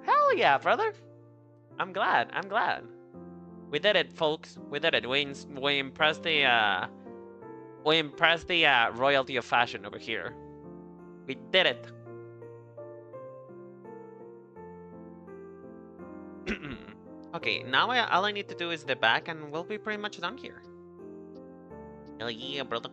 Hell yeah, brother. I'm glad. I'm glad. We did it, folks. We did it. We impressed the royalty of fashion over here. We did it. Okay, now all I need to do is the back, and we'll be pretty much done here. Hell yeah, brother.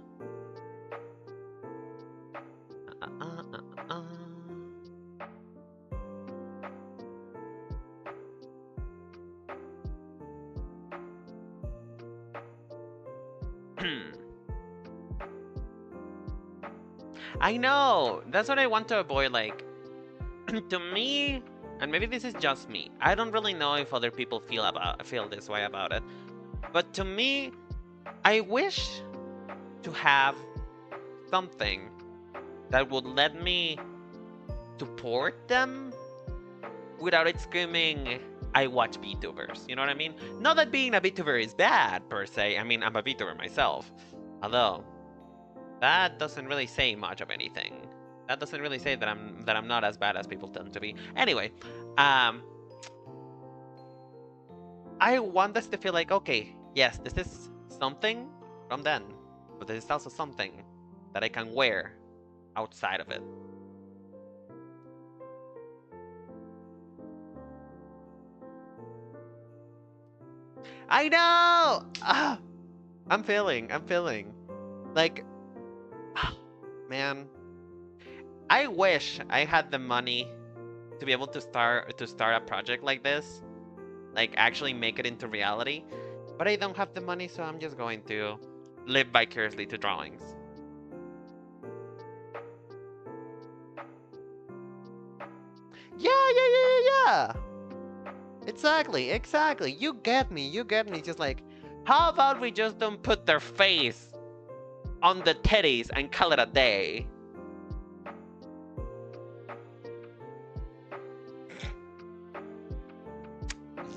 I know! That's what I want to avoid, like, to me, and maybe this is just me, I don't really know if other people feel this way about it, but to me, I wish to have something that would let me support them without it screaming, I watch VTubers, you know what I mean? Not that being a VTuber is bad, per se, I mean, I'm a VTuber myself, although that doesn't really say much of anything. That doesn't really say that I'm not as bad as people tend to be. Anyway, I want us to feel like, okay, yes, this is something from then, but this is also something that I can wear outside of it. I know! I'm feeling. Like, man, I wish I had the money to be able to start a project like this, like actually make it into reality, but I don't have the money, so I'm just going to live vicariously to drawings. Yeah. Exactly. You get me. Just like, how about we just don't put their face on the titties and call it a day?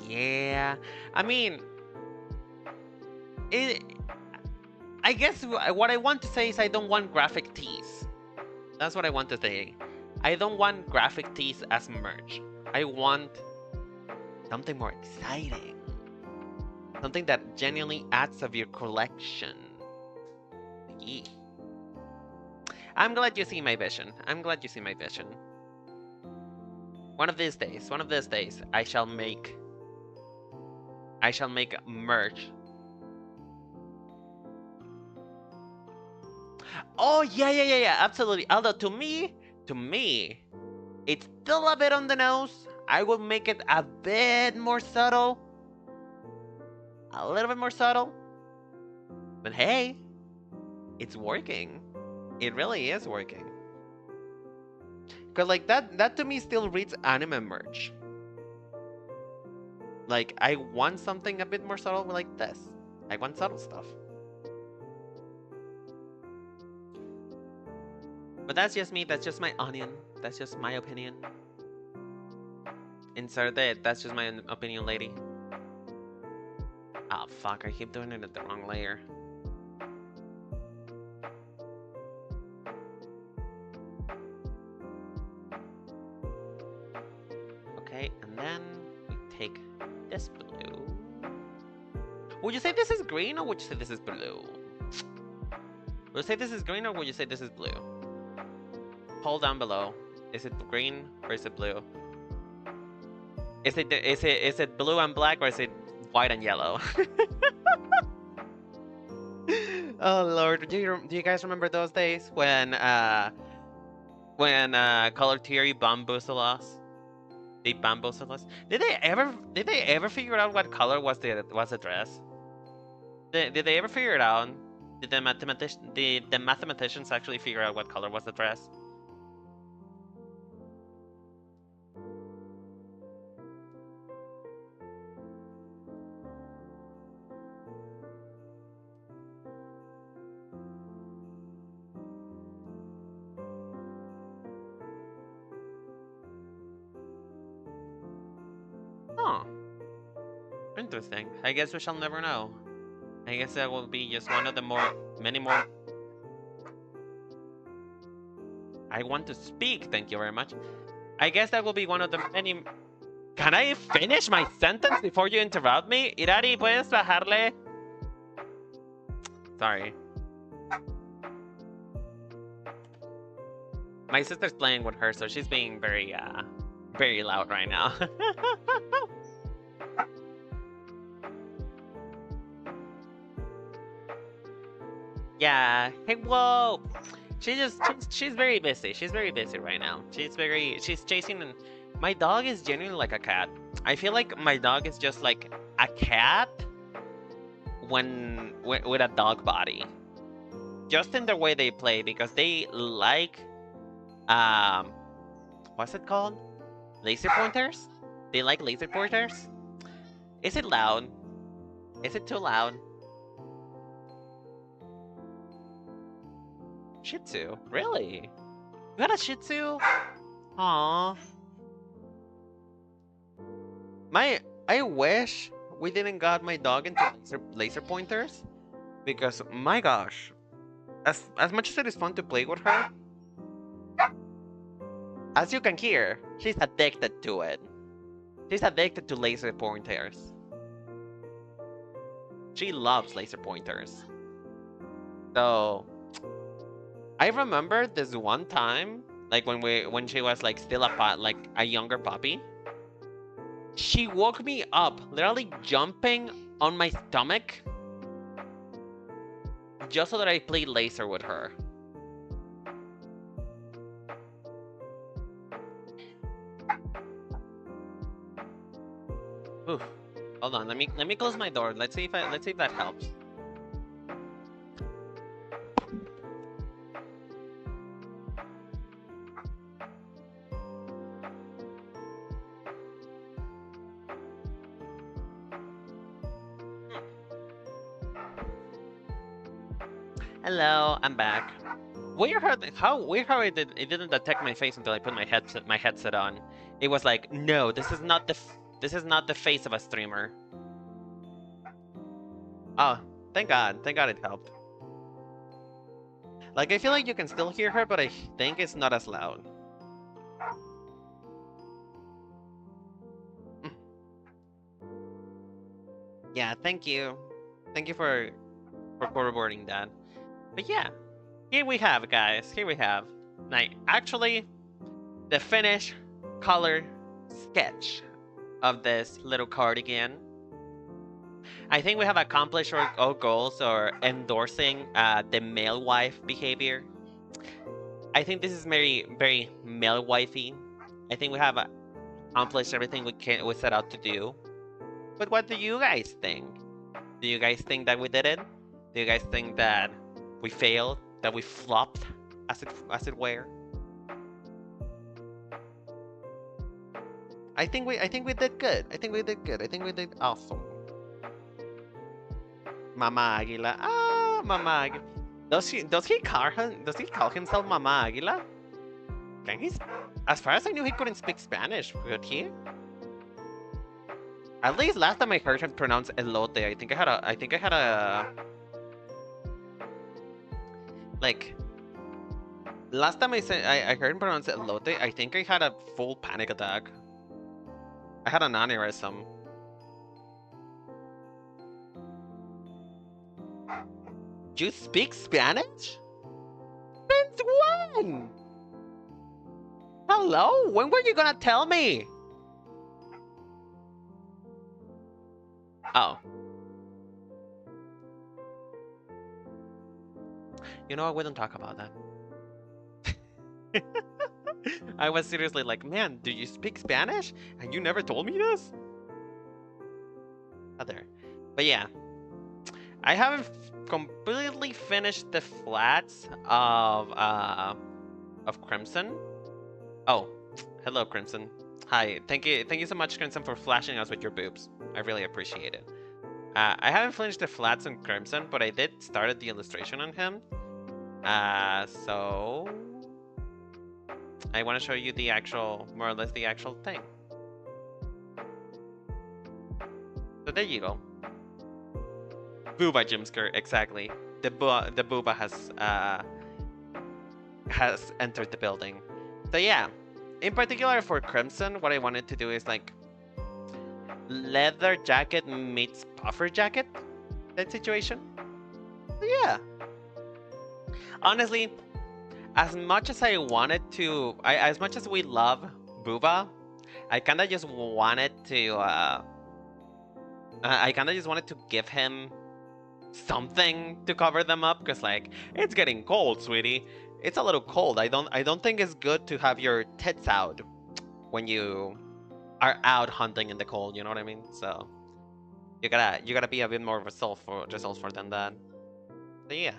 Yeah, I mean, I guess what I want to say is I don't want graphic tees. That's what I want to say. I don't want graphic tees as merch. I want something more exciting. Something that genuinely adds to your collection. Yeah. I'm glad you see my vision. One of these days, I shall make merch. Oh yeah, absolutely. Although to me, it's still a bit on the nose. I will make it a bit more subtle. A little bit more subtle. But hey, it's working. It really is working. Cause like that to me still reads anime merch. Like I want something a bit more subtle like this. I want subtle stuff. But that's just me, that's just my onion. That's just my opinion. Insert it, that's just my opinion, lady. Ah, fuck, I keep doing it at the wrong layer. Okay, and then we take this blue. Would you say this is green or would you say this is blue? Will you say this is green or will you say this is blue? Poll down below. Is it green or is it blue? Is it blue and black or is it white and yellow? Oh Lord, do you guys remember those days when color theory bamboozled us? They bamboozled us. Did they ever figure out what color was the dress? Did they ever figure it out? Did the mathematicians actually figure out what color was the dress? Oh, interesting. I guess we shall never know. I guess that will be just one of the many more. I want to speak, thank you very much. I guess that will be one of the many. Can I finish my sentence before you interrupt me? Irari, ¿puedes bajarle? Sorry. My sister's playing with her, so she's being very loud right now. Yeah. Hey, whoa. She's very busy. She's very busy right now. She's chasing. My dog is genuinely like a cat. I feel like my dog is just like a cat with a dog body. Just in the way they play, because they like what's it called? Laser pointers? They like laser pointers? Is it loud? Is it too loud? Shih Tzu? Really? You got a Shih Tzu? Aww. I wish we didn't got my dog into laser pointers, because my gosh, as much as it is fun to play with her, as you can hear, she's addicted to it. She's addicted to laser pointers. She loves laser pointers. So I remember this one time, like when she was like still a younger puppy. She woke me up, literally jumping on my stomach, just so that I played laser with her. Oof. Hold on, let me close my door. Let's see if that helps. Hello, I'm back. How it didn't detect my face until I put my headset on. It was like, no, this is not the face of a streamer. Oh, thank God it helped. Like, I feel like you can still hear her, but I think it's not as loud. Yeah, thank you for corroborating that. But yeah, here we have, guys. Here we have. Like, actually, the finished color sketch of this little cardigan. I think we have accomplished our goals, or endorsing the Malewife behavior. I think this is very, very Malewifey. I think we have accomplished everything we set out to do. But what do you guys think? Do you guys think that we did it? Do you guys think that we failed, that we flopped, as it were? I think we did good. I think we did good. I think we did awesome. Mama Aguila. Ah, Mama Aguila. Does he call himself Mama Aguila? Can he? As far as I knew, he couldn't speak Spanish. Could he? At least last time I heard him pronounce elote, I think I had a like, last time I heard him pronounce elote, I think I had a full panic attack. I had an aneurysm. Do you speak Spanish? Since when? Hello? When were you gonna tell me? Oh. You know what? We don't talk about that. I was seriously like, man, do you speak Spanish? And you never told me this? Other. But yeah. I haven't completely finished the flats of Crimson. Oh, hello, Crimson. Hi, thank you so much, Crimson, for flashing us with your boobs. I really appreciate it. I haven't finished the flats on Crimson, but I did started the illustration on him. So I want to show you the actual, more or less the actual thing. So there you go. Booba Jimsker, exactly. The Booba has entered the building. So yeah, in particular for Crimson, what I wanted to do is like leather jacket meets puffer jacket, that situation. So yeah. Honestly, as much as I wanted to, as much as we love Booba, I kind of just wanted to, give him something to cover them up, because like, it's getting cold, sweetie. It's a little cold. I don't think it's good to have your tits out when you are out hunting in the cold, you know what I mean? So you gotta be a bit more resourceful than that. So yeah.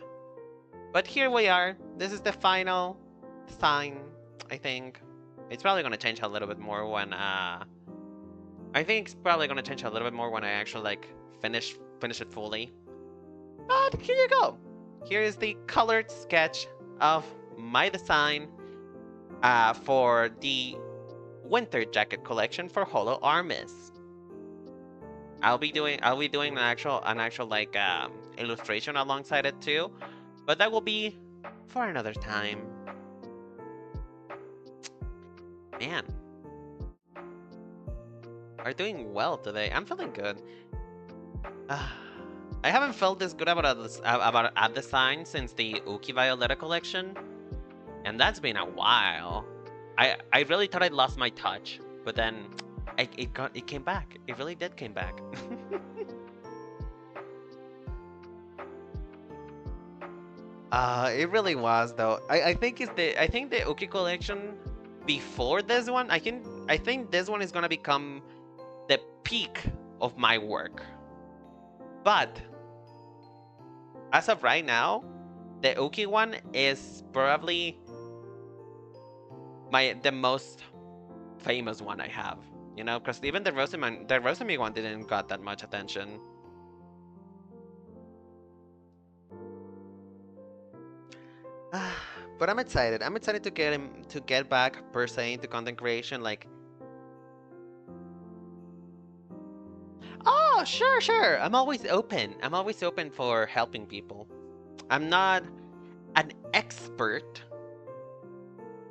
But here we are. This is the final sign, I think. It's probably gonna change a little bit more when I think it's probably gonna change a little bit more when I actually like finish it fully. But here you go. Here is the colored sketch of my design for the winter jacket collection for Holo Armis. I'll be doing an actual like illustration alongside it too, but that will be for another time. Man, are doing well today. I'm feeling good. I haven't felt this good about a design since the Uki Violetta collection, and that's been a while. I really thought I'd lost my touch, but then it came back. It really did came back. It really was though. I think the Uki collection before this one. I think this one is gonna become the peak of my work. But as of right now, the Uki one is probably the most famous one I have. You know, because even the Rosemi one didn't got that much attention. But I'm excited. I'm excited to get back per se into content creation. Like, oh, sure. I'm always open. I'm always open for helping people. I'm not an expert,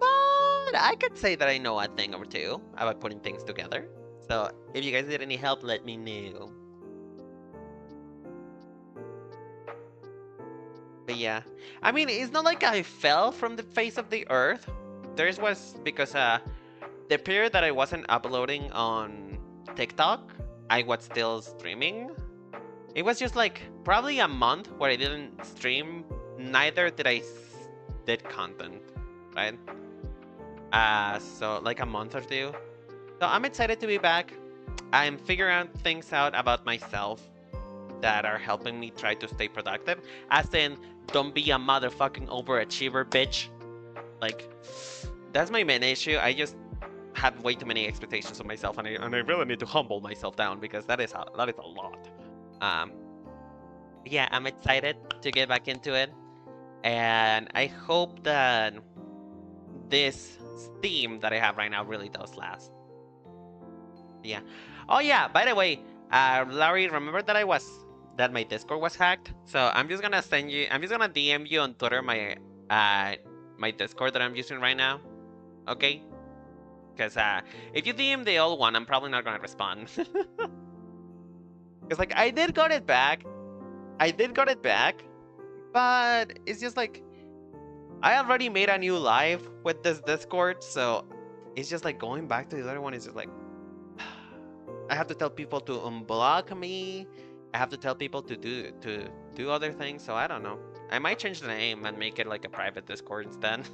but I could say that I know a thing or two about putting things together. So if you guys need any help, let me know. But yeah, I mean, it's not like I fell from the face of the earth. Theirs was because the period that I wasn't uploading on TikTok, I was still streaming. It was just like probably a month where I didn't stream, neither did I did content, right? So like a month or two. So I'm excited to be back. I'm figuring things out about myself that are helping me try to stay productive. As in, don't be a motherfucking overachiever, bitch. Like, that's my main issue. I just have way too many expectations of myself, and I really need to humble myself down, because that is a lot. Yeah, I'm excited to get back into it, and I hope that this theme that I have right now really does last. Yeah. Oh yeah, by the way, Larry, remember that my Discord was hacked? So I'm just gonna DM you on Twitter my my Discord that I'm using right now. Okay? Because if you DM the old one, I'm probably not gonna respond. Because like I did got it back, but it's just like I already made a new live with this Discord, so it's just like going back to the other one is just like I have to tell people to unblock me. I have to tell people to do other things, so I don't know. I might change the name and make it like a private Discord instead.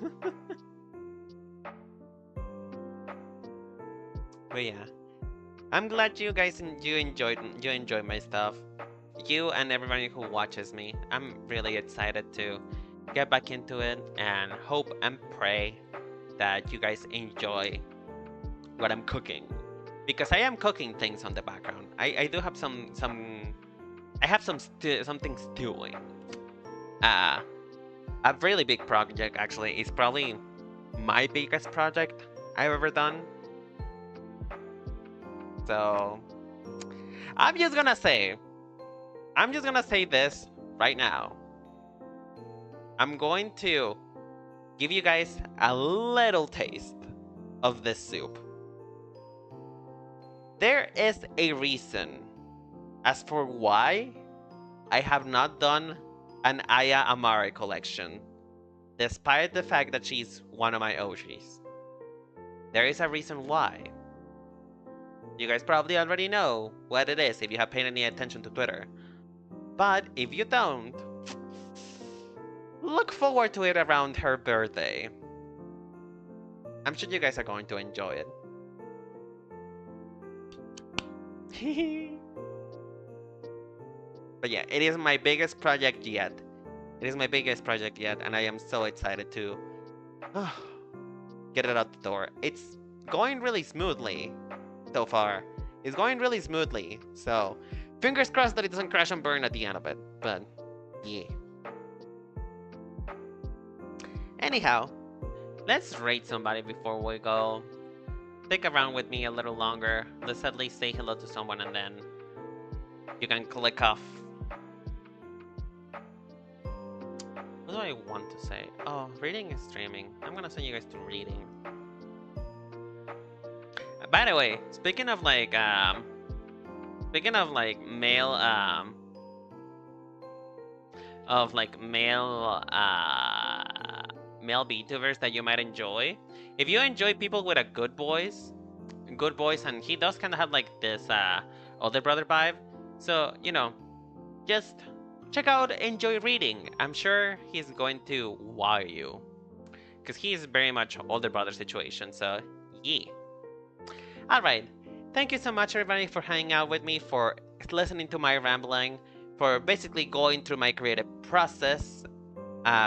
But yeah. I'm glad you guys you enjoy my stuff. You and everybody who watches me. I'm really excited to get back into it and hope and pray that you guys enjoy what I'm cooking. Because I am cooking things on the background. I do have some I have something stewing. A really big project actually. It's probably my biggest project I've ever done. So I'm just gonna say this right now. I'm going to give you guys a little taste of this soup. There is a reason as for why I have not done an Aya Amare collection, despite the fact that she's one of my OGs. There is a reason why. You guys probably already know what it is if you have paid any attention to Twitter. But if you don't, look forward to it around her birthday. I'm sure you guys are going to enjoy it. But yeah, it is my biggest project yet. It is my biggest project yet, and I am so excited to get it out the door. It's going really smoothly so far. It's going really smoothly, so fingers crossed that it doesn't crash and burn at the end of it, but yeah. Anyhow, let's rate somebody before we go. Stick around with me a little longer. Let's at least say hello to someone and then you can click off. What do I want to say? Oh, reading and streaming. I'm gonna send you guys to reading. By the way, speaking of like male male VTubers that you might enjoy. If you enjoy people with a good voice, and he does kind of have like this older brother vibe, so you know, just check out Enjoy Reading. I'm sure he's going to wow you, because he's very much older brother situation. So yeah. All right, thank you so much everybody for hanging out with me, for listening to my rambling, for basically going through my creative process,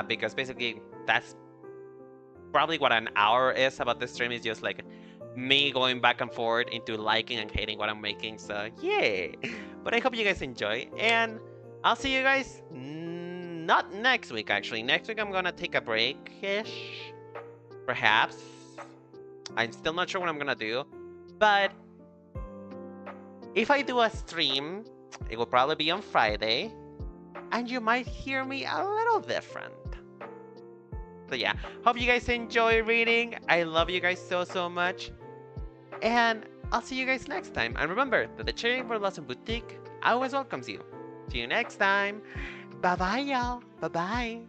because basically that's probably what an hour is about this stream, is just like me going back and forth into liking and hating what I'm making. So yay! But I hope you guys enjoy, and I'll see you guys not next week actually. Next week I'm gonna take a break-ish, perhaps. I'm still not sure what I'm gonna do, but if I do a stream, it will probably be on Friday, and you might hear me a little different. So yeah, hope you guys enjoy reading. I love you guys so much. And I'll see you guys next time. And remember that the Cherry Blossom Boutique always welcomes you. See you next time. Bye-bye, y'all. Bye-bye.